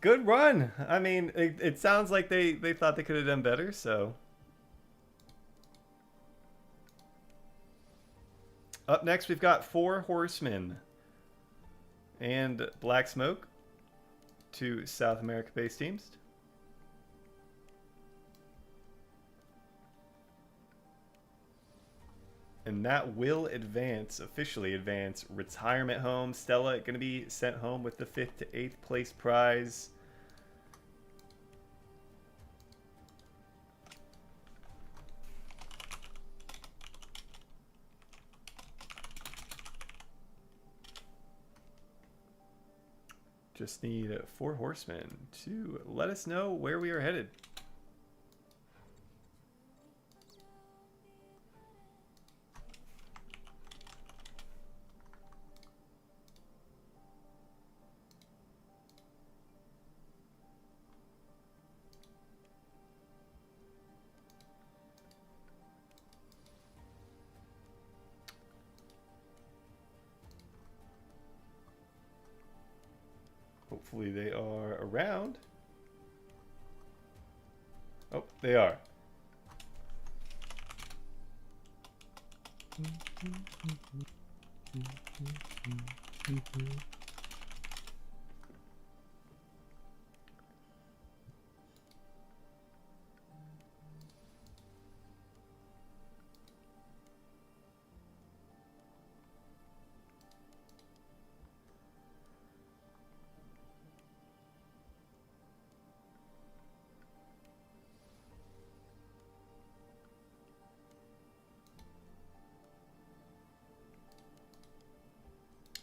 Good run. I mean, it sounds like they thought they could have done better, so. Up next, we've got 4 Horsemen and Black Smoke, 2 South America-based teams. And that will officially advance retirement home. Stella going to be sent home with the 5th to 8th place prize. Just need 4 horsemen to let us know where we are headed. Hopefully they are around. Oh, they are.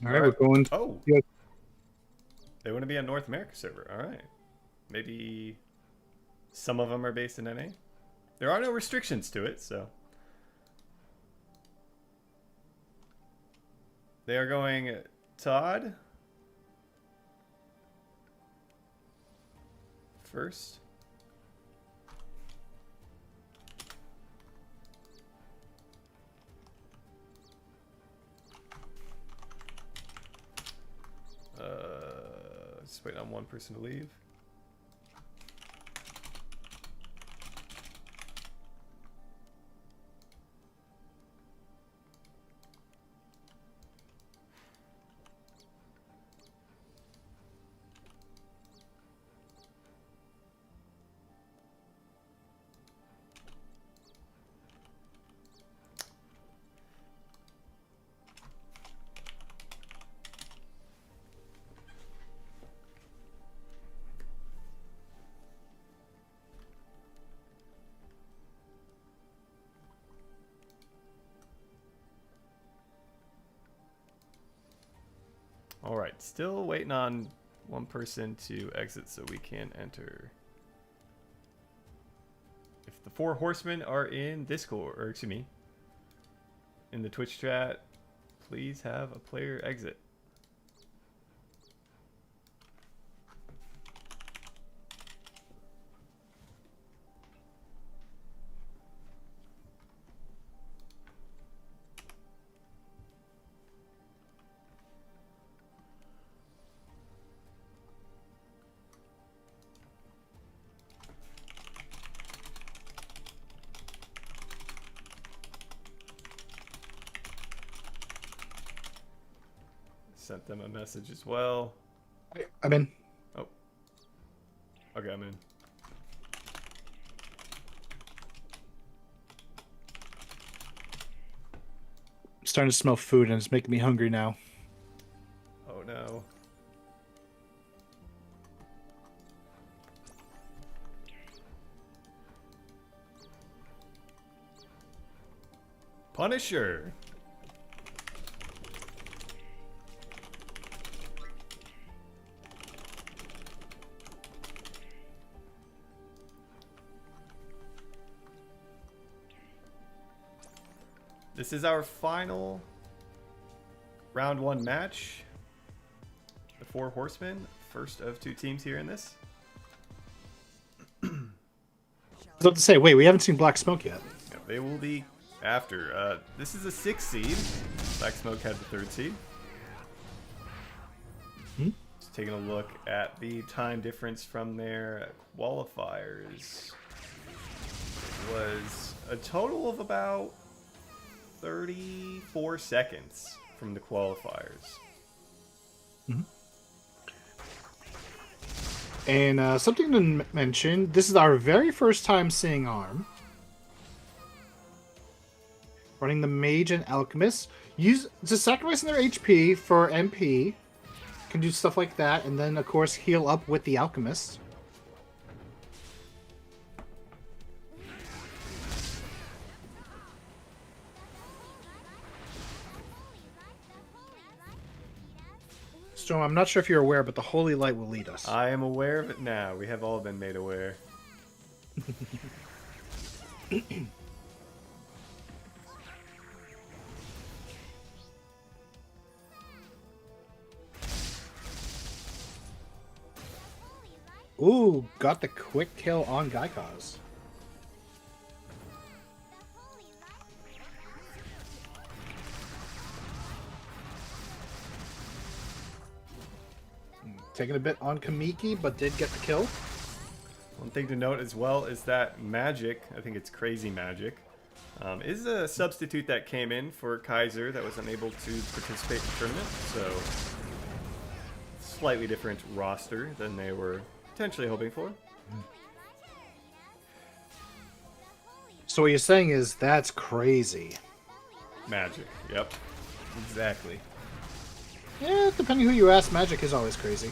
All right, we're going. Oh, Yeah. they want to be on North America server. All right, maybe some of them are based in NA. There are no restrictions to it, so they are going Todd, first. Just waiting on one person to leave. All right, still waiting on one person to exit so we can enter. If the 4 horsemen are in Discord, or excuse me, in the Twitch chat, please have a player exit. Sent them a message as well. I'm in. Oh. Okay, I'm in. I'm starting to smell food and it's making me hungry now. Oh no. Punisher. This is our final round 1 match. The 4 horsemen, first of 2 teams here in this. I was about to say, wait, we haven't seen Black Smoke yet. Yeah, they will be after. This is a 6 seed. Black Smoke had the 3rd seed. Just taking a look at the time difference from their qualifiers. It was a total of about 34 seconds from the qualifiers. And something to mention, this is our very first time seeing Arm. Running the Mage and Alchemist. Use to sacrificing their HP for MP. Can do stuff like that, and then of course heal up with the Alchemist. Storm, I'm not sure if you're aware, but the Holy Light will lead us. I am aware of it now. We have all been made aware. Ooh, got the quick kill on Gaikaz. Taking a bit on Kamiki, but did get the kill. One thing to note as well is that Magic, I think it's Crazy Magic, is a substitute that came in for Kaiser that was unable to participate in the tournament. So, slightly different roster than they were potentially hoping for. So what you're saying is that's crazy. Magic, yep. Exactly. Yeah, depending who you ask, Magic is always crazy.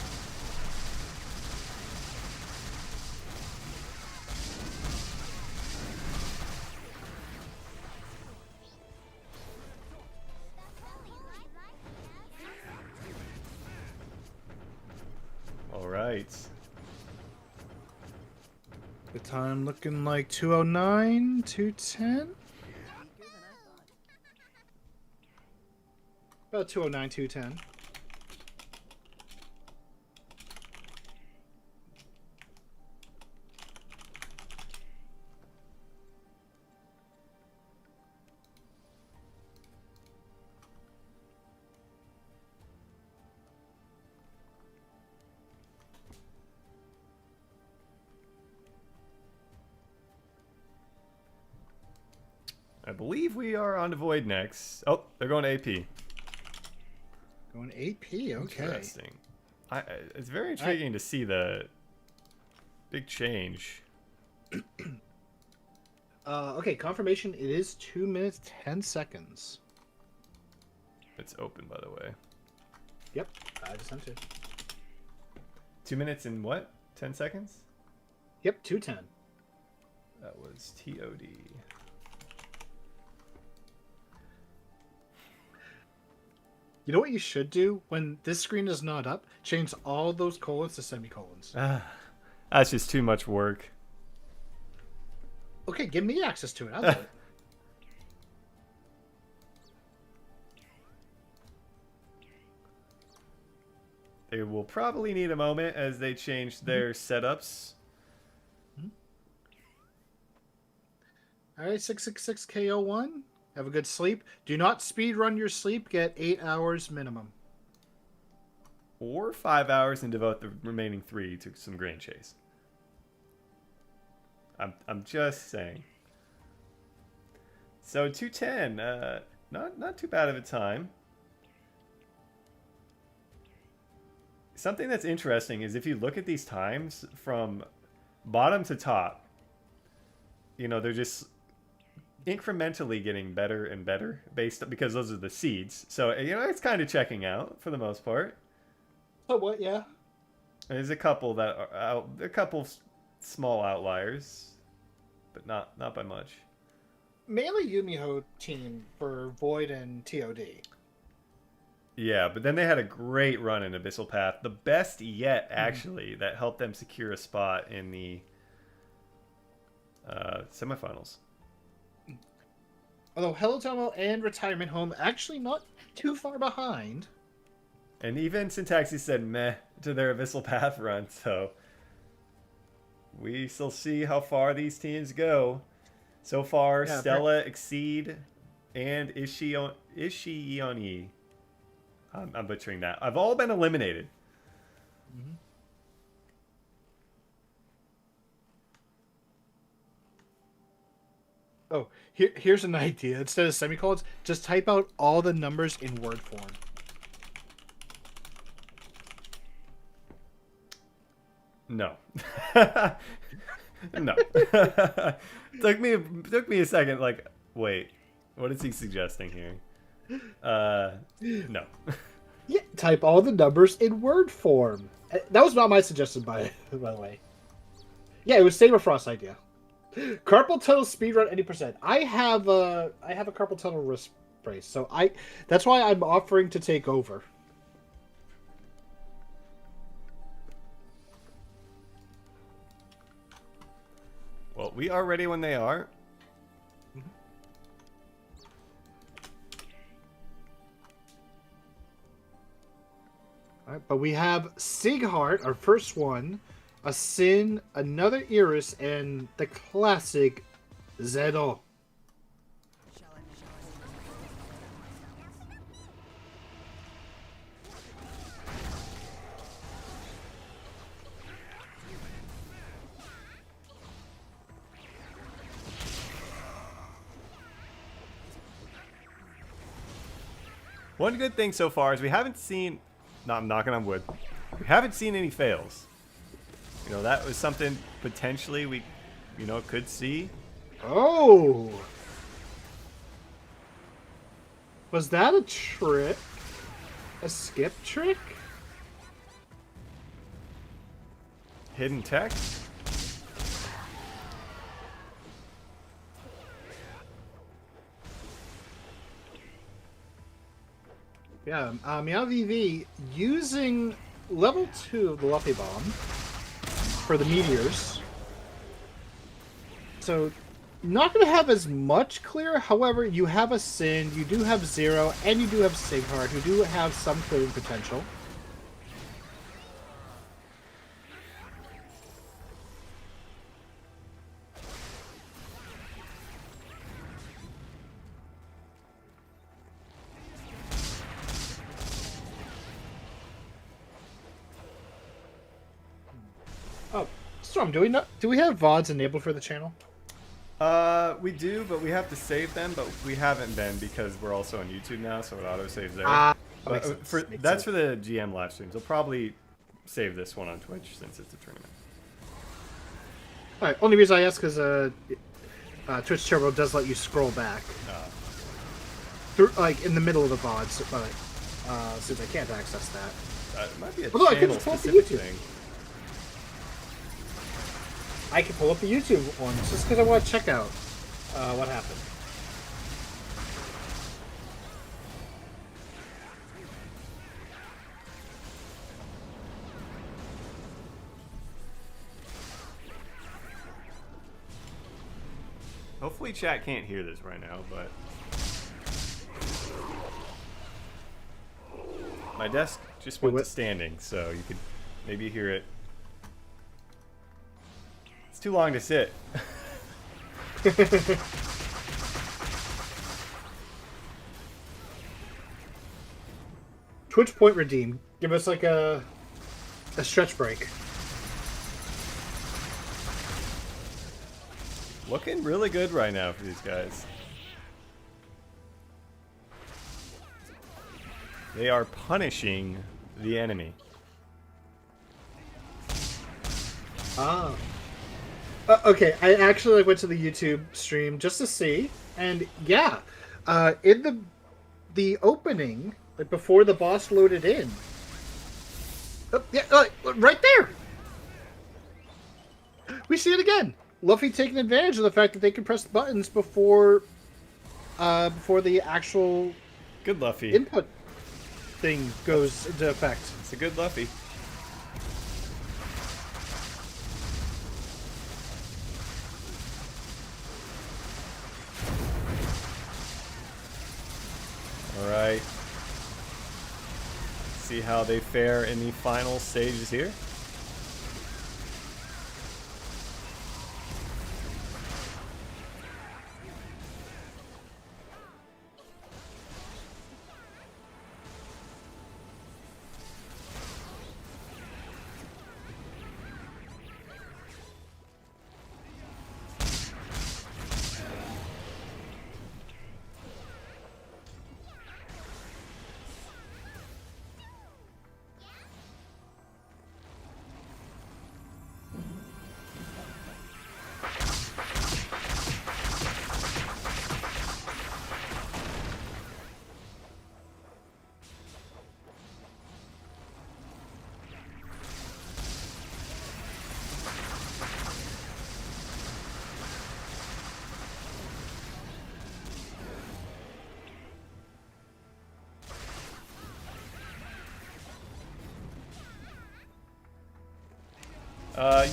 All right. The time looking like 209, 210? About 209, 210. I believe we are on to Void next. Oh, they're going to AP. Going AP, okay. Interesting. It's very intriguing to see the big change. Okay, confirmation. It is 2 minutes 10 seconds. It's open, by the way. Yep, I just sent it. 2 minutes and what? 10 seconds? Yep, 2:10. That was TOD. You know what you should do when this screen is not up? Change all those colons to semicolons. That's just too much work. Okay, give me access to it. I'll do it. They will probably need a moment as they change their setups. All right, 666 KO1. Have a good sleep. Do not speed run your sleep. Get 8 hours minimum. Or 5 hours and devote the remaining 3 to some grain chase. I'm just saying. So 210, not too bad of a time. Something that's interesting is if you look at these times from bottom to top, you know, they're just incrementally getting better and better because those are the seeds. So, you know, it's kind of checking out for the most part. Oh, what? Yeah. There's a couple that are out, a couple small outliers, but not by much. Mainly Yumiho team for Void and TOD. Yeah, but then they had a great run in Abyssal Path. The best yet, actually, that helped them secure a spot in the semifinals. Although Hello Tommo and Retirement Home actually not too far behind. And even Syntaxi said meh to their Abyssal Path run, so we still see how far these teams go. So far, yeah, Stella, Exceed, and Ishioni. I'm butchering that. I've all been eliminated. Mm-hmm. Oh, here's an idea. Instead of semicolons, just type out all the numbers in word form. No. No. took me a second. Like, wait, what is he suggesting here? No. Yeah, type all the numbers in word form. That was not my suggestion, by the way. Yeah, it was Saberfrost's idea. Carpal tunnel speedrun 80%. I have a carpal tunnel wrist brace, so that's why I'm offering to take over. Well, we are ready when they are. Mm-hmm. All right, but we have Sighart, our first one, a Sin, another Iris, and the classic Zedo. One good thing so far is we haven't seen... No, I'm knocking on wood. We haven't seen any fails. You know, that was something potentially we, could see. Oh! Was that a trick? A skip trick? Hidden tech? Yeah, Meow VV using level 2 of the Luffy Bomb for the meteors. So, not going to have as much clear. However, you have a Sin, you do have Zero, and you do have Sighart, who do have some clearing potential. Oh, Storm, do we have VODs enabled for the channel? We do, but we have to save them, but we haven't been because we're also on YouTube now, so it auto saves there. But Makes sense. Makes that's sense. for the GM live streams. I'll probably save this one on Twitch since it's a tournament. All right. Only reason I ask is Twitch Turbo does let you scroll back through, like in the middle of the VODs, but since I can't access that, It might be a Although I can channel just pull up the specific YouTube. thing. I can pull up the YouTube ones just because I want to check out what happened. Hopefully chat can't hear this right now, but my desk just went to standing, so you could maybe hear it. It's too long to sit. Twitch point redeemed. Give us like a stretch break. Looking really good right now for these guys. They are punishing the enemy. Okay, I actually went to the YouTube stream just to see, and yeah, in the opening, like before the boss loaded in, right there, we see it again. Luffy taking advantage of the fact that they can press the buttons before the actual Good Luffy. input thing goes into effect. It's a good Luffy. Alright. See how they fare in the final stages here.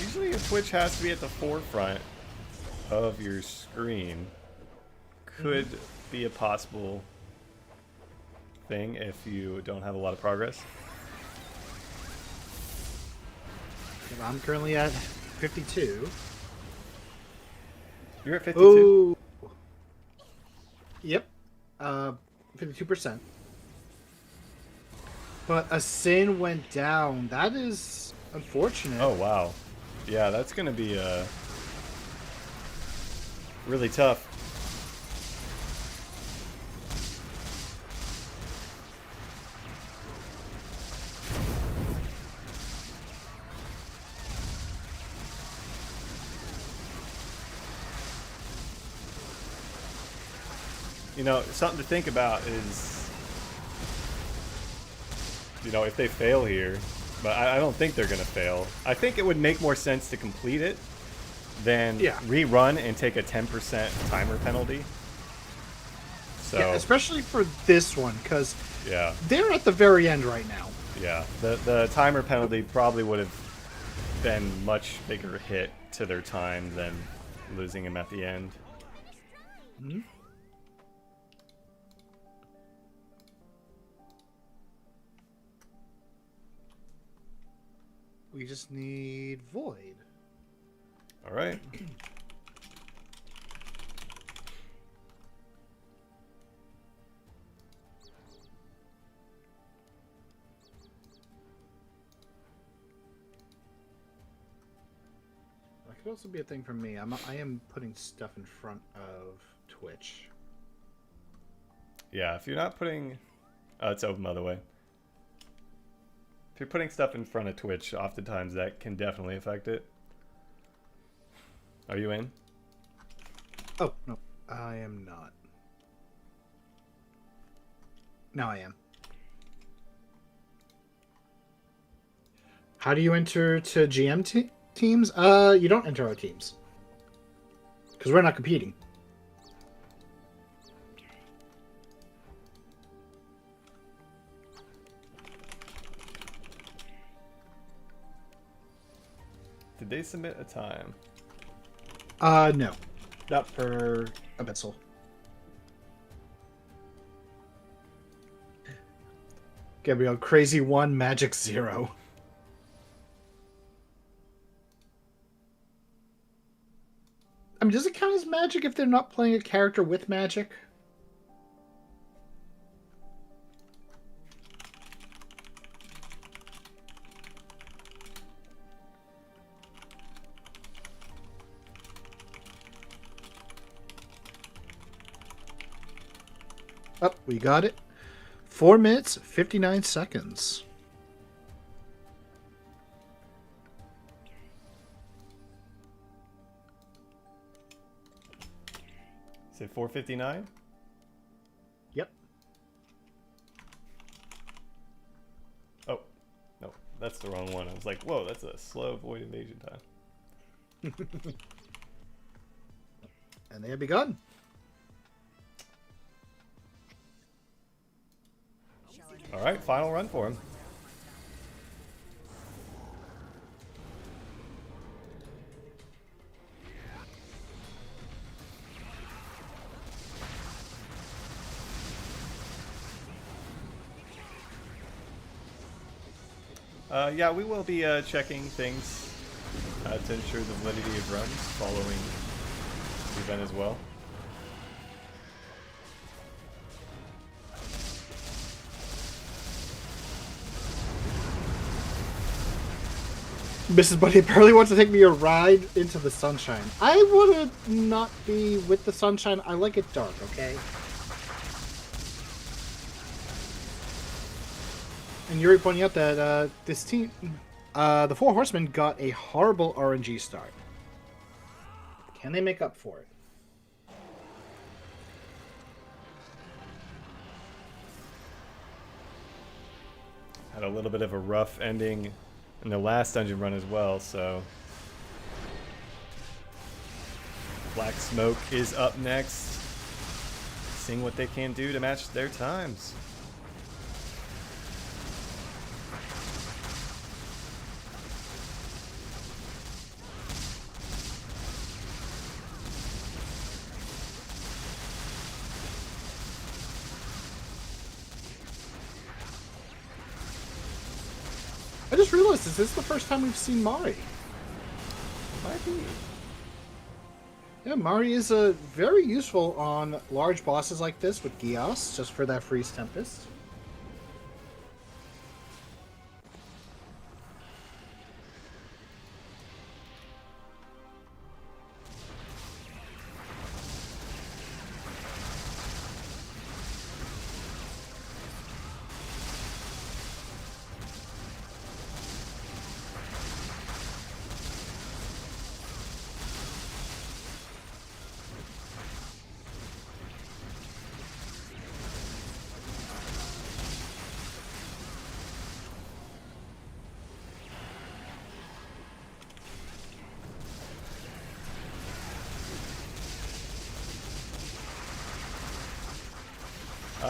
Usually your Twitch has to be at the forefront of your screen. Could be a possible thing if you don't have a lot of progress. I'm currently at 52. You're at 52? Ooh. Yep. 52%. But a sin went down. That is unfortunate. Oh, wow. Yeah, that's going to be really tough. You know, something to think about is, you know, if they fail here, but I don't think they're going to fail. I think it would make more sense to complete it than rerun and take a 10% timer penalty. So, yeah, especially for this one, because yeah, they're at the very end right now. Yeah, the timer penalty probably would have been much bigger hit to their time than losing him at the end. Mm-hmm. We just need Void. All right. I could also be a thing for me. I am putting stuff in front of Twitch. Yeah, if you're not putting... Oh, it's open, by the way. If you're putting stuff in front of Twitch, oftentimes that can definitely affect it. Are you in? Oh, no. I am not. Now I am. How do you enter to GM teams? You don't enter our teams. Because we're not competing. Did they submit a time? No. Not for Abyssal. Gabriel, Crazy 1, Magic 0. I mean, does it count as magic if they're not playing a character with magic? Oh, we got it. 4 minutes, 59 seconds. Is it 4:59? Yep. Oh, no, that's the wrong one. I was like, whoa, that's a slow void invasion time. And they have begun. All right, final run for him. Yeah, we will be checking things to ensure the validity of runs following the event as well. Mrs. Bunny apparently wants to take me a ride into the sunshine. I want to not be with the sunshine. I like it dark, okay? And Yuri pointing out that this team, the 4 Horsemen, got a horrible RNG start. Can they make up for it? Had a little bit of a rough ending in the last dungeon run as well, so Black Smoke is up next, seeing what they can do to match their times. I just realized this is the first time we've seen Mari. Might be. Yeah, Mari is very useful on large bosses like this with Gios, just for that Freeze Tempest.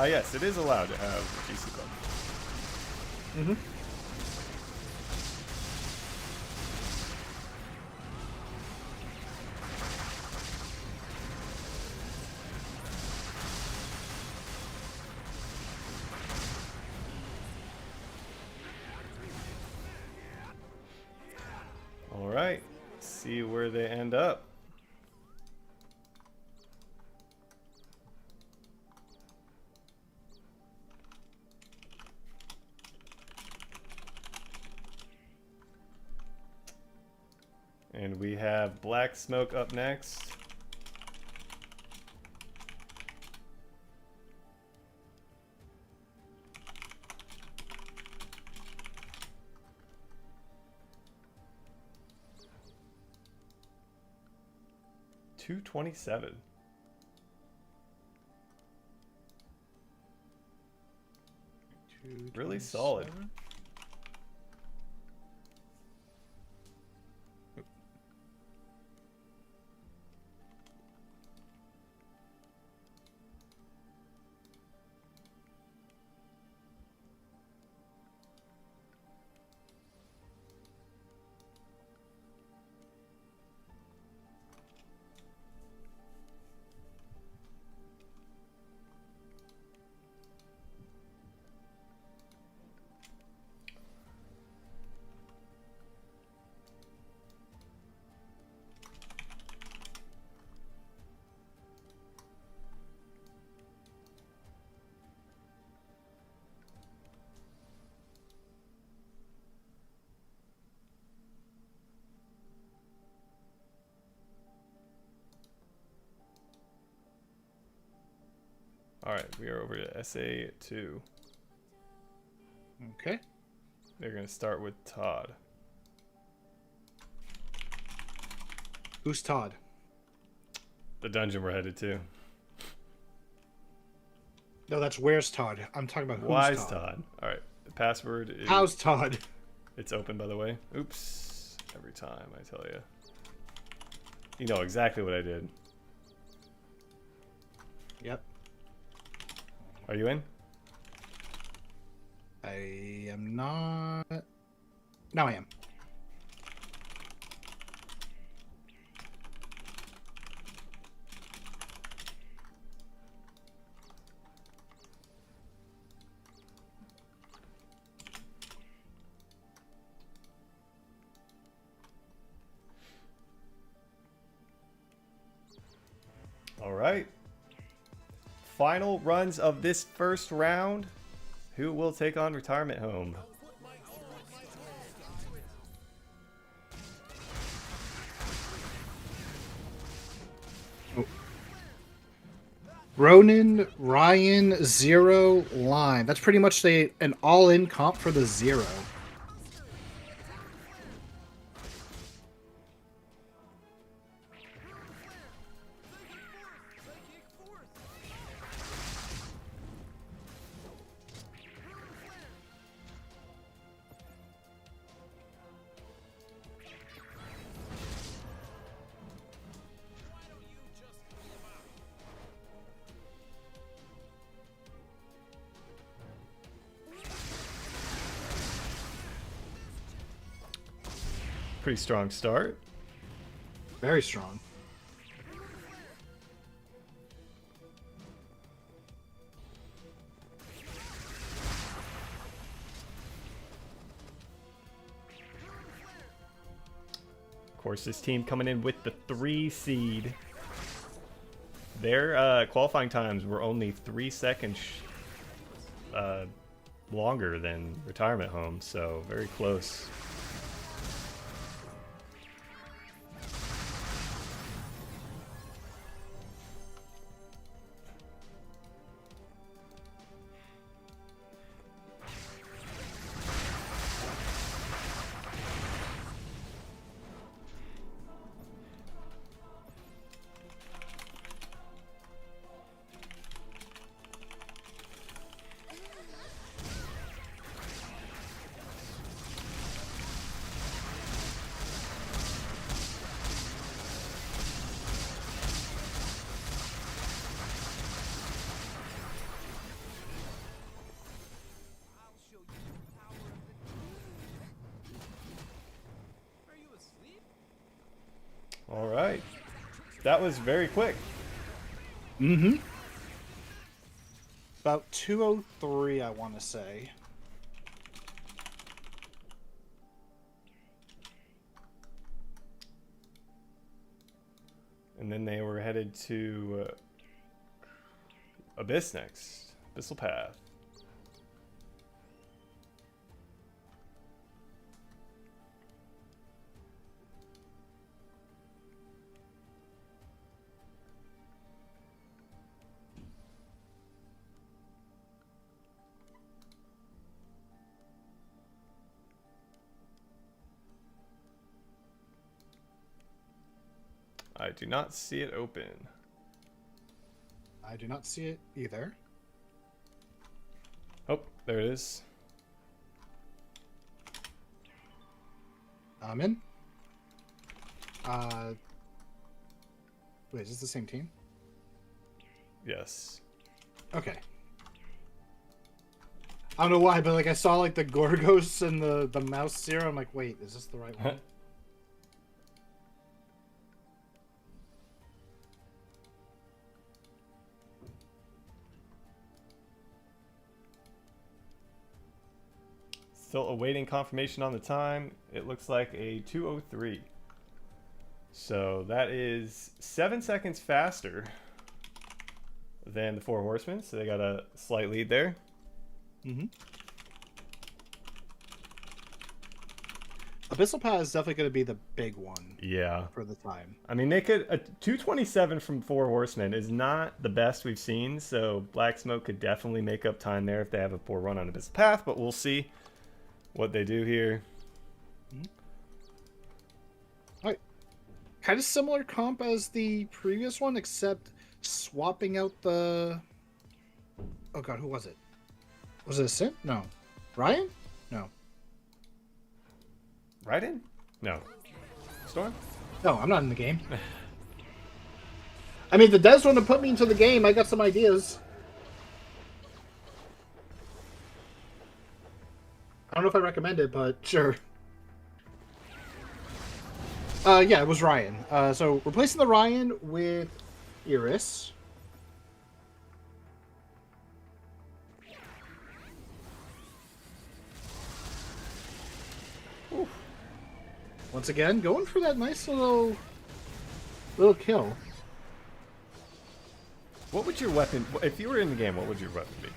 Yes, it is allowed to have a GC button. Mm-hmm. All right, see where they end up. And And we have Black Smoke up next. $227. Really solid. All right, we are over to SA2. Okay. They're going to start with Todd. Who's Todd? The dungeon we're headed to. No, that's where's Todd. I'm talking about who's Wise Todd. Todd. All right, the password is... How's Todd? It's open, by the way. Oops. Every time, I tell you. You know exactly what I did. Yep. Are you in? I am not. Now I am. All right. Final runs of this first round. Who will take on Retirement Home? Ronan, Ryan, Zero, Line. That's pretty much an all-in comp for the Zero. Pretty strong start. Very strong. Of course, this team coming in with the 3 seed. Their qualifying times were only 3 seconds longer than Retirement Home, so very close. All right. That was very quick. Mm-hmm. About 2:03, I want to say. And then they were headed to Abyss next. Abyssal Path. I do not see it open. I do not see it either. Oh, there it is. I'm in. Wait, is this the same team? Yes. Okay. I don't know why, but like I saw like the Gorgos and the mouse zero. I'm like, wait, is this the right one? Still awaiting confirmation on the time. It looks like a 2:03. So that is 7 seconds faster than the Four Horsemen. So they got a slight lead there. Mm-hmm. Abyssal Path is definitely going to be the big one. Yeah. For the time. I mean, they could a 2:27 from Four Horsemen is not the best we've seen. So Black Smoke could definitely make up time there if they have a poor run on Abyssal Path. But we'll see what they do here. Mm-hmm. All right. Kind of similar comp as the previous one, except swapping out the... Oh god, who was it? Was it a Sim? No. Ryan? No. Raiden? No. Storm? No, I'm not in the game. I mean, the devs want to put me into the game. I got some ideas. I don't know if I recommend it, but sure. Yeah, it was Ryan. So replacing the Ryan with Iris. Oof. Once again, going for that nice little kill. What would your weapon... If you were in the game, what would your weapon be?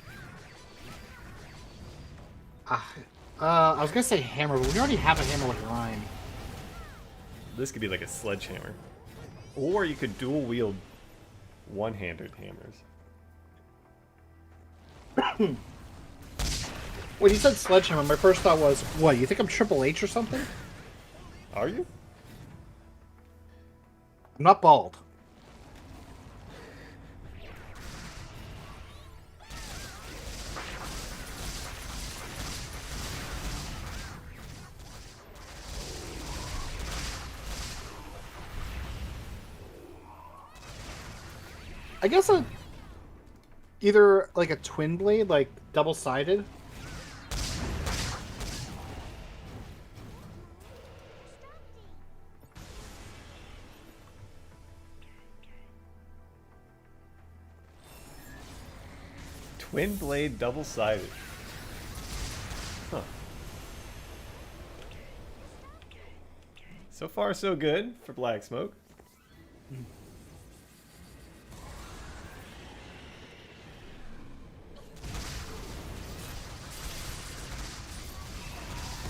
I was gonna say hammer, but we already have a hammer with Ryan. This could be like a sledgehammer. Or you could dual wield one-handed hammers. When you said sledgehammer, my first thought was, what, you think I'm Triple H or something? Are you? I'm not bald. I guess either like a twin blade, like double-sided. Twin blade double-sided. Huh. So far, so good for Black Smoke.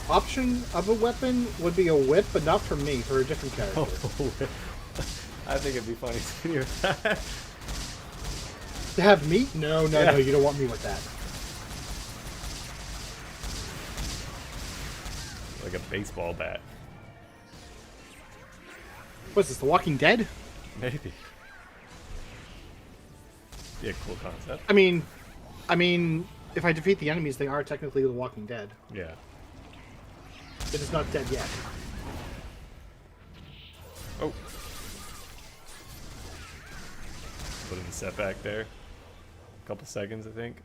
Option of a weapon would be a whip, but not for me, for a different character. Oh, I think it'd be funny to hear that. To have me? No, no, you don't want me with that. Like a baseball bat. What's this, The Walking Dead? Maybe. Yeah, cool concept. I mean, if I defeat the enemies, they are technically The Walking Dead. Yeah. It is not dead yet. Oh. Put in a setback there. A couple seconds, I think.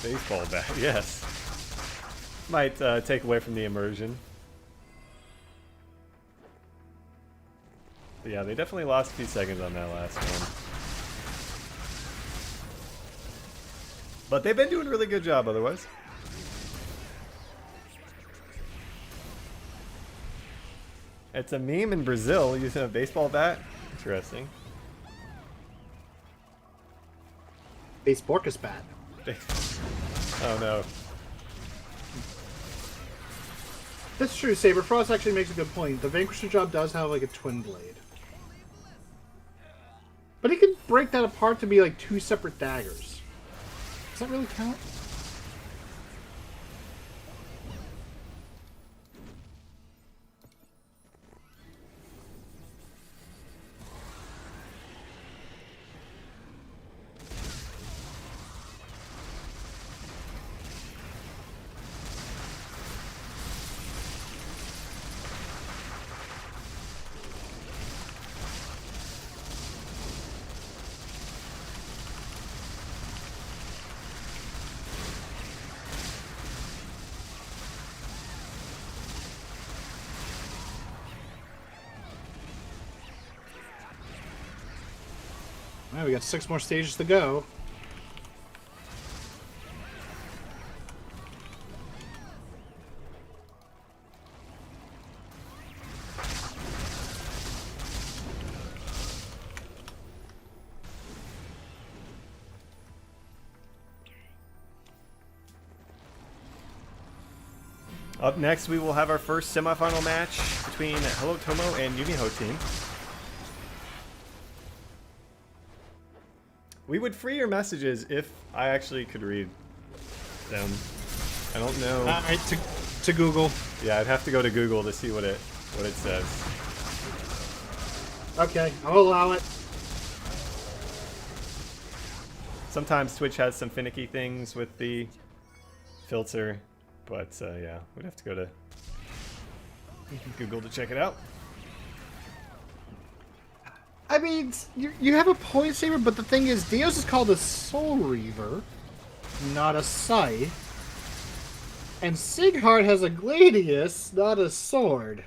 Baseball bat, yes. Might take away from the immersion. But yeah, they definitely lost a few seconds on that last one. But they've been doing a really good job otherwise. It's a meme in Brazil using a baseball bat. Interesting. Base Porcus bat. Oh no. That's true. Saberfrost actually makes a good point. The Vanquisher job does have like a twin blade. But he can break that apart to be like two separate daggers. Does that really count? Well, we got 6 more stages to go. Up next, we will have our first semifinal match between Hello Tommo and Yumiho team. We would free your messages if I actually could read them. I don't know. All right, to Google. Yeah, I'd have to go to Google to see what it says. Okay, I'll allow it. Sometimes Twitch has some finicky things with the filter, but yeah, we'd have to go to Google to check it out. I mean, you have a point, Saber, but the thing is, Dios is called a Soul Reaver, not a Scythe. And Sighart has a Gladius, not a sword.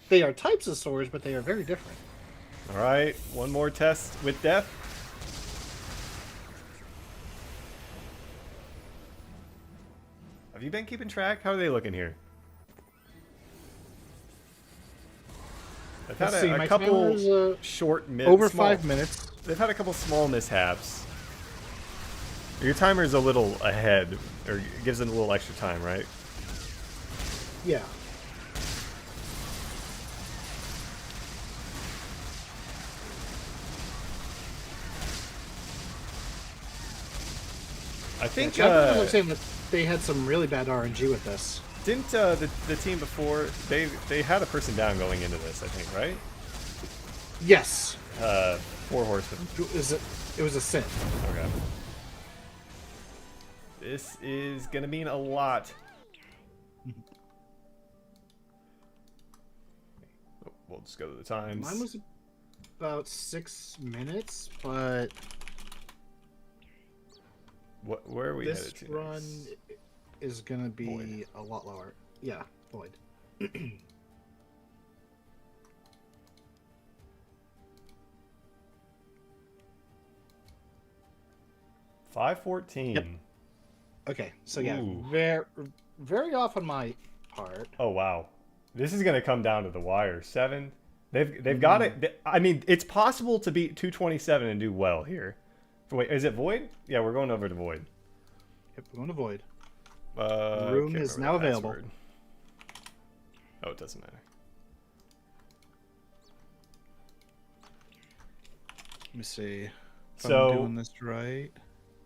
They are types of swords, but they are very different. All right, one more test with Death. Have you been keeping track? How are they looking here? I've had a couple short mishaps. Over 5 minutes. They've had a couple small mishaps. Your timer's a little ahead, or gives it a little extra time, right? Yeah. I think I was saying that they had some really bad RNG with this. Didn't the team before they had a person down going into this? I think, right? Yes. 4 Horsemen. It was a sin. Okay. This is gonna mean a lot. We'll just go to the times. Mine was about 6 minutes, but where are we headed to? This run is gonna be Void. a lot lower. Yeah, Void. 5:14. Yep. Okay, so yeah, Ooh. very off on my part. Oh wow, this is gonna come down to the wire. 7. They've got it. I mean, it's possible to beat 227 and do well here. Wait, is it Void? Yeah, we're going over to Void. Yep, we're going to Void. Room is now available. Oh, it doesn't matter. Let me see if So I'm doing this right.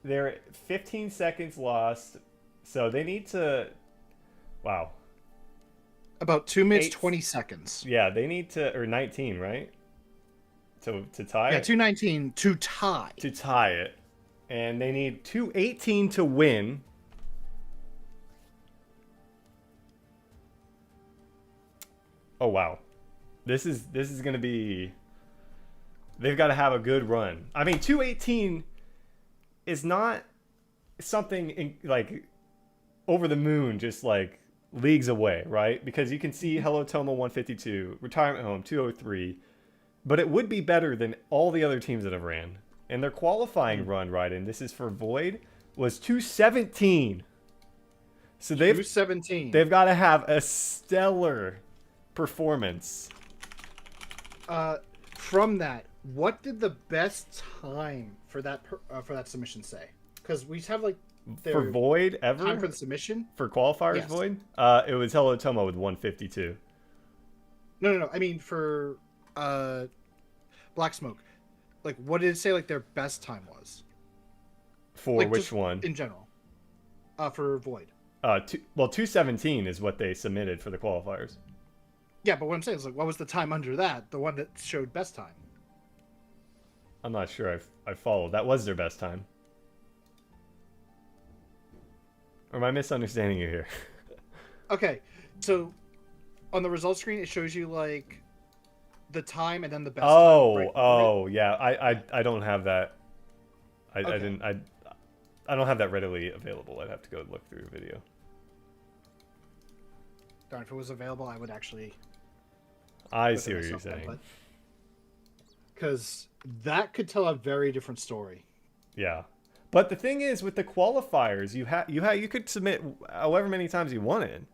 They're 15 seconds lost, so they need to. Wow. About 2 minutes, 8 20 seconds. Yeah, they need to, or 19, right? To tie. Yeah, it? 2:19 to tie. To tie it, and they need 2:18 to win. Oh wow, this is gonna be. They've got to have a good run. I mean, 2:18 is not something like over the moon, just like leagues away, right? Because you can see Hello Tommo 152, Retirement Home 203, but it would be better than all the other teams that have ran. And their qualifying run, right, and this is for Void, was 2:17. So they've 2:17. They've got to have a stellar performance. From that, what did the best time for that submission say? Because we have like For Void ever? time for the submission. For qualifiers, Yes. Void? It was Hello Tommo with 152. No. I mean for Black Smoke. Like, what did it say? Like their best time was For like, which just one? in general? For Void. 217 is what they submitted for the qualifiers. Yeah, but what I'm saying is like, what was the time under that? The one that showed best time. I'm not sure I followed. That was their best time. Or am I misunderstanding you here? Okay, so on the results screen, it shows you like the time and then the best time. Right? Yeah. I don't have that. I Okay. didn't. I don't have that readily available. I'd have to go look through a video. Darn, if it was available, I would actually. I see what you're saying. Because That could tell a very different story. Yeah. But the thing is, with the qualifiers, you could submit however many times you wanted.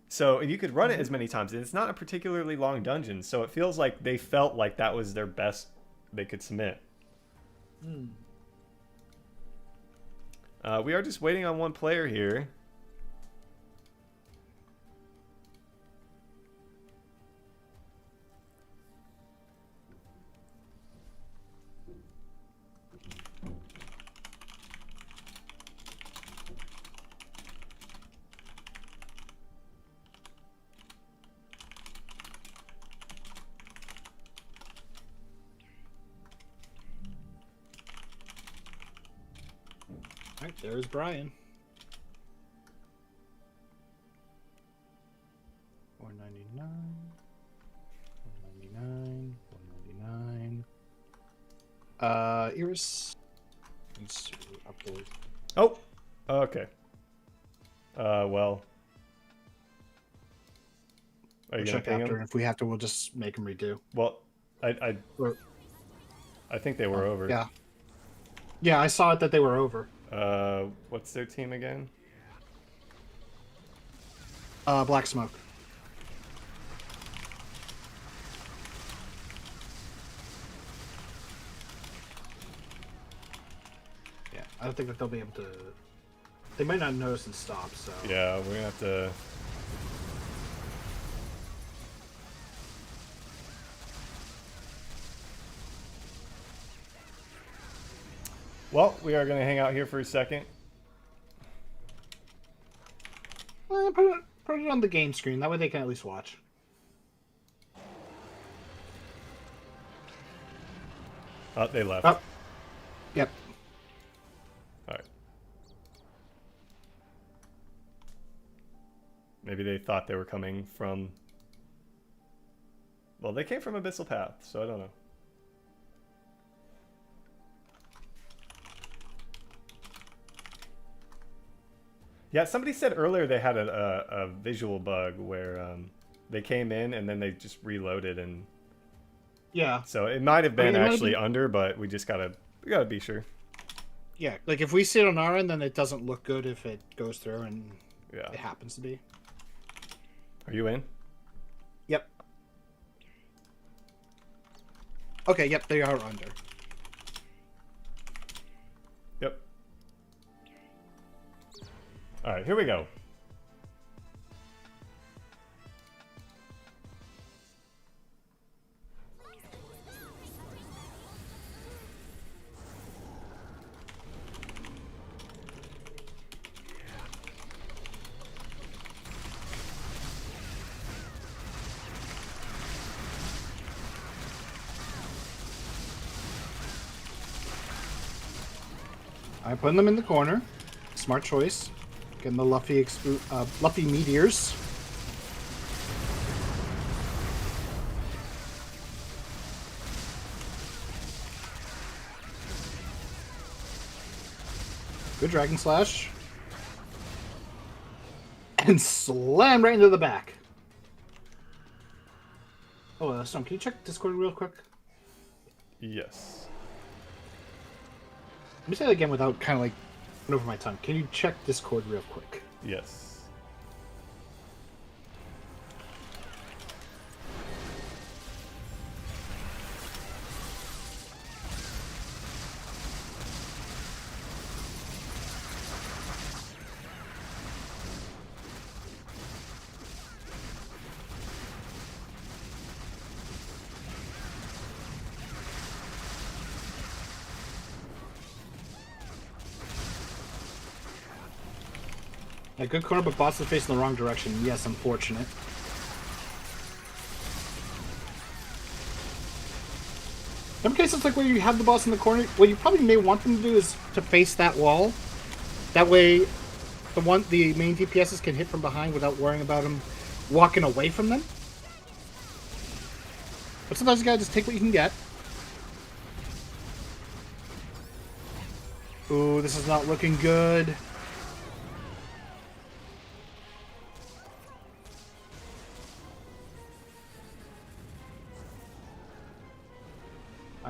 So you could run it as many times, and it's not a particularly long dungeon. So it feels like they felt like that was their best they could submit. We are just waiting on one player here. All right, there's Brian. 499, 199, 199. Iris needs to upload. Oh, okay. Well, are you We'll gonna check ping after, him? and if we have to, we'll just make him redo. Well, I think they were over. Yeah. Yeah, I saw it that they were over. What's their team again? Black Smoke. Yeah, I don't think that they'll be able to. They might not notice and stop. So Yeah, we're gonna have to. Well, we are gonna hang out here for a second. Put it on the game screen. That way they can at least watch. Oh, they left. Oh, yep. All right. Maybe they thought they were coming from. Well, they came from Abyssal Path, so I don't know. Yeah, somebody said earlier they had a visual bug where they came in and then they just reloaded, and Yeah. so it might have been it might have actually been- under, but we gotta be sure. Yeah, like if we see it on our end, then it doesn't look good if it goes through and Yeah. it happens to be. Are you in? Yep. Okay, yep, they are under. Yep. All right, here we go. I'm putting them in the corner. Smart choice. Getting the Luffy meteors. Good Dragon Slash. And slam right into the back. Oh, Stone, can you check Discord real quick? Yes. Let me say that again without kind of like over my tongue. Can you check Discord real quick? Yes. A good corner, but boss is facing the wrong direction. Yes, unfortunate. Some cases like where you have the boss in the corner, what you probably may want them to do is to face that wall. That way, the main DPSs can hit from behind without worrying about them walking away from them. But sometimes you gotta just take what you can get. Ooh, this is not looking good.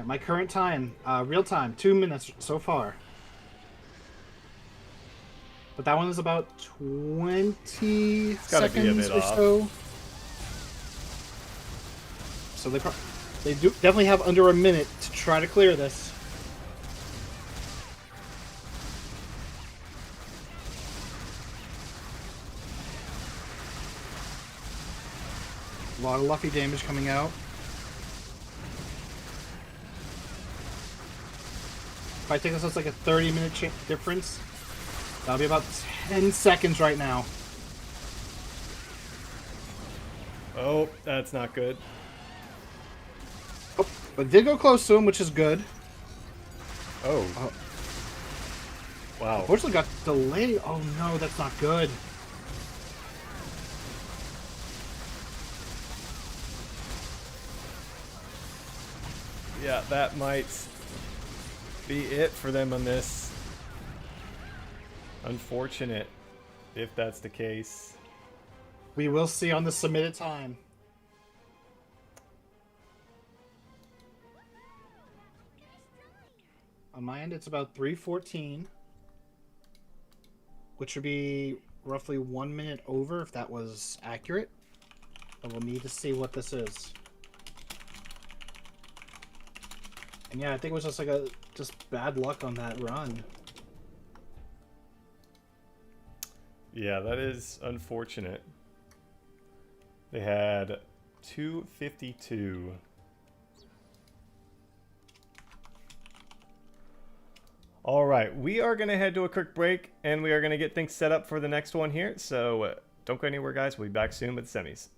my current time, real time, 2 minutes so far. But that one is about 20 seconds or so. So they do definitely have under a minute to try to clear this. A lot of lucky damage coming out. If I take this as like a 30-minute difference, that'll be about 10 seconds right now. Oh, that's not good. Oh, but did go close to him, which is good. Oh. Wow. Unfortunately got delayed. Oh no, that's not good. Yeah, that might be it for them on this. Unfortunate, if that's the case. We will see on the submitted time. On my end, it's about 3:14, which would be roughly 1 minute over if that was accurate. But we'll need to see what this is. And yeah, I think it was just like just bad luck on that run. Yeah, that is unfortunate. They had 252. All right, we are going to head to a quick break, and we are going to get things set up for the next one here. So don't go anywhere, guys. We'll be back soon with the semis.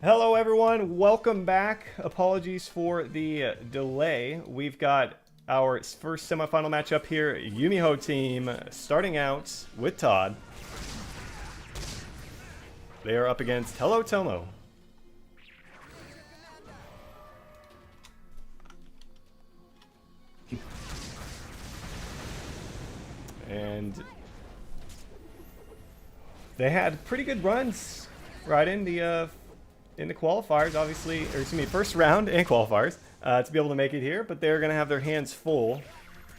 Hello, everyone. Welcome back. Apologies for the delay. We've got our first semifinal matchup here. Yumiho team starting out with Todd. They are up against Hello Tommo. And they had pretty good runs right in the qualifiers, obviously, or excuse me, first round and qualifiers to be able to make it here. But they're going to have their hands full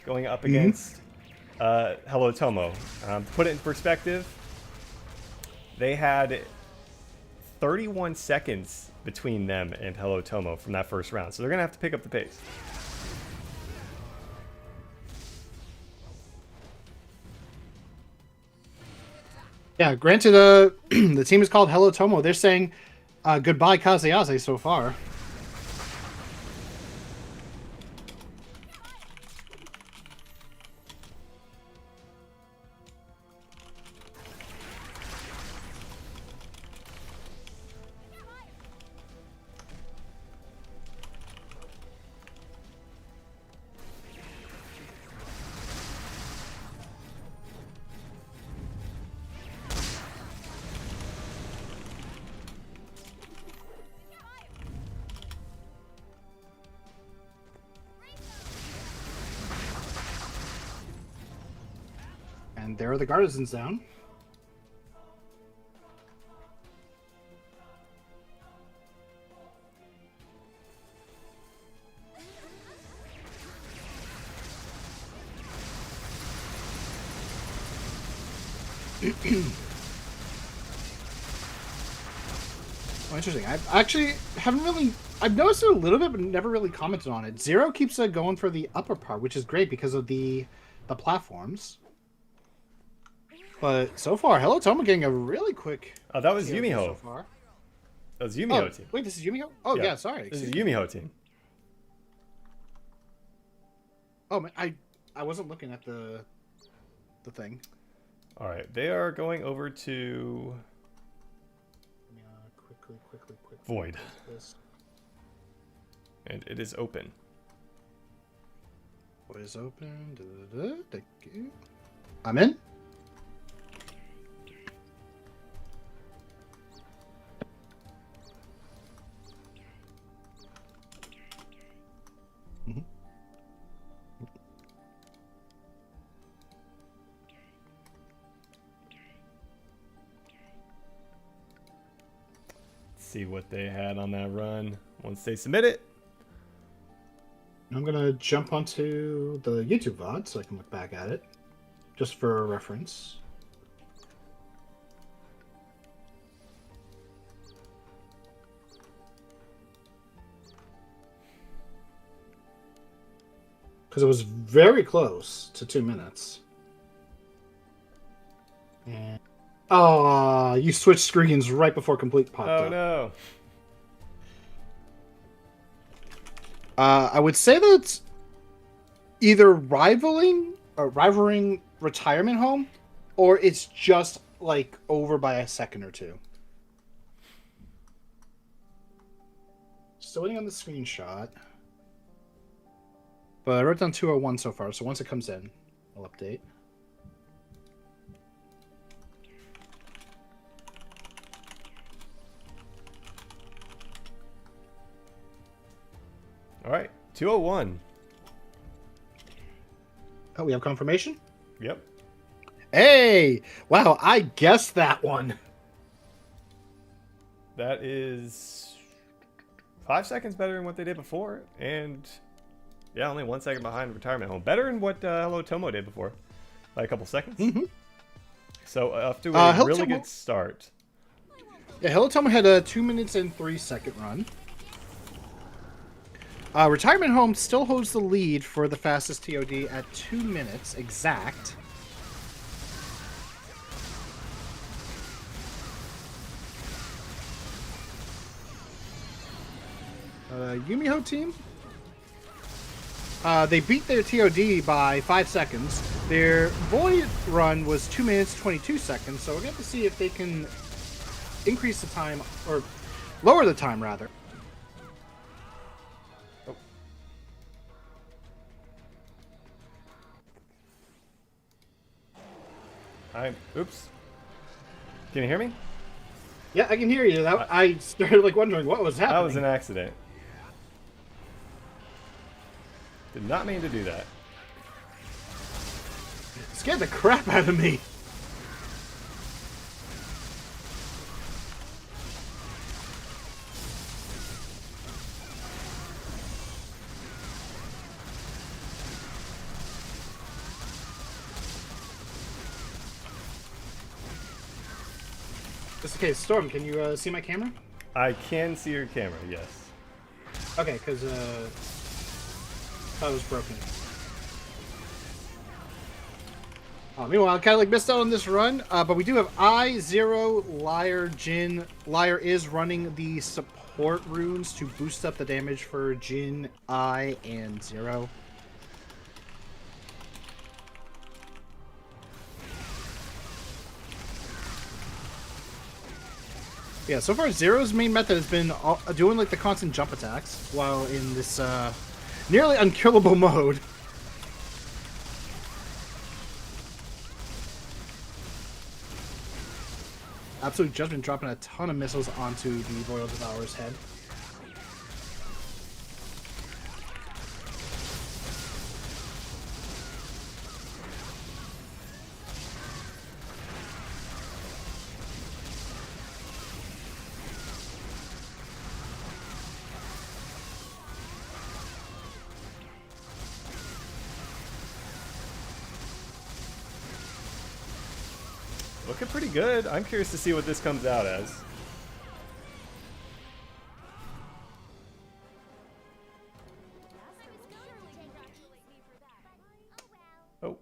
going up against Hello Tommo. Put it in perspective, they had 31 seconds between them and Hello Tommo from that first round. So they're going to have to pick up the pace. Yeah, granted, the team is called Hello Tommo. They're saying goodbye Kazuyaze so far. And there are the Gartisans down. Oh, interesting. I've noticed it a little bit, but never really commented on it. Zero keeps going for the upper part, which is great because of the platforms. But so far, Hello Tommo getting a really quick. Oh, that was TOD Yumiho. So far. That was Yumiho team. Wait, this is Yumiho? Oh, yeah, sorry. This is Yumiho team. Oh, man, I wasn't looking at the thing. All right, they are going over to Quickly. Void. And it is open. What is open? Thank you. I'm in. See what they had on that run once they submit it. I'm gonna jump onto the YouTube VOD so I can look back at it, just for reference. Because it was very close to 2 minutes. And oh, you switched screens right before complete popped up. Oh no. I would say that's either rivaling Retirement Home, or it's just like over by a second or two. Still waiting on the screenshot. But I wrote down 201 so far, so once it comes in, I'll update. All right, 201. Oh, we have confirmation? Yep. Hey! Wow, I guessed that one. That is 5 seconds better than what they did before, and yeah, only 1 second behind Retirement Home. Better than what Hello Tommo did before, by a couple seconds. Mm-hmm. So off to a really good start. Yeah, Hello Tommo had a 2 minutes and 3 second run. Retirement Home still holds the lead for the fastest TOD at 2 minutes exact. Yumiho team, they beat their TOD by 5 seconds. Their Void run was 2 minutes 22 seconds, so we're going to see if they can increase the time, or Lower the time, rather. Oops. Can you hear me? Yeah, I can hear you. I started like wondering what was happening. That was an accident. Did not mean to do that. It scared the crap out of me. Just in case, Storm, can you see my camera? I can see your camera, yes. Okay, because that was broken. Meanwhile, I kind of like missed out on this run, but we do have I0, Liar, Jin. Liar is running the support runes to boost up the damage for Jin, I, and 0. Yeah, so far Zero's main method has been doing like the constant jump attacks while in this nearly unkillable mode. Absolute Judgment dropping a ton of missiles onto the Royal Devourer's head. Looking pretty good. I'm curious to see what this comes out as. Oh.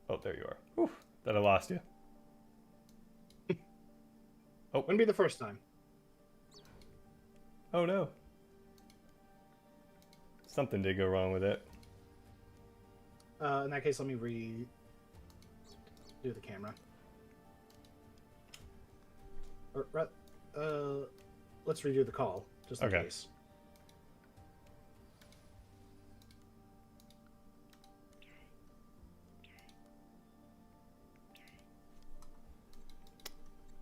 Oh, there you are. Whew. Thought I lost you. Oh. Wouldn't be the first time. Oh, no. Something did go wrong with it. In that case, let me redo the camera. Let's redo the call, just in case.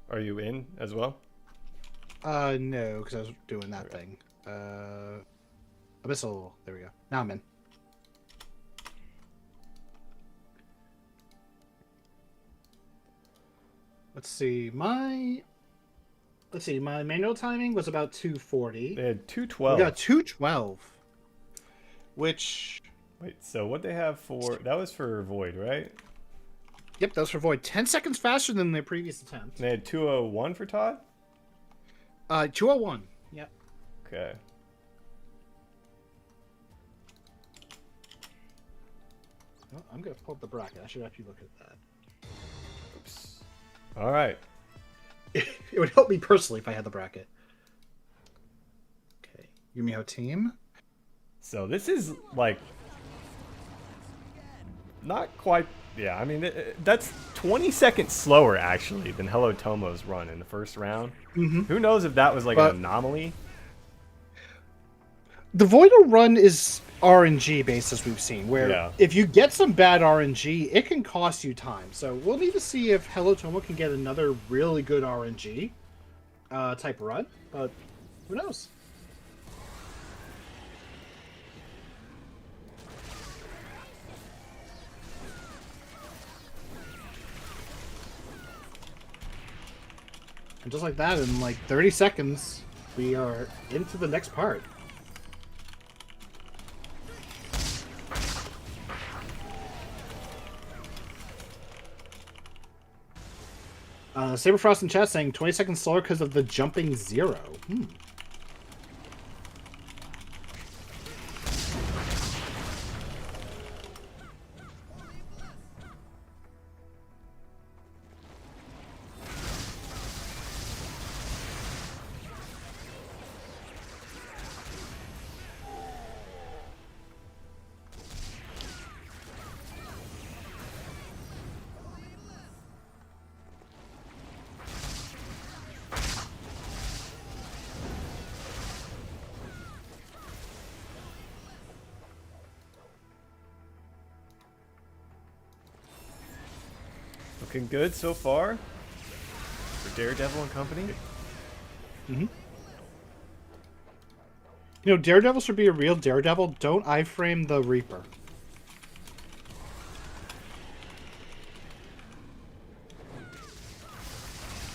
Are you in as well? No, because I was doing that thing. Abyssal, there we go. Now I'm in. Let's see, my manual timing was about 2:40. They had 2:12. We got 2:12. Which... Wait, so what they have for... That was for Void, right? Yep, that was for Void. 10 seconds faster than their previous attempt. They had 2:01 for Todd? 2:01. Yep. Okay. Oh, I'm going to pull up the bracket. I should actually look at that. Oops. All right. It would help me personally if I had the bracket. Okay. Yumiho team. So this is like not quite. Yeah, I mean that's 20 seconds slower actually than Hello Tommo's run in the first round. Mm-hmm. Who knows if that was like an anomaly? The Voidal run is RNG based, as we've seen, where if you get some bad RNG, it can cost you time. So we'll need to see if Hello Tommo can get another really good RNG type run, but who knows? And just like that, in like 30 seconds, we are into the next part. Saberfrost in chat saying 20 seconds slower because of the jumping 0. Looking good so far for Daredevil and company. Mm-hmm. You know, Daredevil should be a real Daredevil. Don't iframe the Reaper.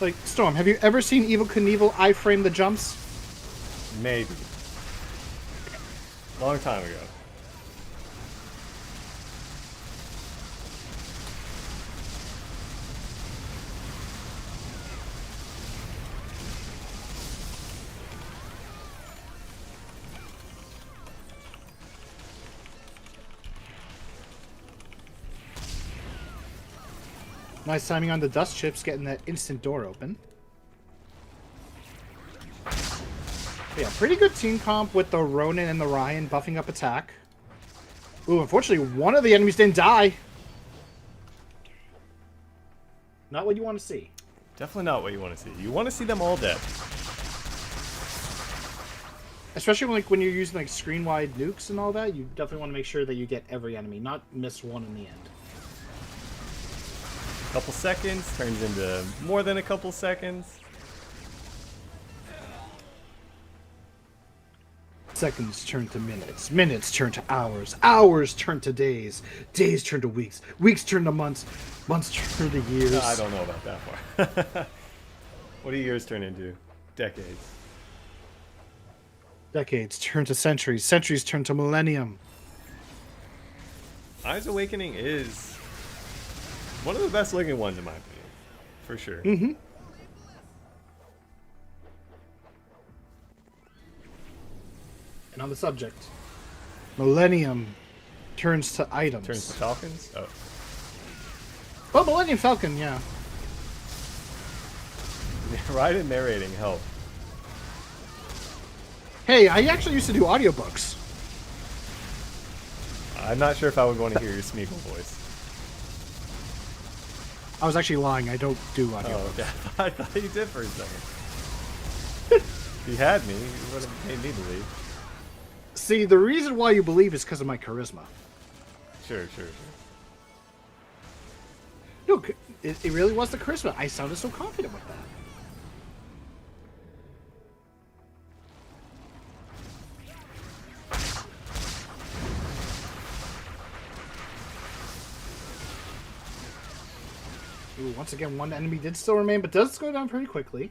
Like, Storm, have you ever seen Evil Knievel iframe the jumps? Maybe. Long time ago. Nice timing on the dust chips, getting that instant door open. But yeah, pretty good team comp with the Ronin and the Ryan buffing up attack. Ooh, unfortunately, one of the enemies didn't die. Not what you want to see. Definitely not what you want to see. You want to see them all dead. Especially when you're using like screen-wide nukes and all that, you definitely want to make sure that you get every enemy, not miss one in the end. Couple seconds turns into more than a couple seconds. Seconds turn to minutes, minutes turn to hours, hours turn to days, days turn to weeks, weeks turn to months, months turn to years. I don't know about that far. What do years turn into? Decades. Decades turn to centuries, centuries turn to millennium. Eyes Awakening is one of the best looking ones in my opinion. For sure. Mm-hmm. And on the subject, Millennium turns to items. Turns to Falcons? Oh. Oh, Millennium Falcon, yeah. Raiden narrating help. Hey, I actually used to do audiobooks. I'm not sure if I would want to hear your Smeagol voice. I was actually lying. I don't do audiobooks. Oh, okay. I thought you did for a second. If you had me, you would have made me believe. See, the reason why you believe is because of my charisma. Sure. Look, it really was the charisma. I sounded so confident with that. Ooh, once again, one enemy did still remain, but does go down pretty quickly.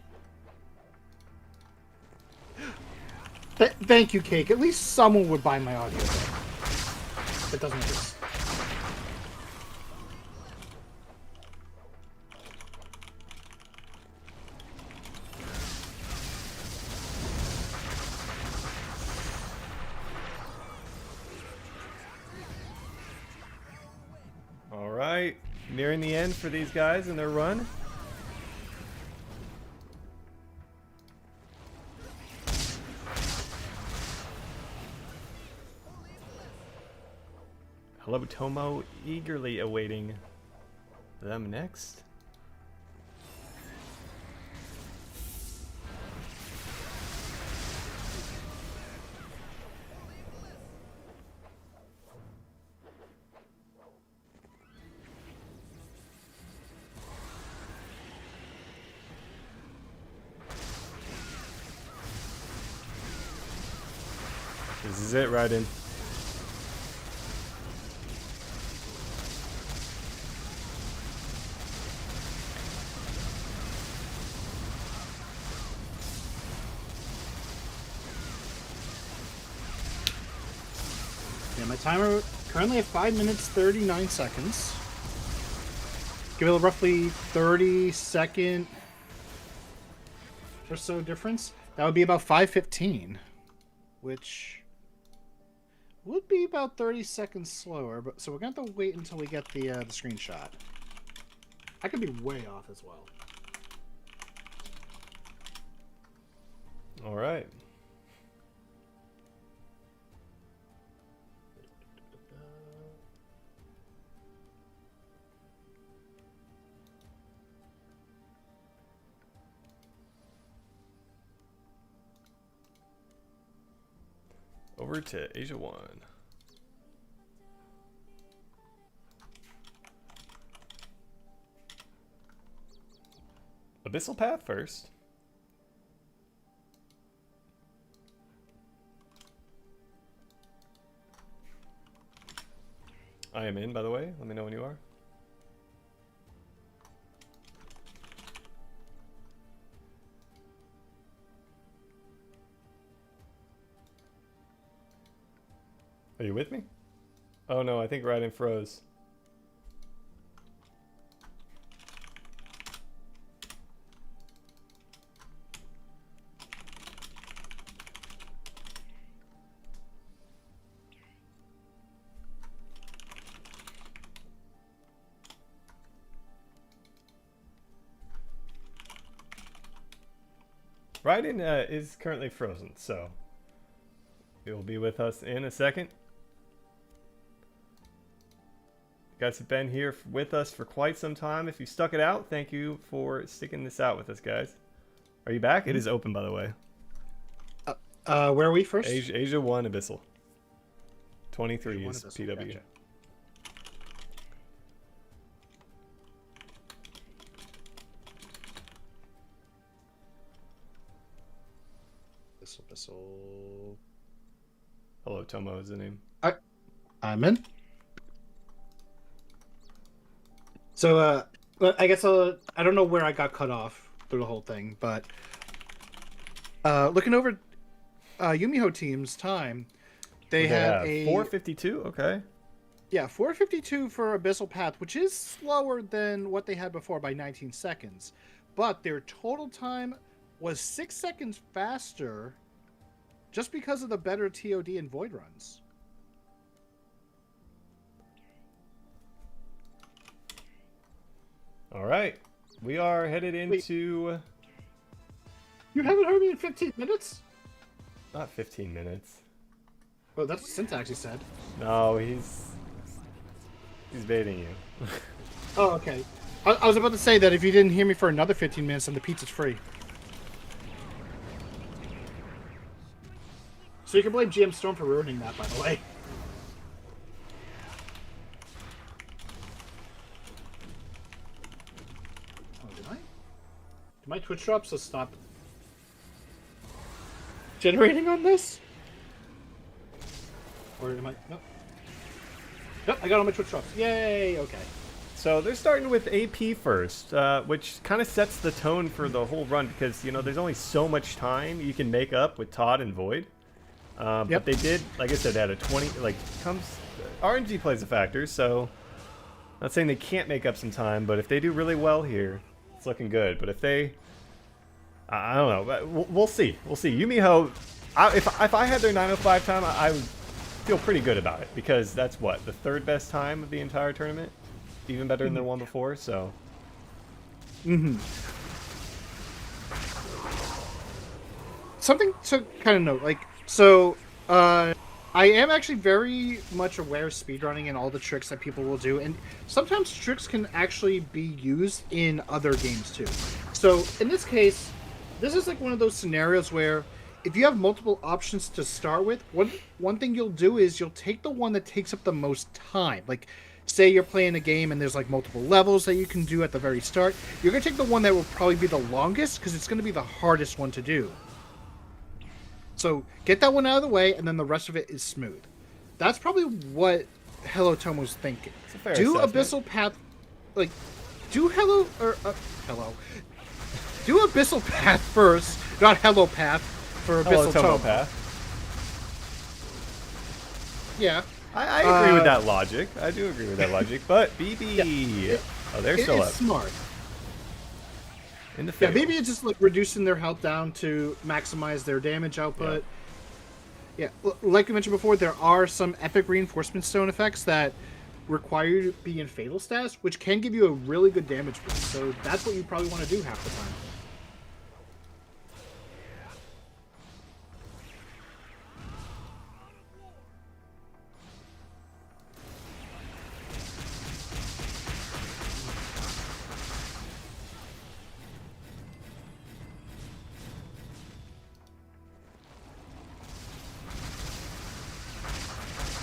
Thank you, Cake. At least someone would buy my audio. It doesn't exist. All right. Nearing the end for these guys in their run. Hello, Tommo, eagerly awaiting them next. This is it, Raiden. Yeah, my timer currently at 5 minutes 39 seconds. Give it a roughly 30-second or so difference. That would be about 5:15, which would be about 30 seconds slower. But so we're gonna have to wait until we get the screenshot. I could be way off as well. All right. Over to Asia 1. Abyssal Path first. I am in, by the way. Let me know when you are. Are you with me? Oh no, I think Raiden froze. Raiden is currently frozen, so he will be with us in a second. You guys have been here with us for quite some time. If you stuck it out, thank you for sticking this out with us, guys. Are you back? It is open, by the way. Where are we first? Asia 1 Abyssal. 23 is Abyssal, PW. gotcha. Abyssal. Hello, Tommo is the name. I'm in. So, I guess I don't know where I got cut off through the whole thing, but looking over Yumiho team's time, they had a 452. Okay. Yeah, 452 for Abyssal Path, which is slower than what they had before by 19 seconds, but their total time was 6 seconds faster, just because of the better TOD and Void runs. All right, we are headed into. You haven't heard me in 15 minutes? Not 15 minutes. Well, that's what Syntax said. No, he's baiting you. Oh, okay. I was about to say that if you didn't hear me for another 15 minutes, then the pizza's free. So you can blame GM Storm for ruining that, by the way. Oh, did I? Did my Twitch drops just stop generating on this? Or am I? Nope. Nope, I got all my Twitch drops. Yay! Okay. So they're starting with AP first, which kind of sets the tone for the whole run because, you know, there's only so much time you can make up with Todd and Void. But they did, like I said, they had a 20, RNG plays a factor, so not saying they can't make up some time, but if they do really well here, it's looking good. But if they, I don't know, we'll see. We'll see. Yumiho, if I had their 9:05 time, I would feel pretty good about it because that's what, the third best time of the entire tournament? Even better than the one before, so. Something to kind of note, so I am actually very much aware of speedrunning and all the tricks that people will do, and sometimes tricks can actually be used in other games too. So in this case, this is like one of those scenarios where if you have multiple options to start with, one thing you'll do is you'll take the one that takes up the most time. Like, say you're playing a game and there's like multiple levels that you can do at the very start. You're going to take the one that will probably be the longest because it's going to be the hardest one to do. So get that one out of the way, and then the rest of it is smooth. That's probably what Hello Tommo's thinking. Do Abyssal Path, do Hello. Do Abyssal Path first, not Hello Path for Abyssal Tommo Path. Yeah. I agree with that logic. I do agree with that logic. But BB, they're still up. It's smart. In the field. Yeah, maybe it's just like reducing their health down to maximize their damage output. Yeah, like we mentioned before, there are some epic reinforcement stone effects that require you to be in fatal status, which can give you a really good damage boost. So that's what you probably want to do half the time.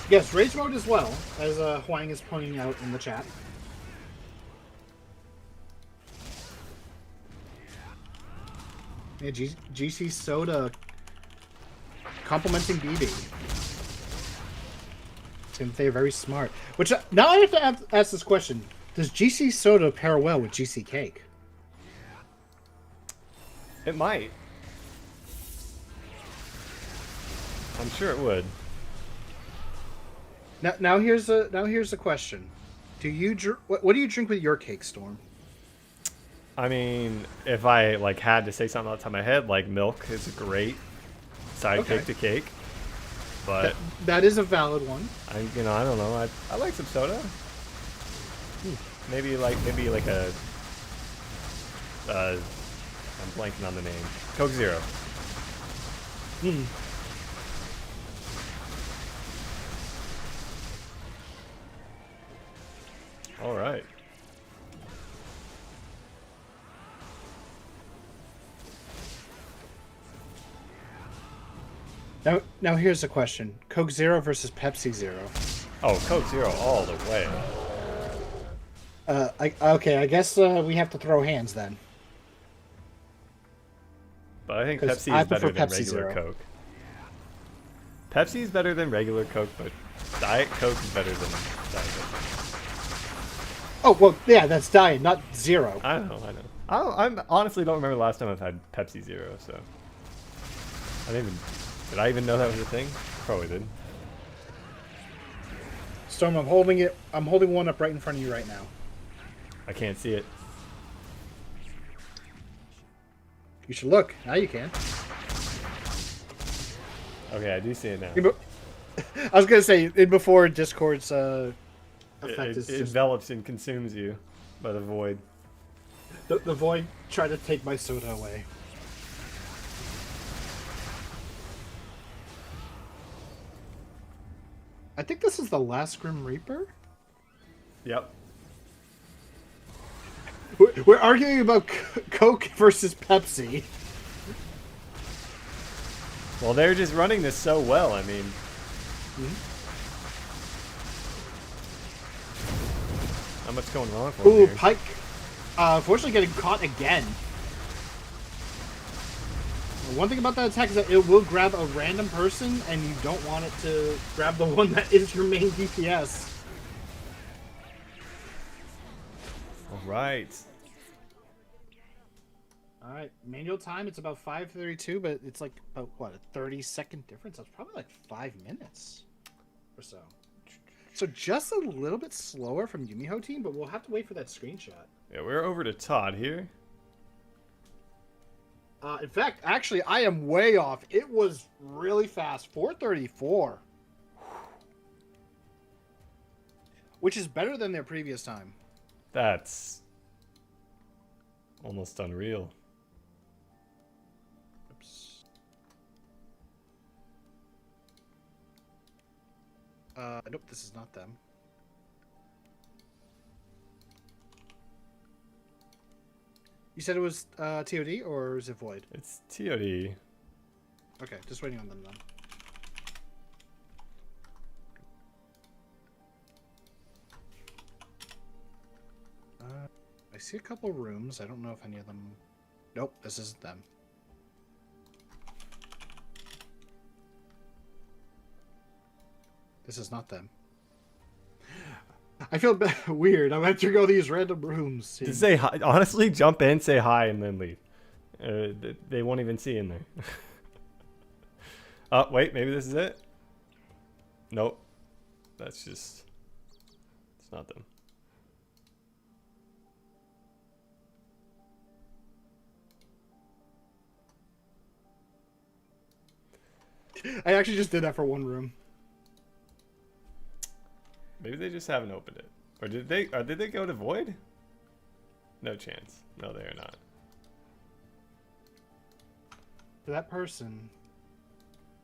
Yes, Rage Mode as well, as Huang is pointing out in the chat. Yeah, GC Soda complimenting BB. They're very smart. Which now I have to ask this question: does GC Soda pair well with GC Cake? It might. I'm sure it would. Now here's a question: do you what do you drink with your cake, Storm? I mean, if I like had to say something off the top of my head, like milk is a great sidekick to cake. But that is a valid one. I don't know. I like some soda. Maybe like a I'm blanking on the name. Coke Zero. All right. Now here's the question: Coke Zero versus Pepsi Zero. Oh, Coke Zero all the way. Okay, I guess we have to throw hands then. But I think Pepsi is better than Pepsi regular Zero. Coke. Pepsi is better than regular Coke, but Diet Coke is better than Diet Coke. Oh well, yeah, that's Diet, not Zero. I know. I honestly don't remember the last time I've had Pepsi Zero, so did I even know that was a thing? Probably did. Storm, I'm holding one up right in front of you right now. I can't see it. You should look. Now you can. Okay, I do see it now. I was gonna say before Discord's effect It envelops and consumes you by the void. The void tried to take my soda away. I think this is the last Grim Reaper. Yep. We're arguing about Coke versus Pepsi. Well, they're just running this so well. I mean, not much going wrong for them Ooh, here. Pike. Unfortunately, getting caught again. One thing about that attack is that it will grab a random person, and you don't want it to grab the one that is your main DPS. All right. All right, manual time. It's about 5:32, but it's like about what, a 30-second difference. That's probably like 5 minutes or so. So just a little bit slower from Yumiho team, but we'll have to wait for that screenshot. Yeah, we're over to Todd here. In fact, actually, I am way off. It was really fast. 4:34. Which is better than their previous time. That's almost unreal. Oops. Nope, this is not them. You said it was TOD or is it Void? It's TOD. Okay, just waiting on them then. I see a couple rooms. I don't know if any of them... Nope, this isn't them. This is not them. I feel weird. I'm going to go these random rooms. Just say hi. Honestly, jump in, say hi, and then leave. They won't even see in there. Oh, wait, maybe this is it? Nope. That's just... It's not them. I actually just did that for one room. Maybe they just haven't opened it. Or did they go to Void? No chance. No, they are not. For that person,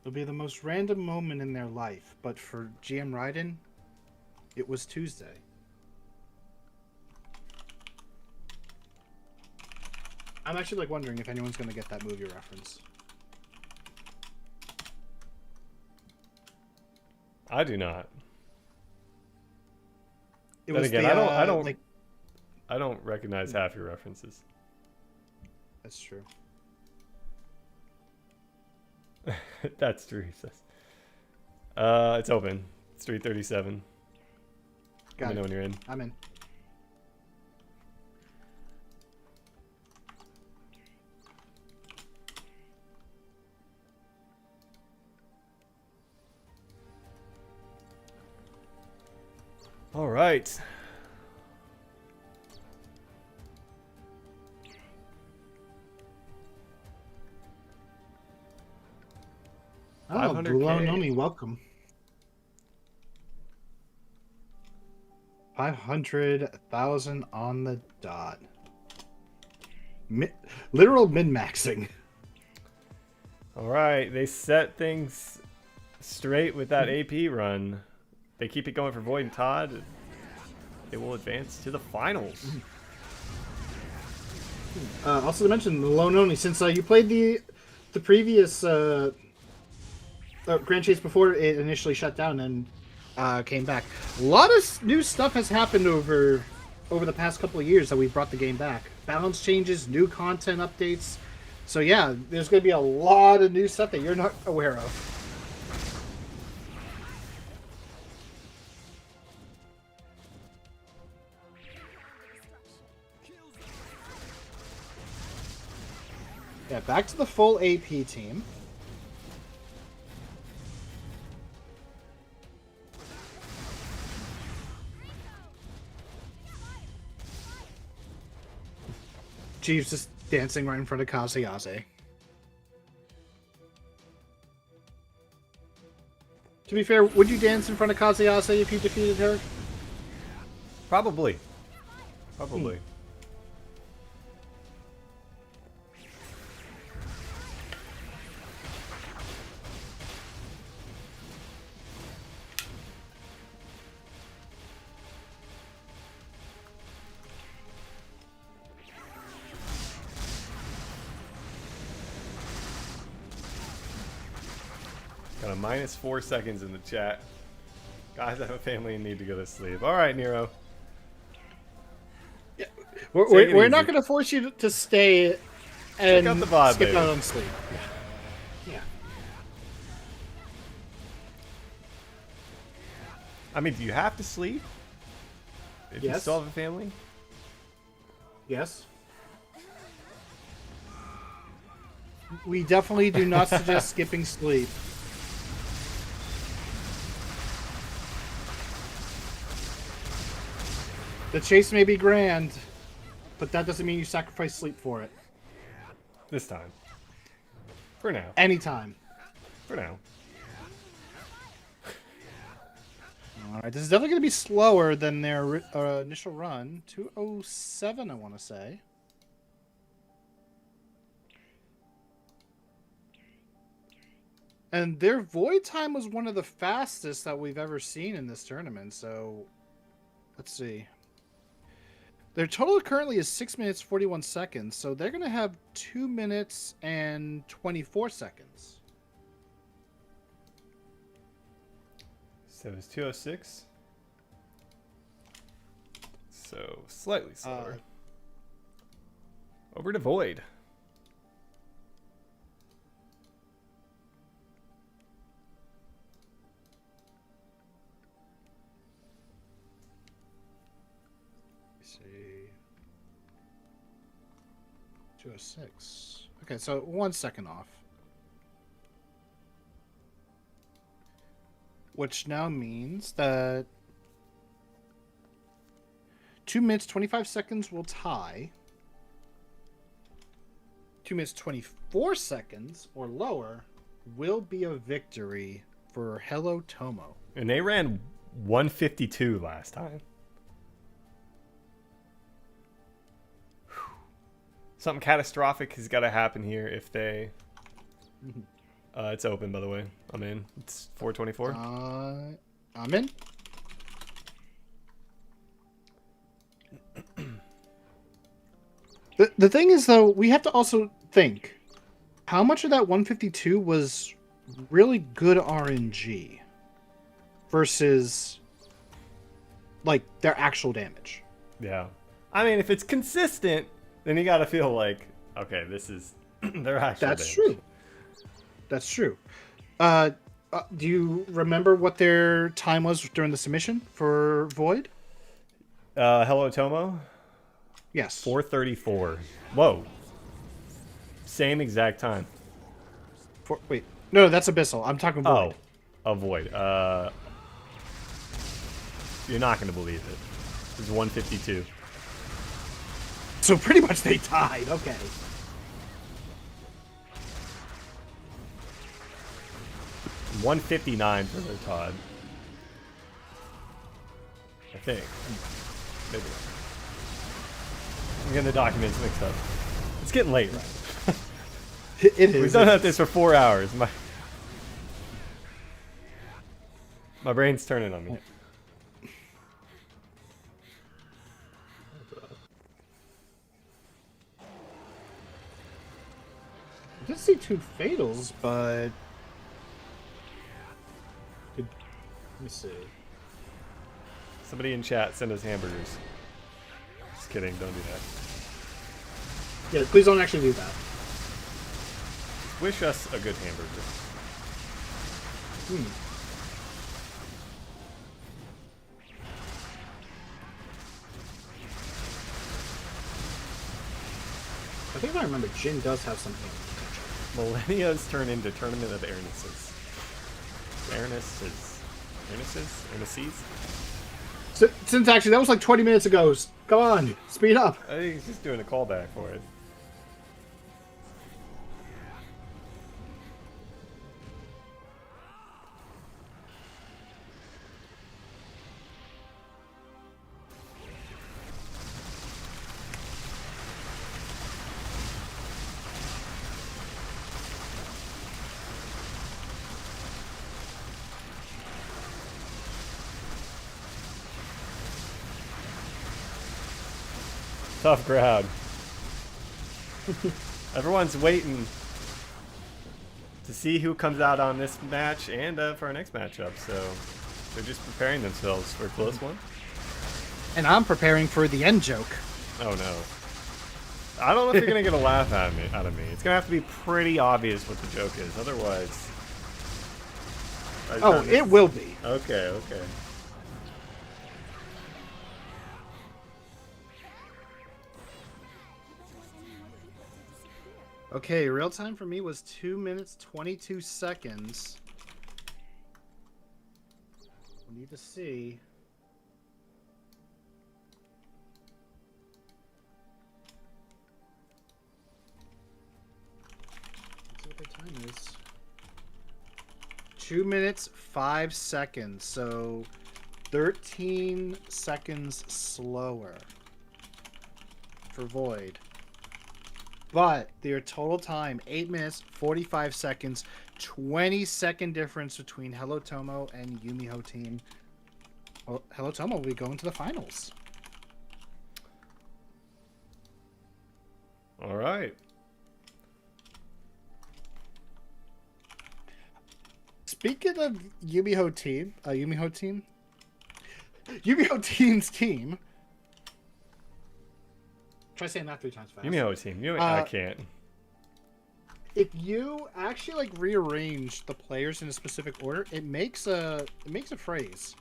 it'll be the most random moment in their life. But for GM Raiden, it was Tuesday. I'm actually like wondering if anyone's going to get that movie reference. I do not. It Then was again, the, I don't recognize half your references. That's true. That's true, he says. It's open. It's 3:37. Let me know when you're in. I'm in. All right. Oh, 500K. Nomi, welcome. 500,000 on the dot. Literal min-maxing. All right, they set things straight with that AP run. They keep it going for Void and Todd. They will advance to the finals. Also to mention, Lononi, since you played the previous Grand Chase before it initially shut down and came back, a lot of new stuff has happened over the past couple of years that we've brought the game back. Balance changes, new content updates. So yeah, there's going to be a lot of new stuff that you're not aware of. Yeah, back to the full AP team. Jeeves just dancing right in front of Kazuyaze. To be fair, would you dance in front of Kazuyaze if you defeated her? Probably. Probably. Got a -4 seconds in the chat. Guys, I have a family and need to go to sleep. All right, Nero. Yeah, we're not going to force you to stay and out the VOD, skip baby. out on sleep. Yeah. I mean, do you have to sleep? If you Yes. still have a family? Yes. We definitely do not suggest skipping sleep. The chase may be grand, but that doesn't mean you sacrifice sleep for it. This time. For now. Anytime. For now. Alright, this is definitely going to be slower than their initial run. 2:07, I want to say. And their void time was one of the fastest that we've ever seen in this tournament, so let's see. Their total currently is 6 minutes 41 seconds, so they're going to have 2 minutes and 24 seconds. So it's 2:06. So slightly slower. Over to Void. Let's see. 2:06. Okay, so 1 second off. Which now means that 2 minutes 25 seconds will tie. 2 minutes 24 seconds or lower will be a victory for Hello Tommo. And they ran 152 last time. Something catastrophic has got to happen here if they... it's open, by the way. I'm in. It's 4:24. I'm in. The thing is, though, we have to also think how much of that 152 was really good RNG versus like their actual damage. Yeah. I mean, if it's consistent, then you got to feel like, okay, this is their actual That's damage. true. That's true. Do you remember what their time was during the submission for Void? Hello, Tommo. Yes. 4:34. Whoa. Same exact time. Wait. No, that's Abyssal. I'm talking Void. Oh, avoid. You're not going to believe it. It's 152. So pretty much they tied. Okay. $159 for their Todd. I think. Maybe. I'm getting the documents mixed up. It's getting late, right? It is. We've done this for 4 hours. My brain's turning on me. I did see 2 fatals, but let me see. Somebody in chat send us hamburgers. Just kidding, don't do that. Yeah, please don't actually do that. Wish us a good hamburger. I think if I remember, Jin does have some hammer potential. Millennia's turn into Tournament of Aernas. Aernases? Since actually, that was like 20 minutes ago. Come on, speed up. I think he's just doing a callback for it. Tough crowd. Everyone's waiting to see who comes out on this match and for our next matchup, so they're just preparing themselves for a close one. And I'm preparing for the end joke. Oh no. I don't know if you're gonna get a laugh out of me. It's gonna have to be pretty obvious what the joke is, otherwise. Oh, it will be. Okay, okay. Okay, real time for me was 2 minutes 22 seconds. We need to see. Let's see what their time is. 2 minutes 5 seconds, so 13 seconds slower for Void. But their total time, 8 minutes, 45 seconds, 20-second difference between Hello Tommo and Yumiho team. Well, Hello Tommo will be going to the finals. All right. Speaking of Yumiho team's team. Try saying that 3 times fast. Yumiho team. I can't. If you actually like rearrange the players in a specific order, it makes a phrase.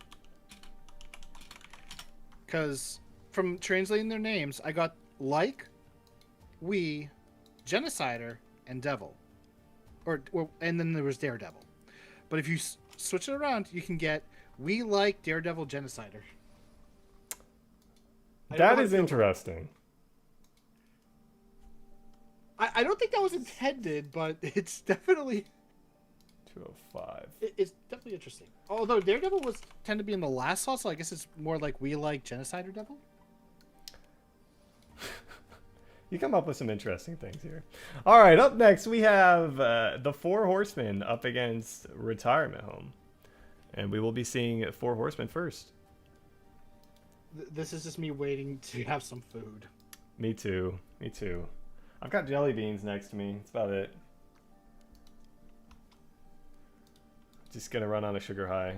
Because from translating their names, I got like, we, genocider, and devil, and then there was daredevil. But if you switch it around, you can get we like daredevil genocider. That is interesting. I don't think that was intended, but it's definitely 205. It's definitely interesting. Although Daredevil tend to be in the last slot, so I guess it's more like we like Genocider Devil. You come up with some interesting things here. All right, up next we have the 4 Horsemen up against Retirement Home. And we will be seeing 4 Horsemen first. This is just me waiting to have some food. Me too. Me too. I've got jelly beans next to me. That's about it. Just gonna run on a sugar high.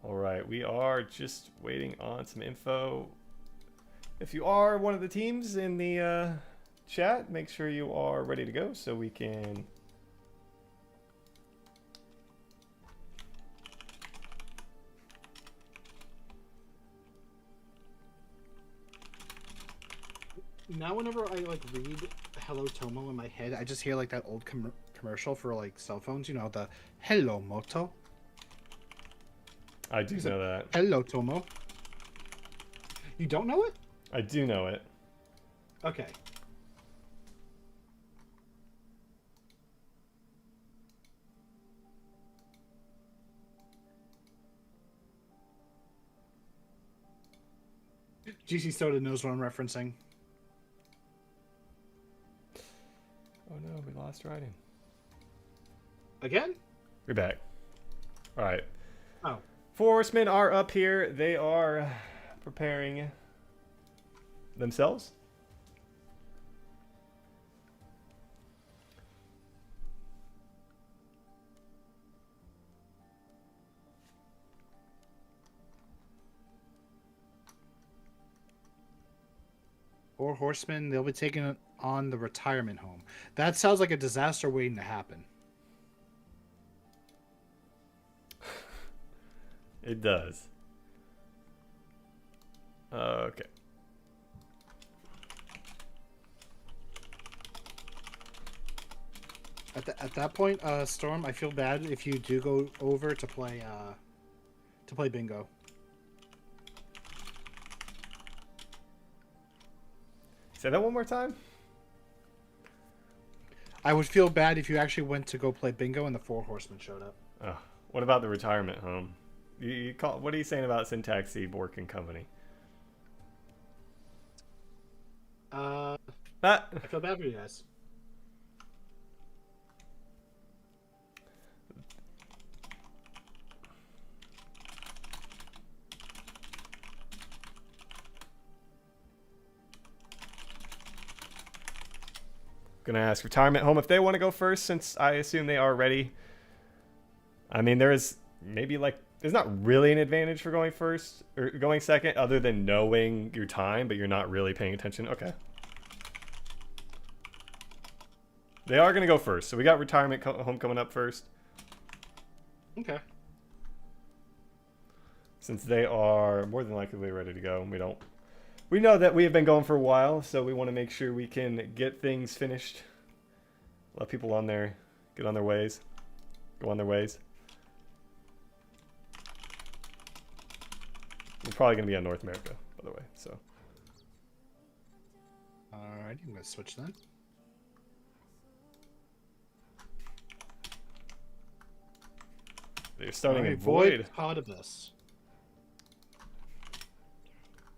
All right, we are just waiting on some info. If you are one of the teams in the chat, make sure you are ready to go so we can... Now whenever I like read Hello Tomo in my head, I just hear like that old commercial for like cell phones, you know, the Hello Moto. I do know that. Hello Tomo. You don't know it? I do know it. Okay. GC Soda knows what I'm referencing. Oh no, we lost writing. Again? We're back. All right. Oh. Horsemen are up here. They are preparing themselves. Or Horsemen, they'll be taking on the retirement home. That sounds like a disaster waiting to happen. It does. Okay. At that point, Storm, I feel bad if you do go over to play bingo. Say that one more time. I would feel bad if you actually went to go play bingo and the Four Horsemen showed up. Oh, what about the retirement home? You call, what are you saying about Syntax Working Company? I feel bad for you guys. Gonna ask retirement home if they want to go first, since I assume they are ready. I mean, there is maybe like there's not really an advantage for going first or going second, other than knowing your time, but you're not really paying attention. Okay. They are gonna go first, so we got retirement home coming up first. Okay. Since they are more than likely ready to go, we know that we have been going for a while, so we want to make sure we can get things finished. Let people on there get on their ways. Go on their ways. We're probably going to be on North America, by the way, so. Alright, I'm going to switch then. They're starting in Void. Pod Abyss.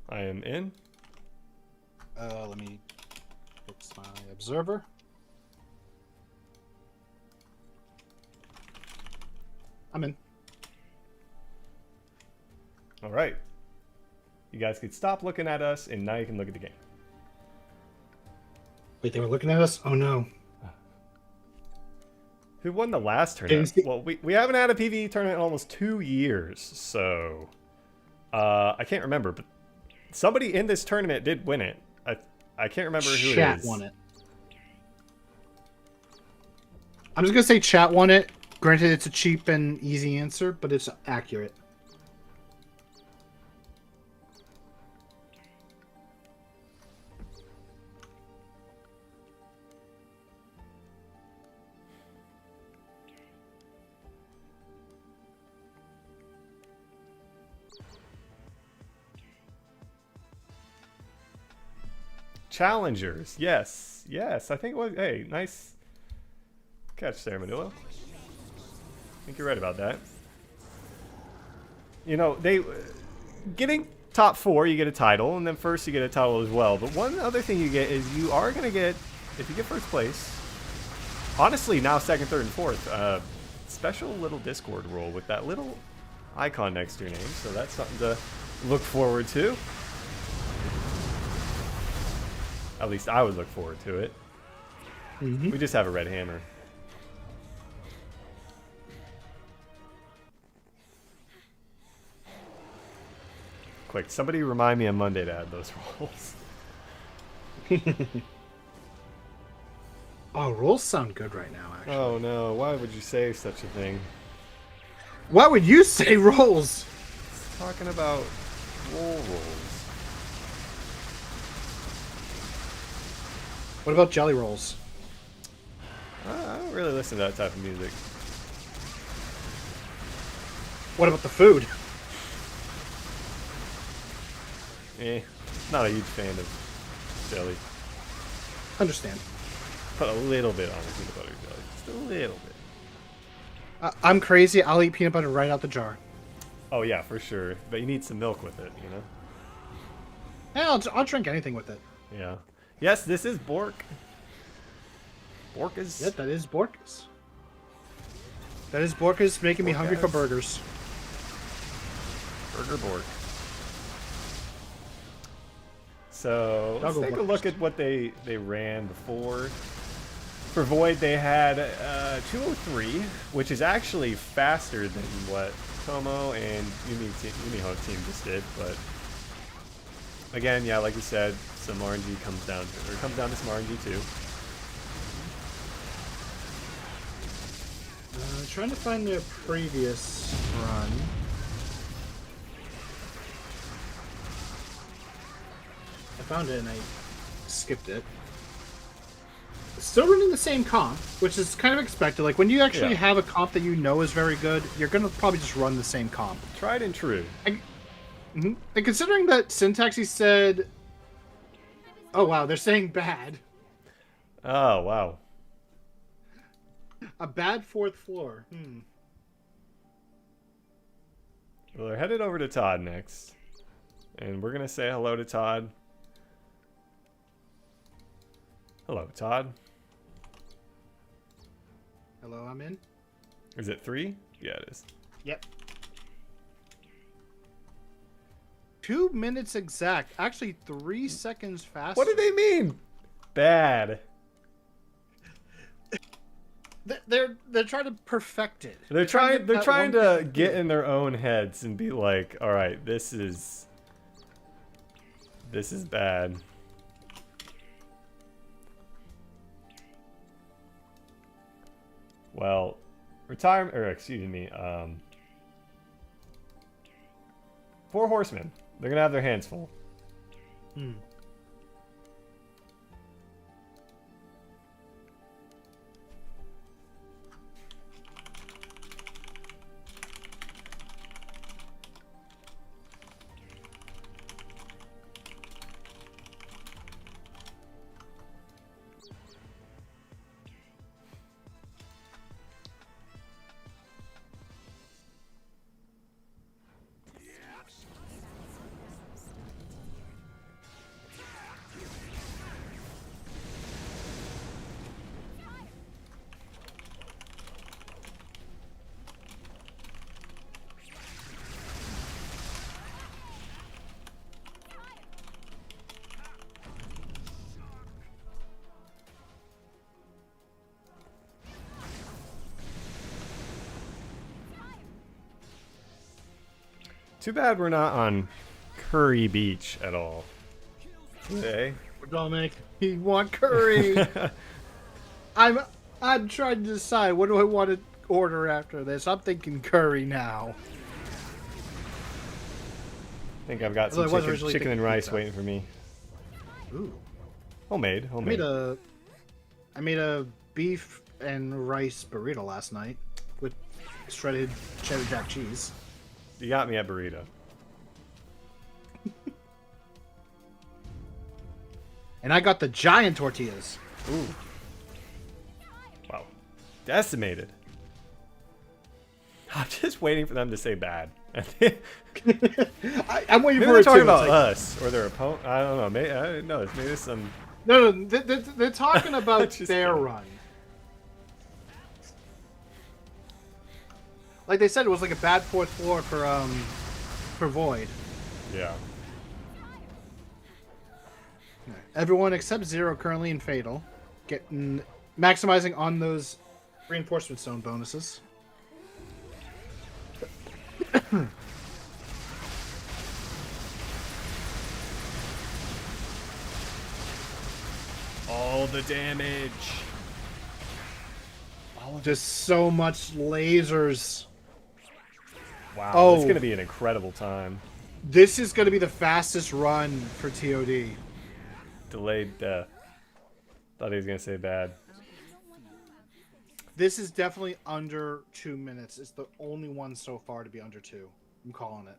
I am in. Let me fix my observer. I'm in. All right. You guys could stop looking at us, and now you can look at the game. Wait, they were looking at us? Oh no. Who won the last tournament? Well, we haven't had a PvE tournament in almost 2 years, so I can't remember, but somebody in this tournament did win it. I can't remember who it is. Chat won it. I'm just gonna say chat won it. Granted, it's a cheap and easy answer, but it's accurate. Challengers, yes, yes. I think it was. Hey, nice catch there, Manila. I think you're right about that. You know, getting top 4, you get a title, and then first you get a title as well. But one other thing you get is you are gonna get, if you get first place. Honestly, now second, third, and fourth. Special little Discord role with that little icon next to your name, so that's something to look forward to. At least I would look forward to it. Mm-hmm. We just have a red hammer. Of quick. Somebody remind me on Monday to add those rolls. Oh, rolls sound good right now, actually. Oh no, why would you say such a thing? Why would you say rolls? Talking about rolls. What about jelly rolls? I don't really listen to that type of music. What about the food? Not a huge fan of jelly. Understand. Put a little bit on the peanut butter jelly. Just a little bit. I'm crazy. I'll eat peanut butter right out the jar. Oh yeah, for sure. But you need some milk with it, you know? Yeah, I'll drink anything with it. Yeah. Yes, this is Bork. Borkus. Yeah, that is Borkus. That is Borkus making me hungry for burgers. Burger Bork. So let's take a look at what they ran before. For Void, they had 203, which is actually faster than what Tommo and Yumiho team just did. But again, yeah, like you said, some RNG comes down to some RNG too. Trying to find their previous run. I found it and I skipped it. Still running the same comp, which is kind of expected. Like, when you actually have a comp that you know is very good, you're going to probably just run the same comp. Tried and true. And considering that Syntax, he said... Oh, wow, they're saying bad. Oh, wow. A bad fourth floor. Well, they're headed over to Todd next. And we're going to say hello to Todd. Hello, Todd. Hello, I'm in. Is it 3? Yeah, it is. Yep. 2 minutes exact. Actually, 3 seconds faster. What do they mean? Bad. They're trying to perfect it. They're trying to get in their own heads and be like, all right, this is bad. Well, excuse me, 4 Horsemen. They're gonna have their hands full. Too bad we're not on Curry Beach at all today. We're gonna make me want curry. I'm trying to decide what do I want to order after this. I'm thinking curry now. I think I've got some chicken and rice waiting for me. Ooh. Homemade. I made a beef and rice burrito last night with shredded cheddar jack cheese. You got me at burrito. And I got the giant tortillas. Ooh. Wow. Decimated. I'm just waiting for them to say bad. I'm waiting maybe for they're it talking too. about us or their opponent. I don't know. Maybe I didn't know. Maybe it's some. No, they're talking about their run. Like they said, it was like a bad fourth floor for Void. Yeah. Everyone except Zero currently in Fatal, maximizing on those reinforcement zone bonuses. All the damage. Just so much lasers. Wow, Oh. it's going to be an incredible time. This is going to be the fastest run for TOD. Delayed death. Thought he was going to say bad. This is definitely under 2 minutes. It's the only one so far to be under 2. I'm calling it.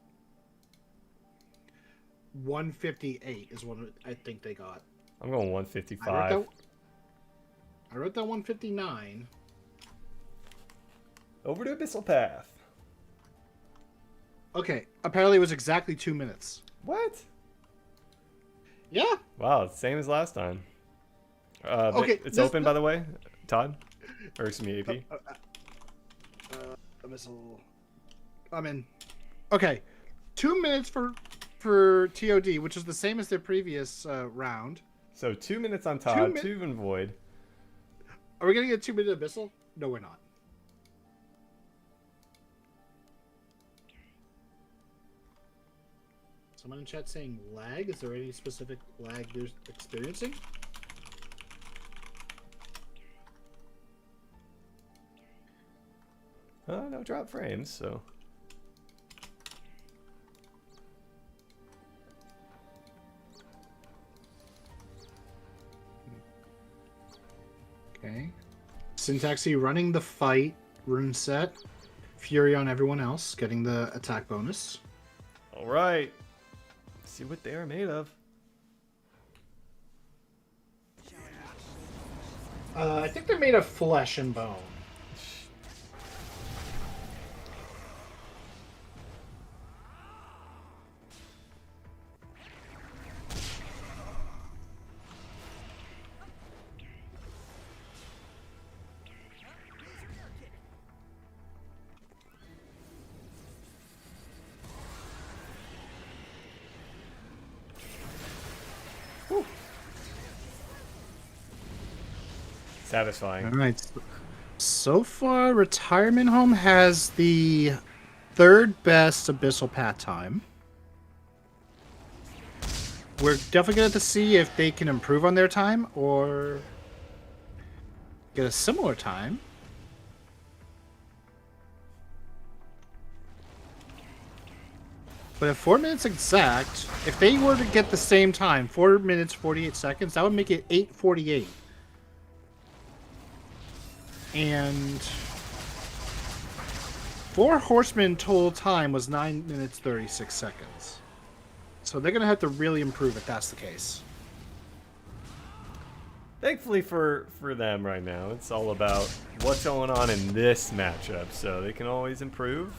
158 is what I think they got. I'm going 155. I wrote that 159. Over to Abyssal Path. Okay, apparently it was exactly 2 minutes. What? Yeah. Wow, it's the same as last time. Okay, it's open, by the way, Todd? Or excuse me, AP? Abyssal. I'm in. Okay, 2 minutes for TOD, which is the same as their previous round. So 2 minutes on Todd, 2 in Void. Are we going to get 2 minute Abyssal? No, we're not. Someone in chat saying lag. Is there any specific lag they're experiencing? No drop frames, so. Okay. Syntaxy running the fight, rune set. Fury on everyone else, getting the attack bonus. All right. See what they are made of. I think they're made of flesh and bone. Satisfying. All right. So far, Retirement Home has the third best Abyssal Path time. We're definitely going to have to see if they can improve on their time or get a similar time. But at 4 minutes exact, if they were to get the same time, 4 minutes 48 seconds, that would make it 8:48. And for Horsemen total time was 9 minutes 36 seconds. So they're going to have to really improve if that's the case. Thankfully for them right now, it's all about what's going on in this matchup, so they can always improve.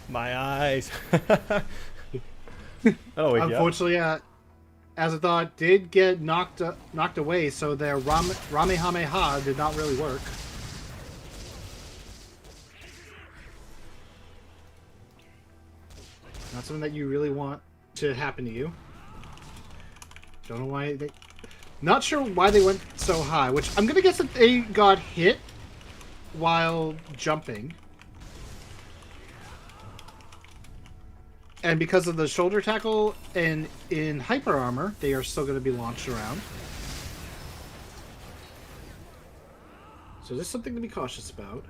My eyes. Oh, wait, Unfortunately, as I thought, did get knocked away, so their Ramehameha did not really work. Not something that you really want to happen to you. Don't know why they... Not sure why they went so high, which I'm going to guess that they got hit while jumping. And because of the shoulder tackle and in hyper armor, they are still going to be launched around. So there's something to be cautious about.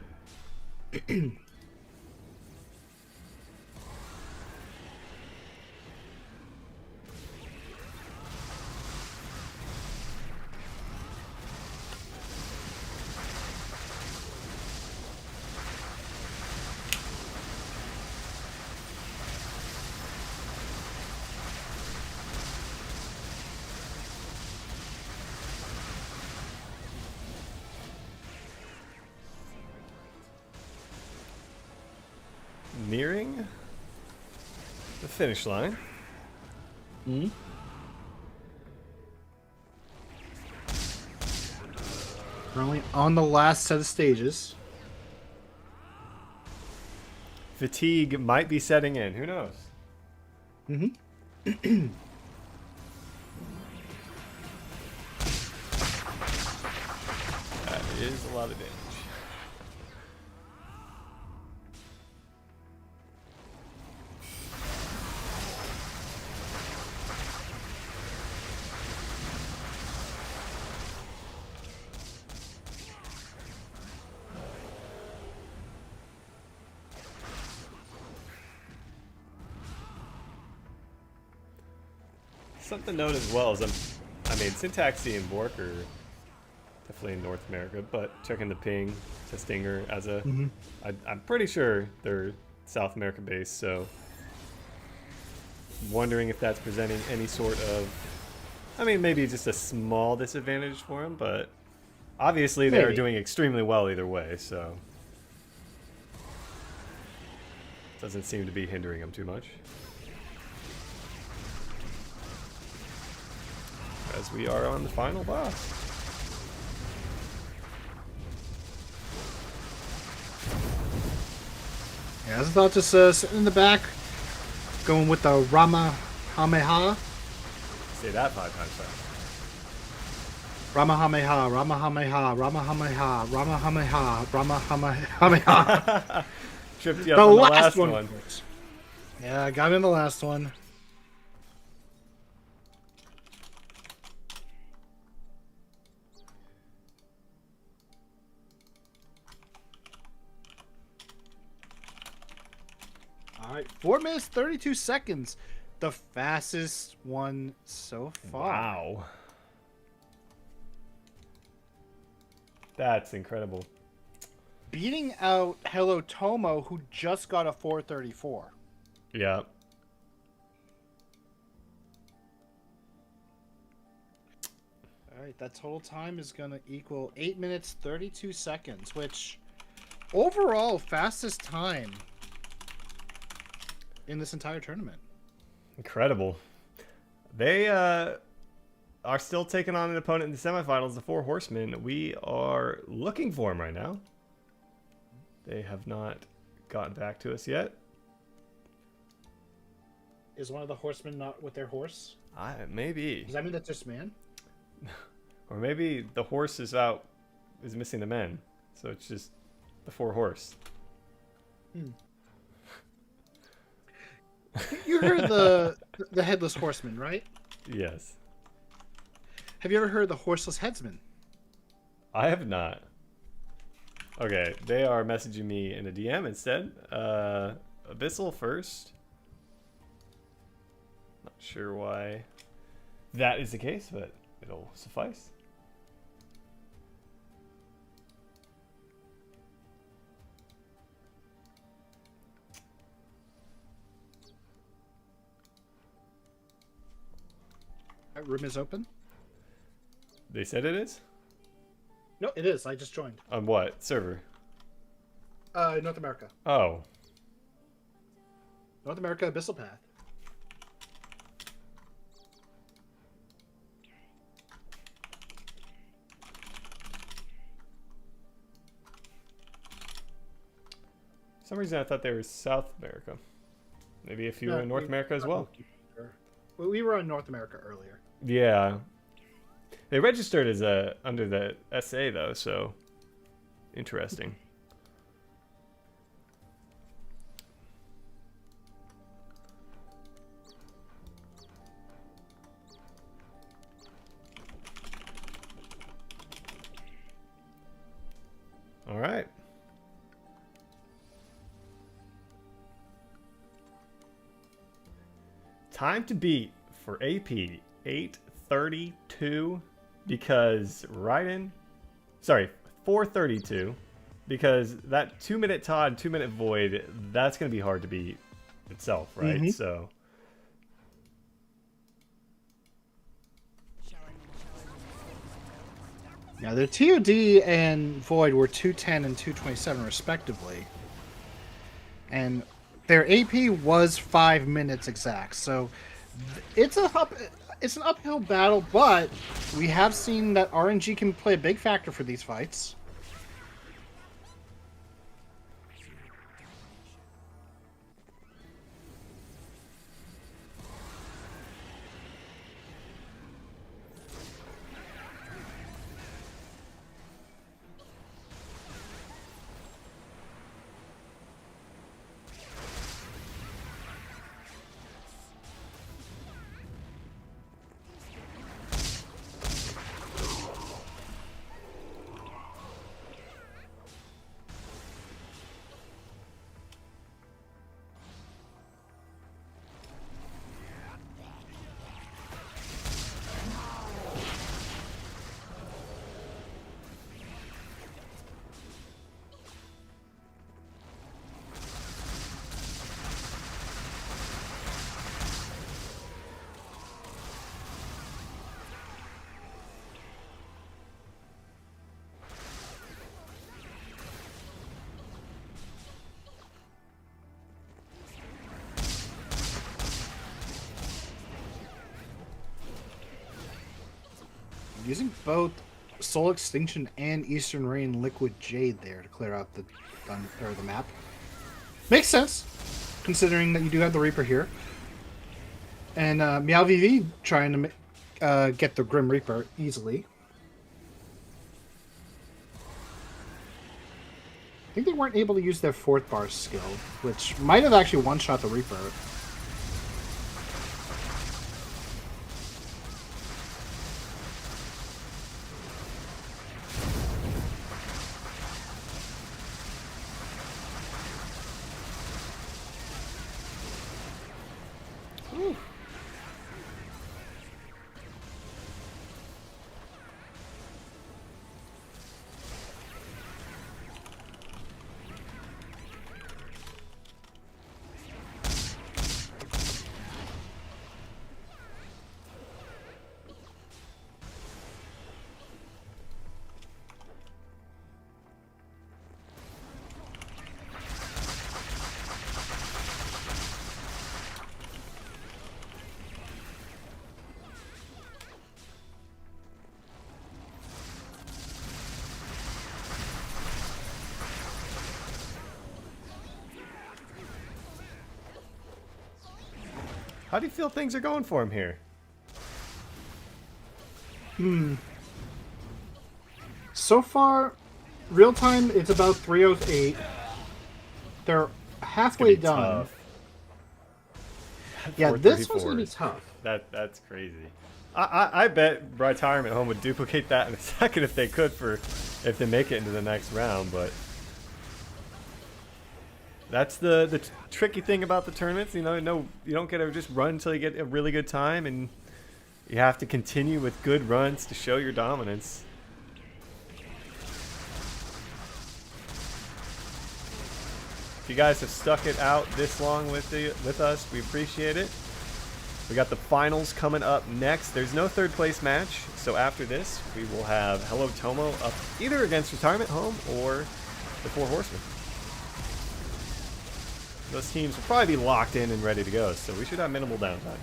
nearing the finish line. Mm-hmm. Currently on the last set of stages. Fatigue might be setting in. Who knows? Mm-hmm. That is a lot of damage. Something known as well as I mean, Syntaxi and Bork are definitely in North America, but checking the ping to Stinger as a, I'm pretty sure they're South America based, so wondering if that's presenting any sort of, I mean, maybe just a small disadvantage for them, but obviously they are doing extremely well either way, so doesn't seem to be hindering them too much. As we are on the final boss. Yeah, I was about to sit in the back, going with the Rama Hameha. Say that 5 times fast. Rama Hameha, Rama Hameha, Rama Hameha, Rama Hameha, Rama Hameha. Tripped you up on the last one. Yeah, I got in the last one. All right, 4 minutes 32 seconds, the fastest one so far. Wow, that's incredible. Beating out Hello Tommo, who just got a 4:34. Yeah. All right, that total time is going to equal 8 minutes 32 seconds, which overall fastest time in this entire tournament. Incredible. They are still taking on an opponent in the semifinals, the 4 Horsemen. We are looking for them right now. They have not gotten back to us yet. Is one of the Horsemen not with their horse? Maybe. Does that mean that's just man? Or maybe the horse is missing the men. So it's just the 4 horse. You heard the headless horseman, right? Yes. Have you ever heard the horseless headsman? I have not. Okay, they are messaging me in a DM instead. Abyssal first. Not sure why that is the case, but it'll suffice. That room is open. They said it is? No, it is. I just joined. On what server? North America. Oh. North America Abyssal Path. For some reason I thought they were South America. Maybe if you were in North America as well. Well, we were in North America earlier. Yeah. They registered as under the SA though, so interesting. All right. Time to beat for AP 8:32 because sorry, 4:32 because that 2-minute Todd, 2-minute Void, that's going to be hard to beat itself, right? Mm-hmm. So yeah, their TOD and Void were 210 and 227 respectively. And Their AP was 5 minutes exact, so it's it's an uphill battle, but we have seen that RNG can play a big factor for these fights. Using both Soul Extinction and Eastern Rain Liquid Jade there to clear out the map. Makes sense, considering that you do have the Reaper here. And Meow VV trying to get the Grim Reaper easily. I think they weren't able to use their 4th bar skill, which might have actually one-shot the Reaper. How do you feel things are going for him here? So far, real time, it's about 308. They're halfway done. Tough. Yeah, this one's going to be tough. That's crazy. I bet Retirement Home would duplicate that in a second if they could, if they make it into the next round, but that's the tricky thing about the tournaments. You don't get to just run until you get a really good time, and you have to continue with good runs to show your dominance. If you guys have stuck it out this long with us, we appreciate it. We got the finals coming up next. There's no third place match, so after this, we will have Hello Tommo up either against Retirement Home or the 4 Horsemen. Those teams will probably be locked in and ready to go, so we should have minimal downtime.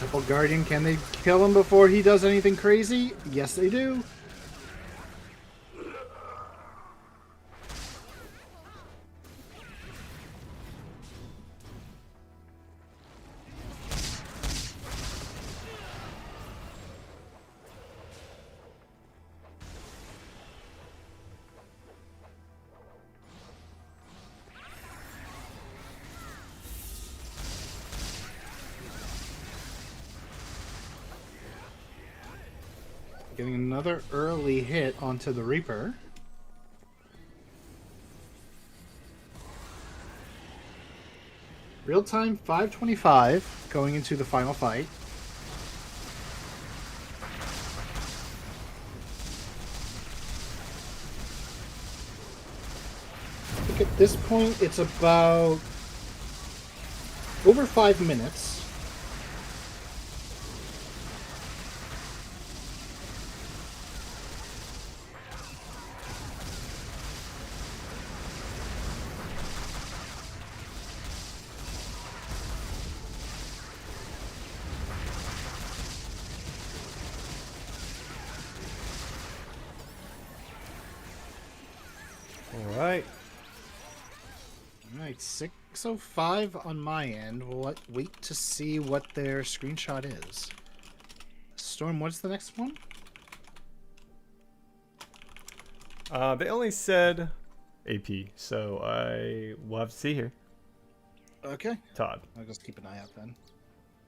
Temple Guardian, can they kill him before he does anything crazy? Yes, they do. Getting another early hit onto the Reaper. Real time 5:25 going into the final fight. I think at this point it's about over 5 minutes. Alright. Alright, 6:05 on my end. We'll wait to see what their screenshot is. Storm, what's the next one? They only said AP, so we'll have to see here. Okay. Todd. I'll just keep an eye out then.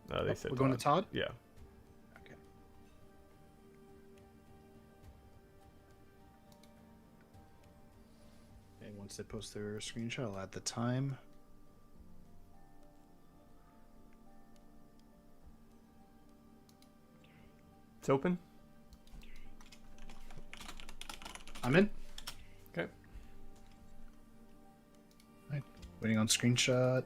No, they said we're going to Todd? Yeah. Okay. And once they post their screenshot, I'll add the time. It's open. I'm in. Okay. Right. Waiting on screenshot.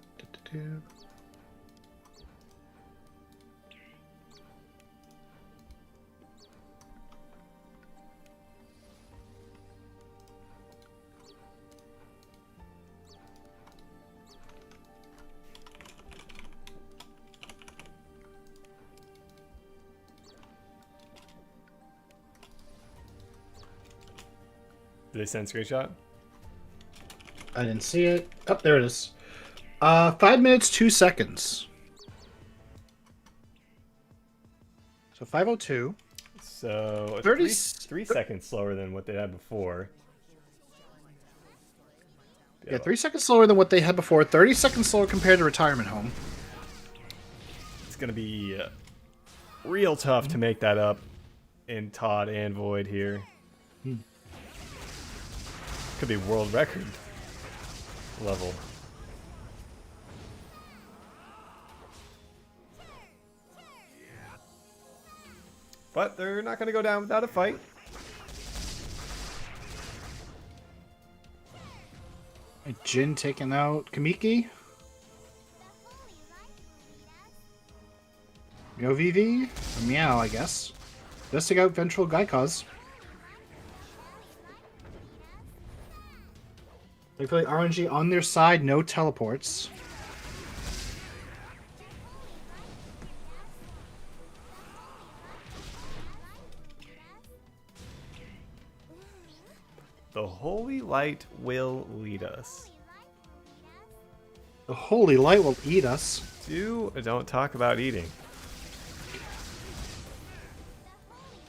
Did they send screenshot? I didn't see it. Oh, there it is. 5 minutes, 2 seconds. So 5:02. So 30 three seconds slower than what they had before. Yeah, 3 seconds slower than what they had before. 30 seconds slower compared to retirement home. It's gonna be real tough to make that up in Todd and Void here. Could be world record level. But they're not going to go down without a fight. Jin taking out Kamiki. Go VV. Or Meow, I guess. Just take out Ventral Gaikaz. Thankfully, RNG on their side, no teleports. The holy light will lead us. The holy light will eat us. Don't talk about eating.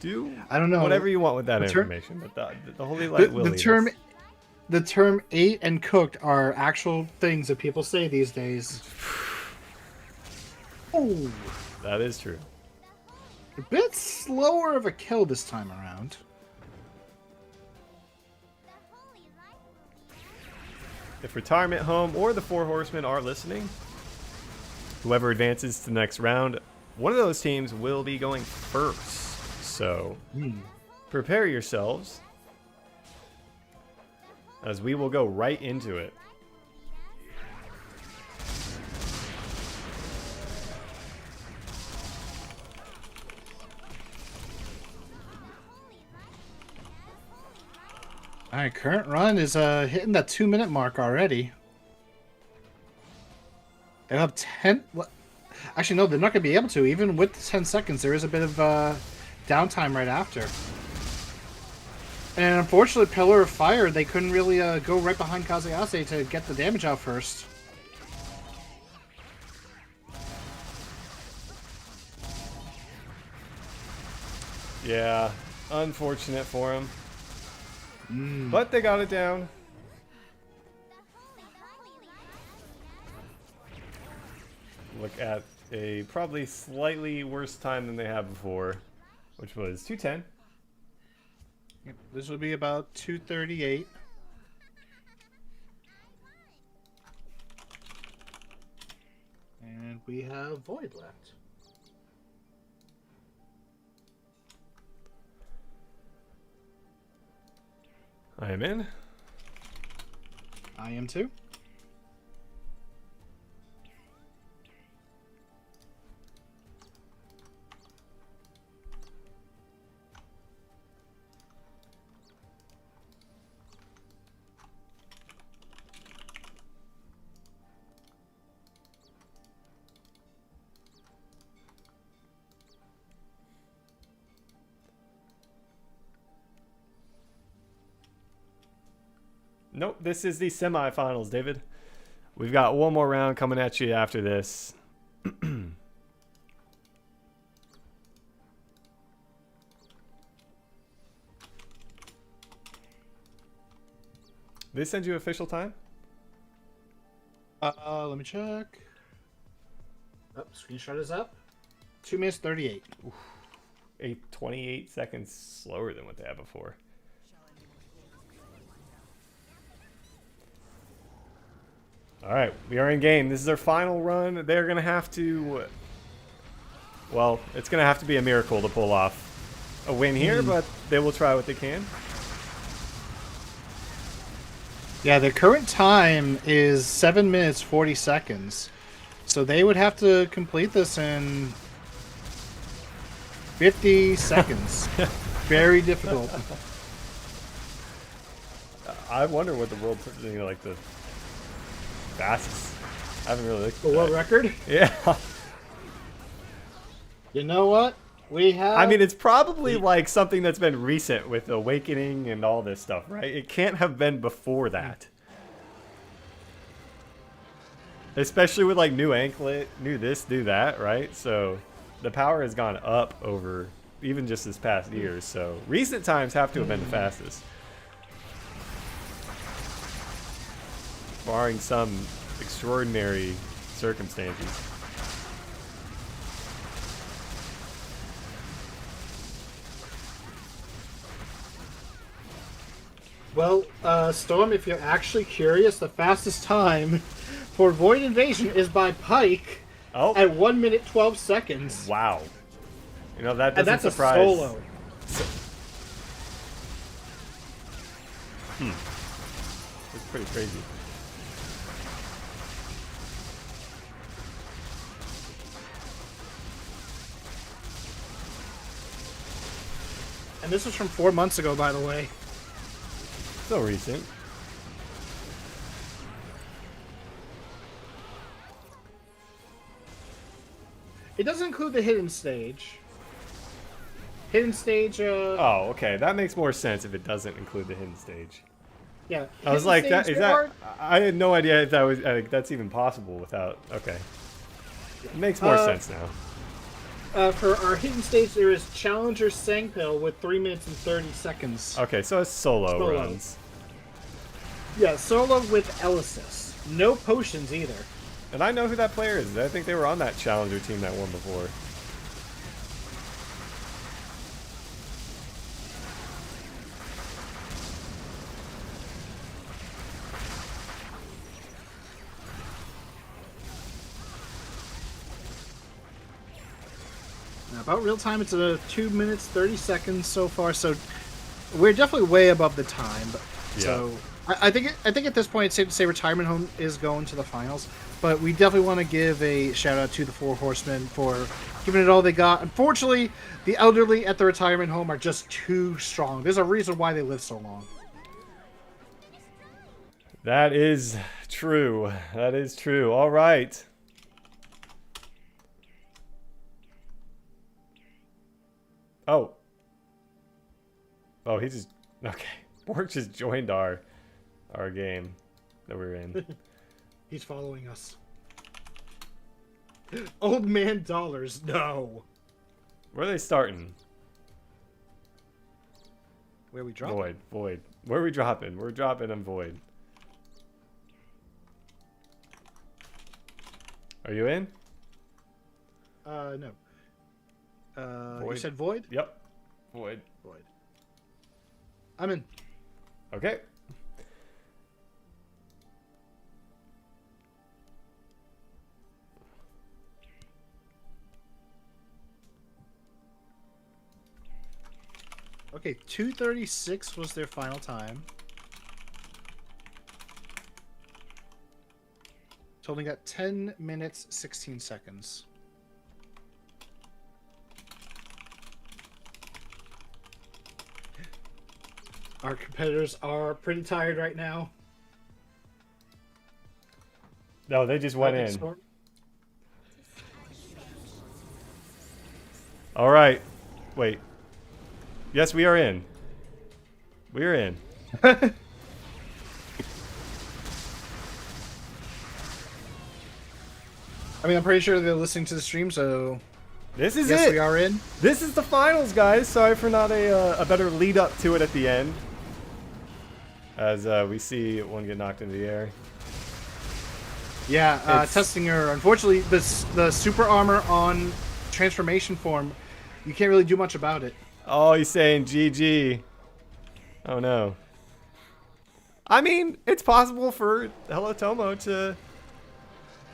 I don't know. Whatever you want with that information, but the holy light will eat us. The term ate and cooked are actual things that people say these days. Oh. That is true. A bit slower of a kill this time around. If Retirement Home or the Four Horsemen are listening, whoever advances to the next round, one of those teams will be going first. So prepare yourselves, as we will go right into it. Alright, current run is hitting that 2-minute mark already. They'll have 10... Actually, no, they're not going to be able to. Even with the 10 seconds, there is a bit of downtime right after. And unfortunately, Pillar of Fire, they couldn't really go right behind Kazuase to get the damage out first. Yeah, unfortunate for him. But they got it down. Look at a probably slightly worse time than they had before, which was 2:10. Yep, this will be about 2:38. And we have Void left. I am in. I am too. Nope, this is the semifinals, David. We've got one more round coming at you after this. They send you official time? Let me check. Oh, screenshot is up. 2 minutes 38. 28 seconds slower than what they had before. All right, we are in game. This is our final run. They're going to have to... Well, it's going to have to be a miracle to pull off a win here, but they will try what they can. Yeah, their current time is 7 minutes 40 seconds. So they would have to complete this in 50 seconds. Very difficult. I wonder what the world, like the fastest. I haven't really looked at The world that. record? Yeah. You know what? We have... I mean, it's probably like something that's been recent with Awakening and all this stuff, right? It can't have been before that. Especially with like new anklet, new this, new that, right? So the power has gone up over even just this past year. So recent times have to have been the fastest. Barring some extraordinary circumstances. Well, Storm, if you're actually curious, the fastest time for Void Invasion is by Pike at 1 minute 12 seconds. Wow. You know, that And doesn't that's surprise. a solo. It's pretty crazy. And this was from 4 months ago, by the way. So recent. It doesn't include the hidden stage. Hidden stage, Oh, okay. That makes more sense if it doesn't include the hidden stage. yeah. I was hidden like, stage, is there that? I had no idea if that was. That's even possible without. Okay. It makes more sense now. For our hidden stage, there is Challenger Sangpil with 3 minutes and 30 seconds. Okay, so it's solo runs. Yeah, solo with Elysis. No potions either. And I know who that player is. I think they were on that Challenger team that won before. Now, about real time, it's 2 minutes 30 seconds so far. So we're definitely way above the time. But, Yeah. So I think at this point it's safe to say Retirement Home is going to the finals. But we definitely want to give a shout out to the 4 Horsemen for giving it all they got. Unfortunately, the elderly at the Retirement Home are just too strong. There's a reason why they live so long. That is true. That is true. All right. Oh. Oh, he just... Okay. Bork just joined our game that we're in. He's following us. Old man dollars, no. Where are they starting? Where we drop? Void. Void. Where are we dropping? We're dropping on Void. Are you in? No. You Void. said Void? Yep. Void. Void. I'm in. Okay. Okay, 2:36 was their final time. Totaling at 10 minutes, 16 seconds. Our competitors are pretty tired right now. No, they just went in. All right. Wait. Yes, we are in. We are in. I mean, I'm pretty sure they're listening to the stream, so This is yes, it. we are in. This is the finals, guys. Sorry for not a better lead up to it at the end. As we see one get knocked into the air. Yeah, testing her. Unfortunately, the super armor on transformation form, you can't really do much about it. Oh, he's saying GG. Oh no. I mean, it's possible for Hello Tommo to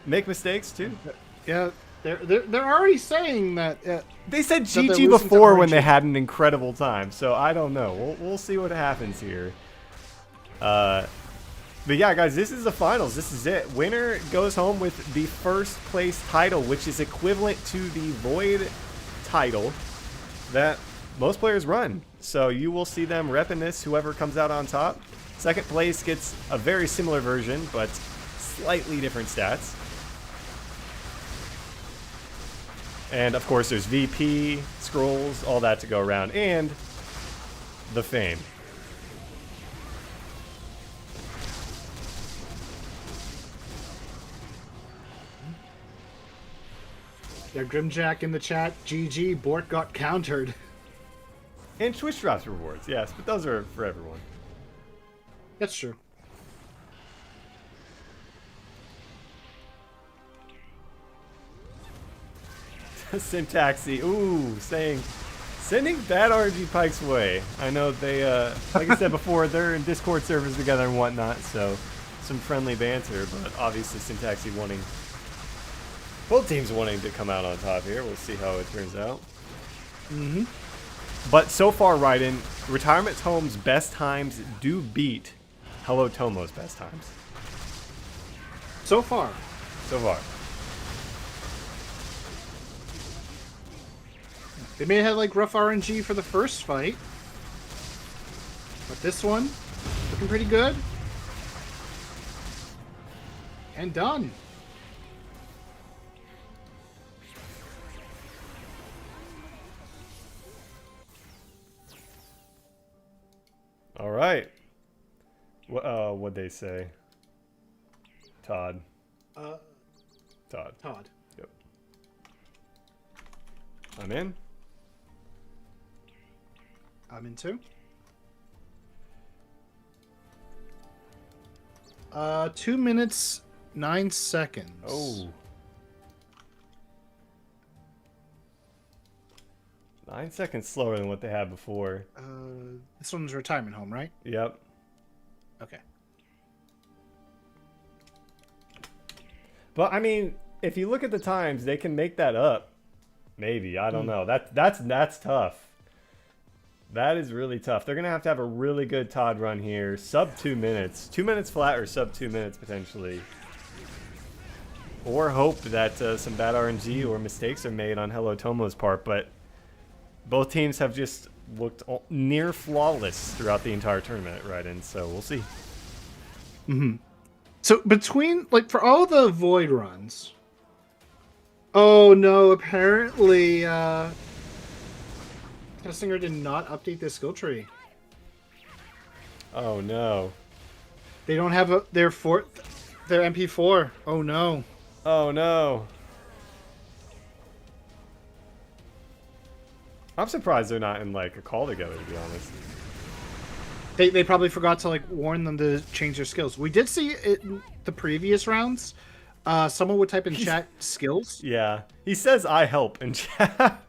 make mistakes too. Yeah, they're already saying that. They said they're GG losing to before when RNG. they had an incredible time, so I don't know. We'll see what happens here. But yeah, guys, this is the finals. This is it. Winner goes home with the first place title, which is equivalent to the Void title that most players run. So you will see them repping this, whoever comes out on top. Second place gets a very similar version, but slightly different stats. And of course, there's VP, scrolls, all that to go around, and the fame. Yeah, Grimjack in the chat. GG, Bort got countered. And Twitch drops rewards, yes, but those are for everyone. That's true. Syntaxy, ooh, sending bad RNG Pikes way. I know they, like I said before, they're in Discord servers together and whatnot, so some friendly banter, but obviously Syntaxy wanting, both teams wanting to come out on top here. We'll see how it turns out. Mm-hmm. But so far, Raiden, Retirement Home's best times do beat Hello Tommo's best times. So far. So far. They may have had like rough RNG for the first fight. But this one, looking pretty good. And done. All right. What'd they say? Todd. Todd. Yep. I'm in. I'm in too. 2 minutes, 9 seconds. Oh. 9 seconds slower than what they had before. This one's retirement home, right? Yep. Okay. But I mean, if you look at the times, they can make that up. Maybe, I don't know. That's tough. That is really tough. They're gonna have to have a really good Todd run here. Sub 2 minutes, 2 minutes flat, or sub 2 minutes potentially. Or hope that some bad RNG or mistakes are made on Hello Tommo's part. But both teams have just looked near flawless throughout the entire tournament, right? And so we'll see. Mm-hmm. So between, like, for all the Void runs... Oh no, apparently, Tessinger did not update the skill tree. Oh no. They don't have their MP4. Oh no. Oh no. I'm surprised they're not in like a call together, to be honest. They probably forgot to like warn them to change their skills. We did see it in the previous rounds. Someone would type in chat skills. Yeah. He says I help in chat.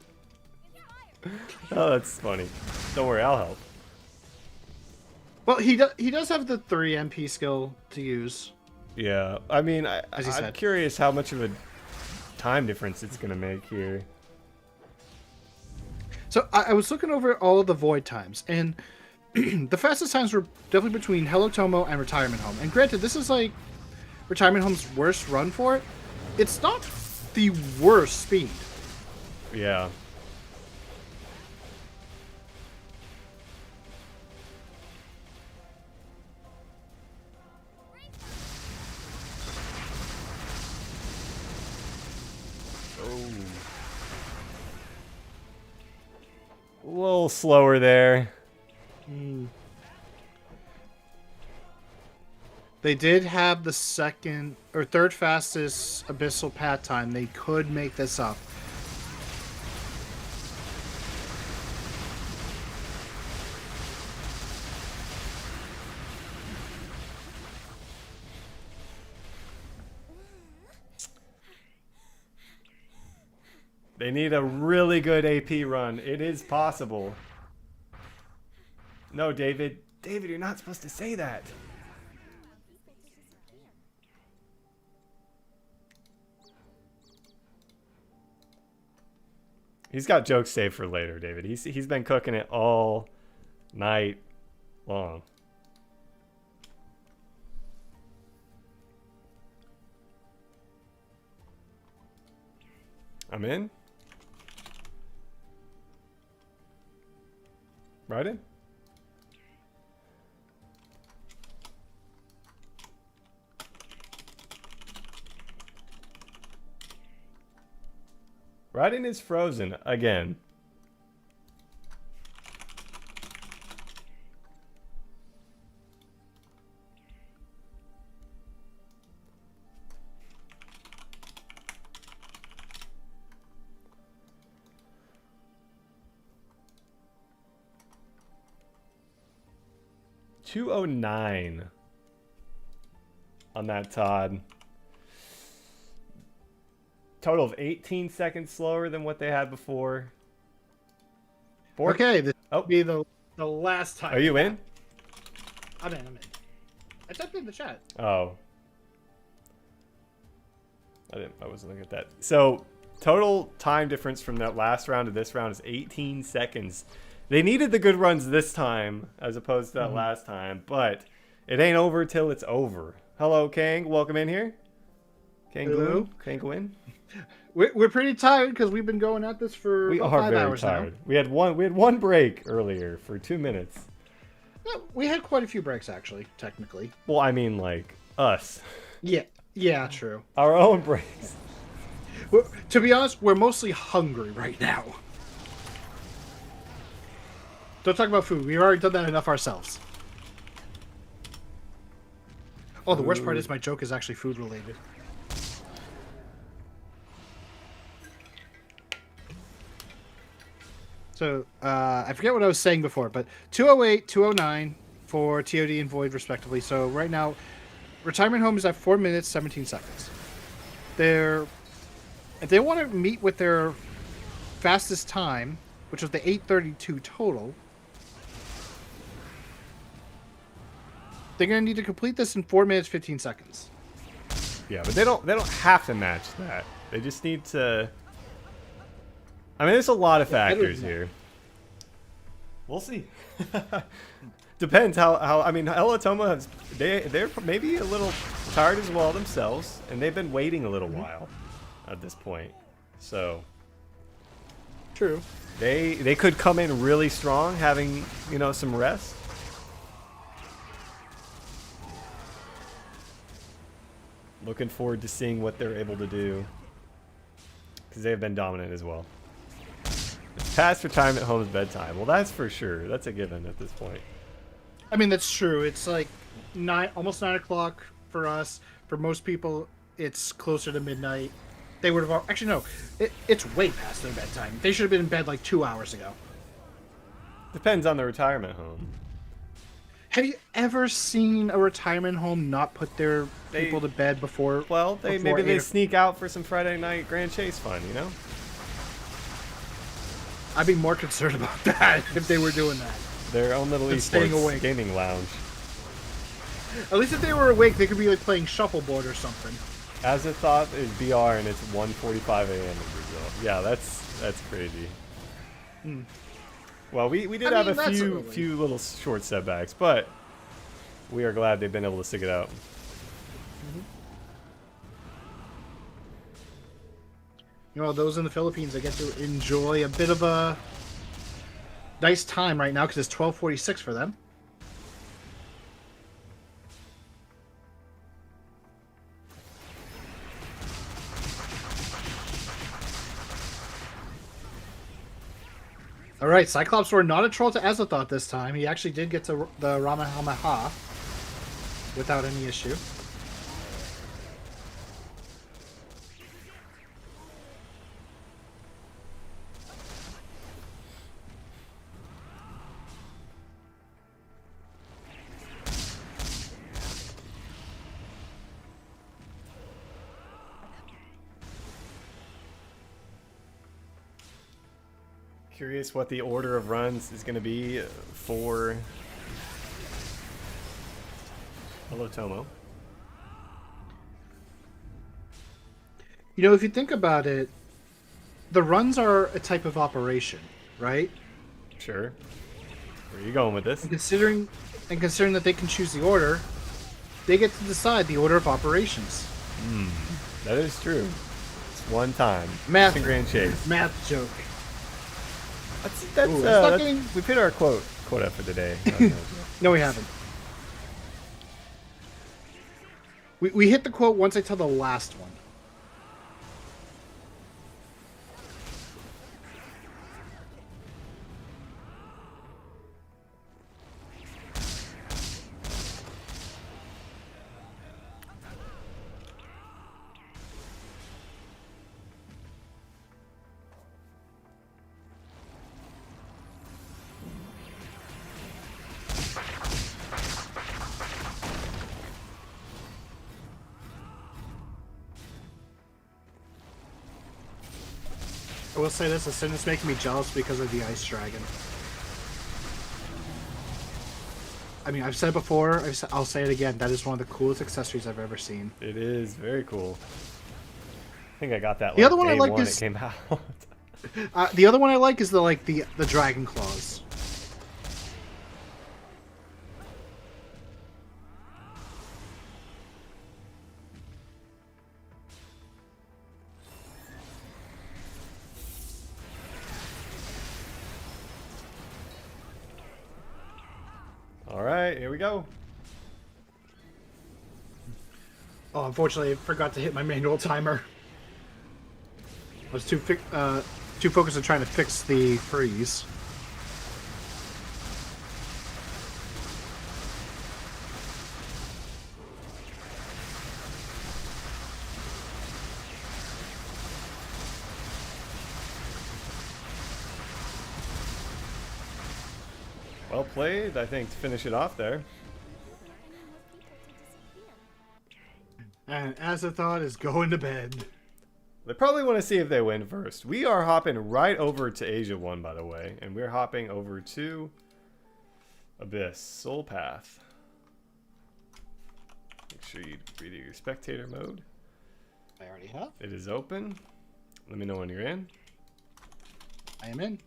Oh, that's funny. Don't worry, I'll help. Well, he does have the 3 MP skill to use. Yeah, I mean, As he I'm said. curious how much of a time difference it's gonna make here. So I was looking over all of the void times, and the fastest times were definitely between Hello Tomo and Retirement Home. And granted, this is like Retirement Home's worst run for it. It's not the worst speed. Yeah. Oh. A little slower there. They did have the second or third fastest Abyssal Path time. They could make this up. They need a really good AP run. It is possible. No, David. David, you're not supposed to say that. He's got jokes saved for later, David. He's been cooking it all night long. I'm in. Right in. Raiden is frozen again. $209 on that Todd. Total of 18 seconds slower than what they had before. Okay, this will be the last time. Are you in? I'm in. I typed in the chat. Oh. I wasn't looking at that. So, total time difference from that last round to this round is 18 seconds. They needed the good runs this time as opposed to that last time, but it ain't over till it's over. Hello, Kang. Welcome in here. Kang Blue. Kang go in. We're pretty tired because we've been going at this for about 5 hours tired. now. We had one break earlier for 2 minutes. No, we had quite a few breaks actually, technically. Well, I mean, like us. Yeah, true. Our own breaks. To be honest, we're mostly hungry right now. Don't talk about food. We've already done that enough ourselves. Oh, the worst part is my joke is actually food related. So, I forget what I was saying before, but 208, 209 for TOD and Void, respectively. So, right now, Retirement Home is at 4 minutes, 17 seconds. If they want to meet with their fastest time, which was the 8:32 total, they're going to need to complete this in 4 minutes, 15 seconds. Yeah, but they don't have to match that. They just need to. I mean, there's a lot of factors here. We'll see. Depends how. I mean, Hello Tomo has. They're maybe a little tired as well themselves, and they've been waiting a little while at this point. So. True. They could come in really strong, having some rest. Looking forward to seeing what they're able to do, because they have been dominant as well. It's past Retirement Home's bedtime. Well, that's for sure. That's a given at this point. I mean, that's true. It's like almost 9 o'clock for us. For most people, it's closer to midnight. They would have actually no. It's way past their bedtime. They should have been in bed like 2 hours ago. Depends on the retirement home. Have you ever seen a retirement home not put their people to bed before? Well, maybe they sneak out for some Friday night Grand Chase fun, you know? I'd be more concerned about that if they were doing that. Their own little And staying esports awake. gaming lounge. At least if they were awake, they could be like playing shuffleboard or something. As it thought is BR, and it's 1:45 a.m. in Brazil. Yeah, that's crazy. Well, we did have a few little short setbacks, but we are glad they've been able to stick it out. You know, those in the Philippines, they get to enjoy a bit of a nice time right now because it's 12:46 for them. All right, Cyclops were not a troll to Azathoth this time. He actually did get to the Ramahamaha without any issue. Curious what the order of runs is going to be for... Hello, Tommo. You know, if you think about it, the runs are a type of operation, right? Sure. Where are you going with this? And considering that they can choose the order, they get to decide the order of operations. That is true. It's one time. Math. It's a grand chase. Math joke. We've hit our quota for today. No, we haven't. We hit the quote once I tell the last one. I will say this, Ascendant's making me jealous because of the Ice Dragon. I mean, I've said it before, I'll say it again, that is one of the coolest accessories I've ever seen. It is very cool. I think I got that The other one I like it is... came out. the other one I like is the Dragon Claws. Alright, here we go. Oh, unfortunately, I forgot to hit my manual timer. I was too focused on trying to fix the freeze. Well played, I think, to finish it off there. And Azathoth is going to bed. They probably want to see if they win first. We are hopping right over to Asia 1, by the way. And we're hopping over to Abyssal Path. Make sure you read your spectator mode. I already have. It is open. Let me know when you're in. I am in.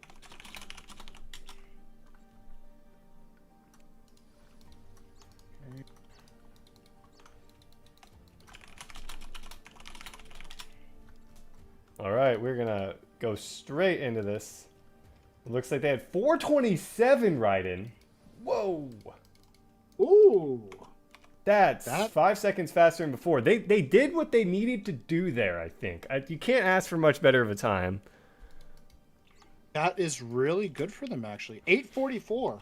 All right, we're gonna go straight into this. It looks like they had 427 right in. Whoa! Ooh! That's 5 seconds faster than before. They did what they needed to do there, I think. You can't ask for much better of a time. That is really good for them, actually. 8:44.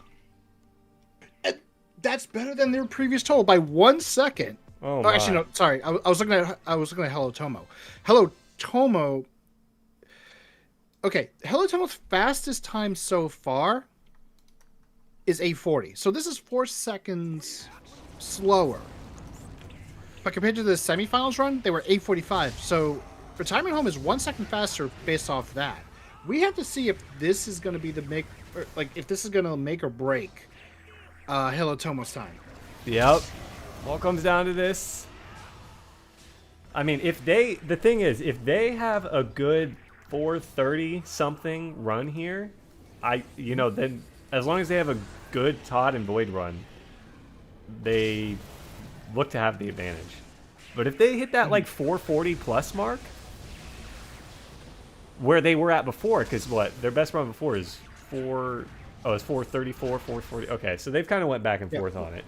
And that's better than their previous total by 1 second. Oh, my. Actually, no. Sorry, I was looking at Hello Tommo. Hello Tommo. Okay, Hello Tommo's fastest time so far is 8:40. So this is 4 seconds slower. But compared to the semifinals run, they were 8:45. So retirement home is 1 second faster based off that. We have to see if this is going to be if this is going to make or break Hello Tomo's time. Yep. All comes down to this. I mean, the thing is, if they have a good 430 something run here, then as long as they have a good Todd and Void run, they look to have the advantage. But if they hit that like 440 plus mark, where they were at before, because their best run before is it's 434, 440. Okay, so they've kind of went back and forth on it.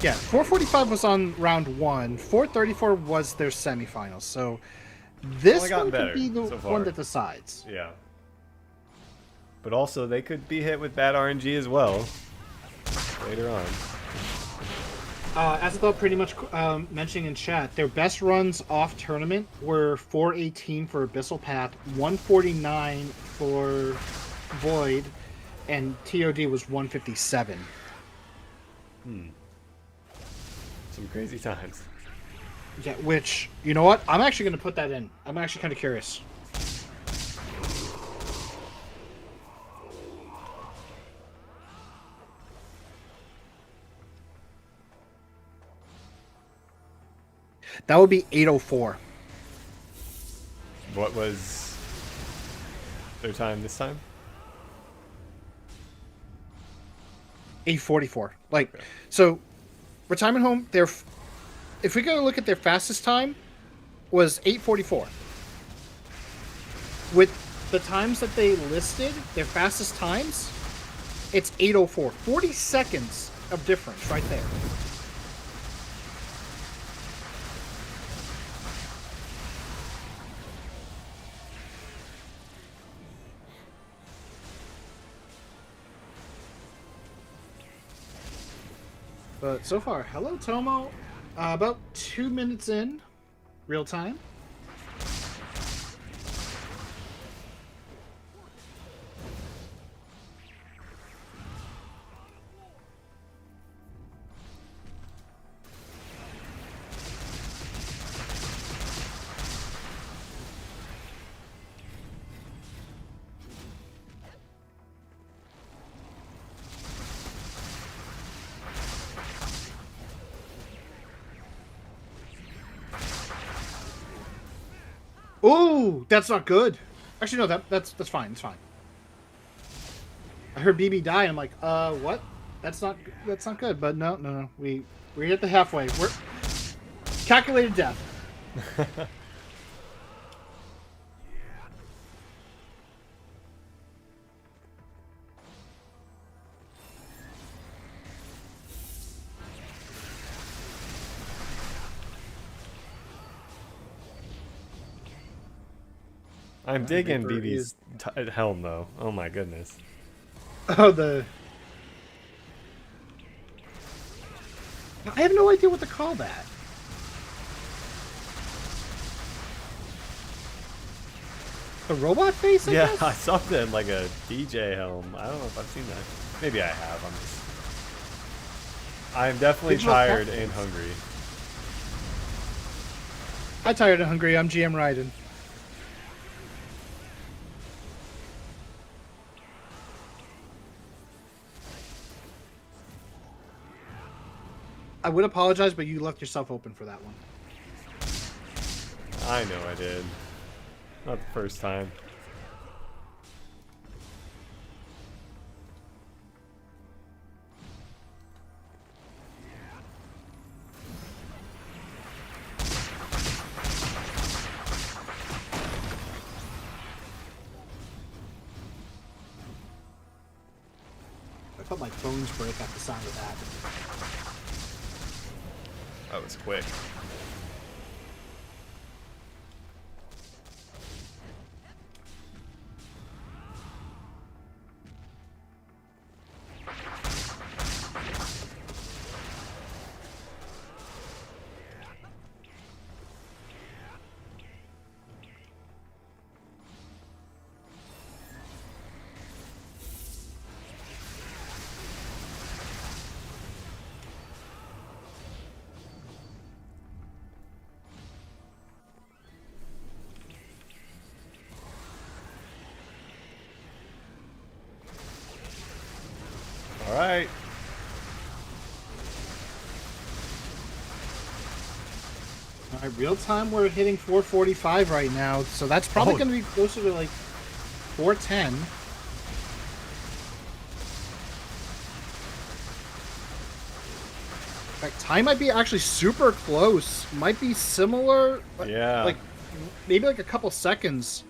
Yeah, 445 was on round 1. 434 was their semifinals. So this one could be the one that decides. Yeah. But also, they could be hit with bad RNG as well later on. As I thought pretty much mentioning in chat, their best runs off tournament were 418 for Abyssal Path, 149 for Void, and TOD was 157. Some crazy times. Yeah, which, you know what? I'm actually going to put that in. I'm actually kind of curious. That would be 804. What was their time this time? 844. So Retirement Home, if we go look at their fastest time, was 844. With the times that they listed, their fastest times, it's 804. 40 seconds of difference right there. But so far, hello Tommo. About 2 minutes in, real time. Ooh, that's not good. Actually, no, that's fine. It's fine. I heard BB die, and I'm like, what? That's not good. But no. We're at the halfway. We're calculated death. I'm digging BB's helm, though. Oh my goodness. Oh, I have no idea what to call that. The robot face, I guess? Something like a DJ helm. I don't know if I've seen that. Maybe I have. I'm definitely tired and hungry. I'm tired and hungry. I'm GM Raiden. I would apologize, but you left yourself open for that one. I know I did. Not the first time. I felt my bones break at the sound of that. That was quick. real time, we're hitting 445 right now, so that's probably going to be closer to like 410. In fact, time might be actually super close. Might be similar. Yeah. Like maybe like a couple seconds.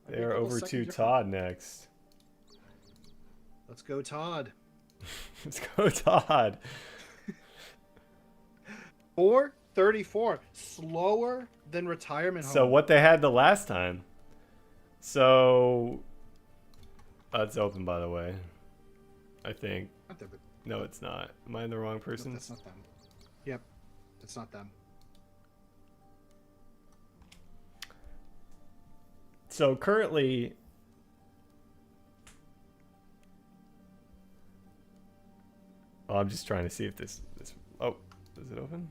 They're over to Todd next. Let's go, Todd. Let's go, Todd. 434. Slower than Retirement Home. So what they had the last time. So it's open, by the way. I think. No, it's not. Am I in the wrong person? No, that's not them. Yep. It's not them. So currently, I'm just trying to see if this. Oh, is it open?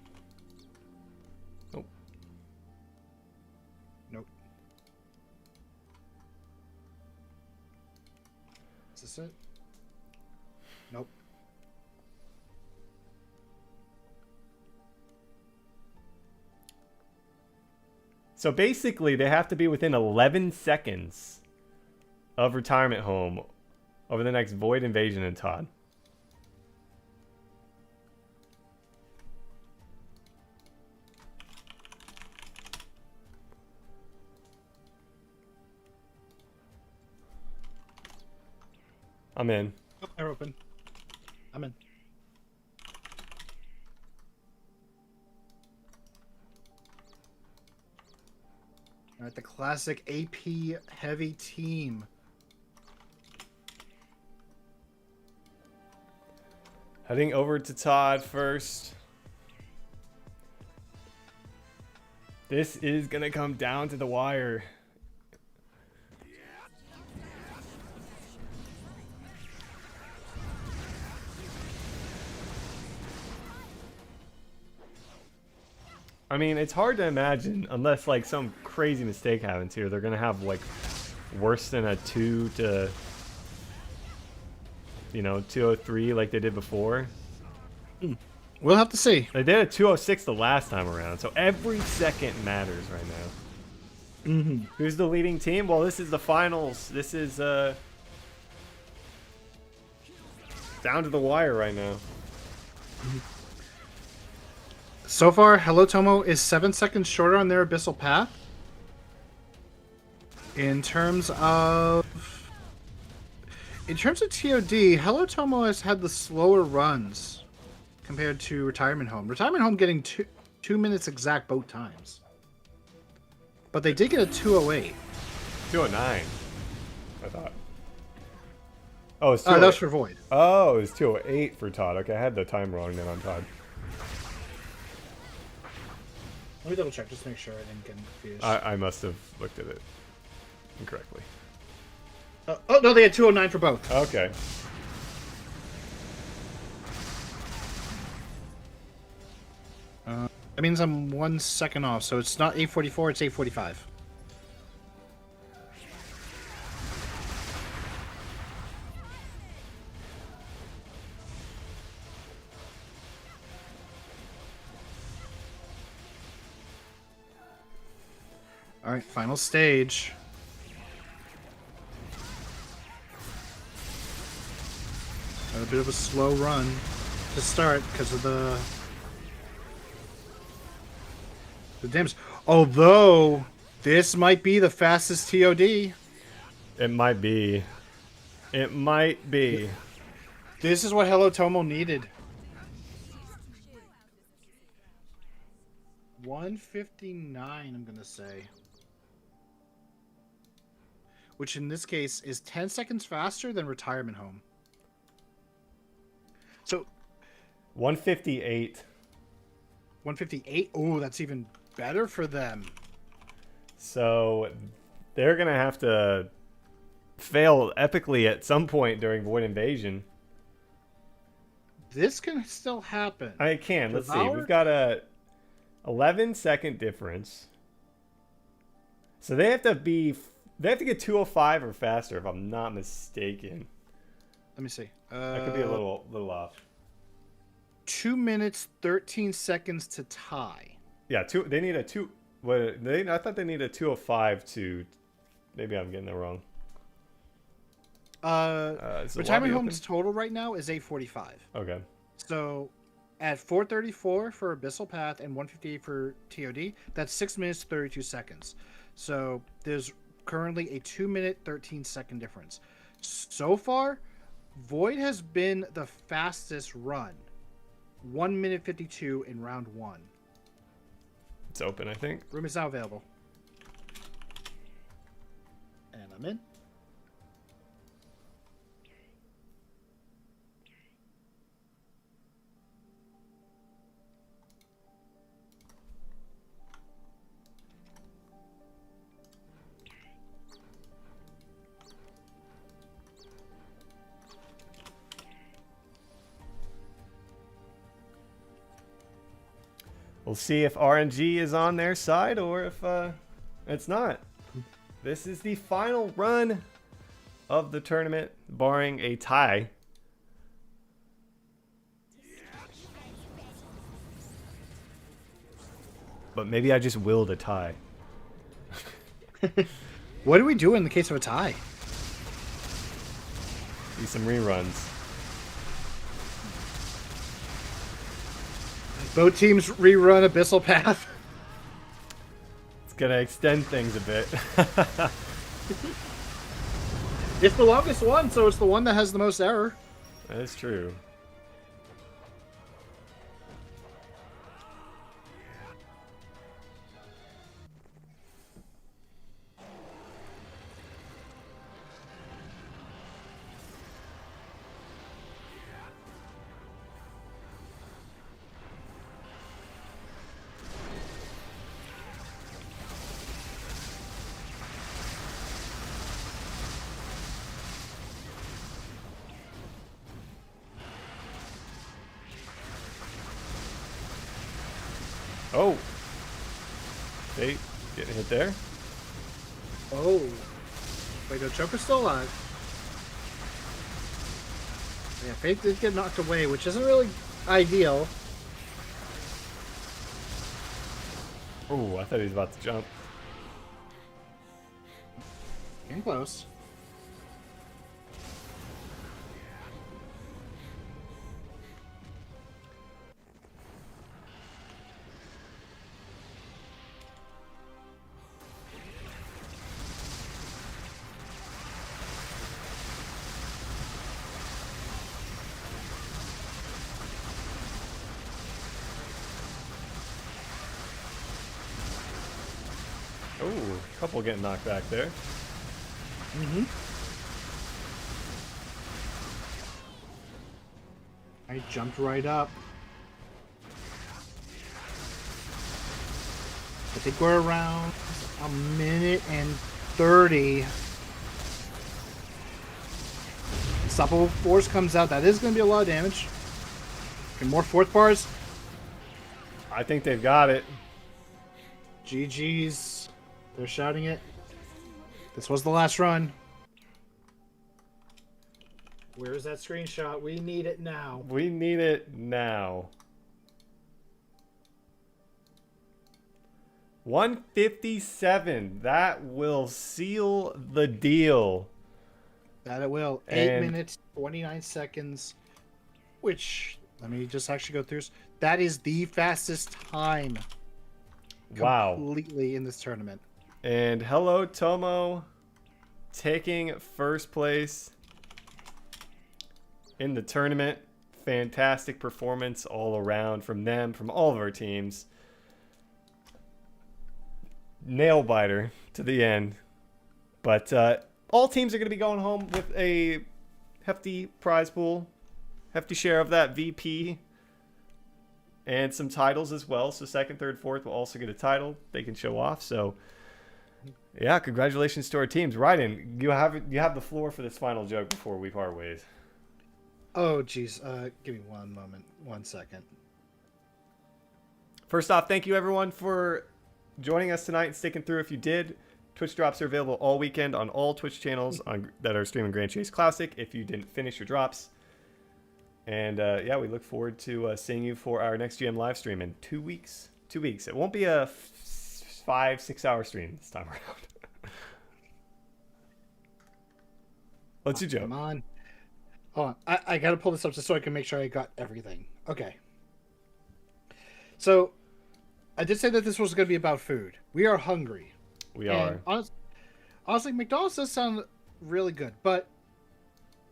Nope. Nope. Is this it? Nope. So basically, they have to be within 11 seconds of Retirement Home over the next Void Invasion and Todd. I'm in. Oh, they're open. I'm in. All right, the classic AP heavy team. Heading over to Todd first. This is going to come down to the wire. I mean, it's hard to imagine, unless like some crazy mistake happens here, they're going to have like worse than a 2 to, you know, 203 like they did before. We'll have to see. They did a 206 the last time around, so every second matters right now. Mm-hmm. Who's the leading team? Well, this is the finals. This is down to the wire right now. So far, Hello Tommo is 7 seconds shorter on their Abyssal Path. In terms of TOD, Hello Tommo has had the slower runs compared to Retirement Home. Retirement Home getting 2 minutes exact both times. But they did get a 208. 209, I thought. Oh, it's that was for Void. Oh, it was 208 for Todd. Okay, I had the time wrong then on Todd. Let me double check just to make sure I didn't get confused. I must have looked at it incorrectly. Oh, no, they had 209 for both. Okay. That means I'm 1 second off, so it's not 8:44, it's 8:45. All right, final stage. A bit of a slow run to start because of the damage. Although this might be the fastest TOD. It might be. It might be. This is what Hello Tommo needed. 159, I'm gonna say. Which in this case is 10 seconds faster than Retirement Home. So 158. 158? Oh, that's even better for them. So they're going to have to fail epically at some point during Void Invasion. This can still happen. I can. Let's see. Devour? We've got a 11-second difference. So they have to get 205 or faster if I'm not mistaken. Let me see. I could be a little off. 2 minutes 13 seconds to tie. Yeah, they need a two. What I thought they need a 2:05 to. Maybe I'm getting that wrong. Retirement homes total right now is 8:45. Okay. So at 4:34 for Abyssal Path and 1:58 for TOD, that's 6 minutes 32 seconds. So there's currently a 2 minute 13 second difference. So far, Void has been the fastest run. 1 minute 52 in round 1. It's open, I think. Room is now available. And I'm in. We'll see if RNG is on their side or if it's not. This is the final run of the tournament, barring a tie. But maybe I just willed a tie. What do we do in the case of a tie? See some reruns. Both teams rerun Abyssal Path. It's gonna extend things a bit. It's the longest one, so it's the one that has the most error. That is true. Oh, they getting hit there. Oh. Wait, no, Joker's still alive. Yeah, Faith did get knocked away, which isn't really ideal. Oh, I thought he was about to jump. Getting close. Oh, a couple getting knocked back there. Mm-hmm. I jumped right up. I think we're around a minute and 30. Unstoppable Force comes out. That is going to be a lot of damage. And more fourth bars. I think they've got it. GG's. They're shouting it. This was the last run. Where's that screenshot? We need it now. We need it now. 157. That will seal the deal. That it will. 8 minutes, 29 seconds. Which, let me just actually go through. That is the fastest time. Wow. Completely in this tournament. And hello, Tommo, taking first place in the tournament. Fantastic performance all around from them, from all of our teams. Nail biter to the end. But all teams are going to be going home with a hefty prize pool, hefty share of that VP, and some titles as well. So second, third, fourth will also get a title they can show off. So yeah, congratulations to our teams. Ryden, you have the floor for this final joke before we part ways. Oh, geez. Give me one moment. 1 second. First off, thank you everyone for joining us tonight and sticking through. If you did, Twitch drops are available all weekend on all Twitch channels that are streaming Grand Chase Classic if you didn't finish your drops. And yeah, we look forward to seeing you for our next GM live stream in 2 weeks. 2 weeks. It won't be a 5-6 hour stream this time around. What's your joke? Come on. Hold on. I got to pull this up just so I can make sure I got everything. Okay. So, I did say that this was going to be about food. We are hungry. We are. Honestly, McDonald's does sound really good, but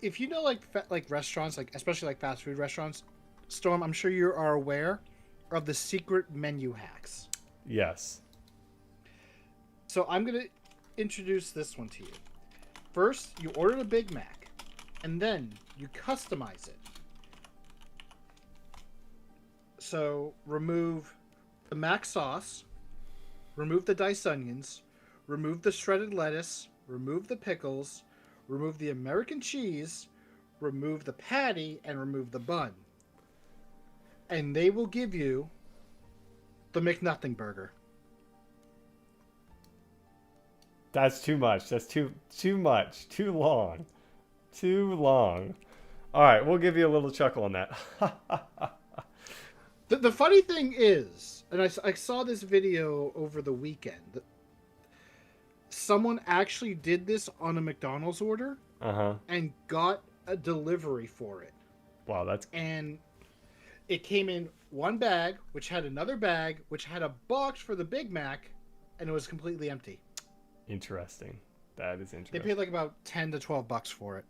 if you know like restaurants, like especially like fast food restaurants, Storm, I'm sure you are aware of the secret menu hacks. Yes. So I'm going to introduce this one to you. First, you order a Big Mac, and then you customize it. So remove the mac sauce, remove the diced onions, remove the shredded lettuce, remove the pickles, remove the American cheese, remove the patty, and remove the bun. And they will give you the McNothing burger. That's too much. That's too much. Too long. Too long. All right, we'll give you a little chuckle on that. The funny thing is, and I saw this video over the weekend, someone actually did this on a McDonald's order and got a delivery for it. Wow, and it came in one bag, which had another bag, which had a box for the Big Mac, and it was completely empty. Interesting. That is interesting. They paid like about $10 to $12 for it.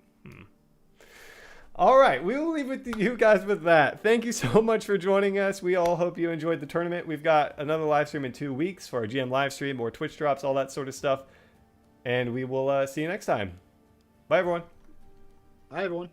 All right, we will leave it to you guys with that. Thank you so much for joining us. We all hope you enjoyed the tournament. We've got another live stream in 2 weeks for our GM live stream, more Twitch drops, all that sort of stuff. And we will see you next time. Bye, everyone. Bye, everyone.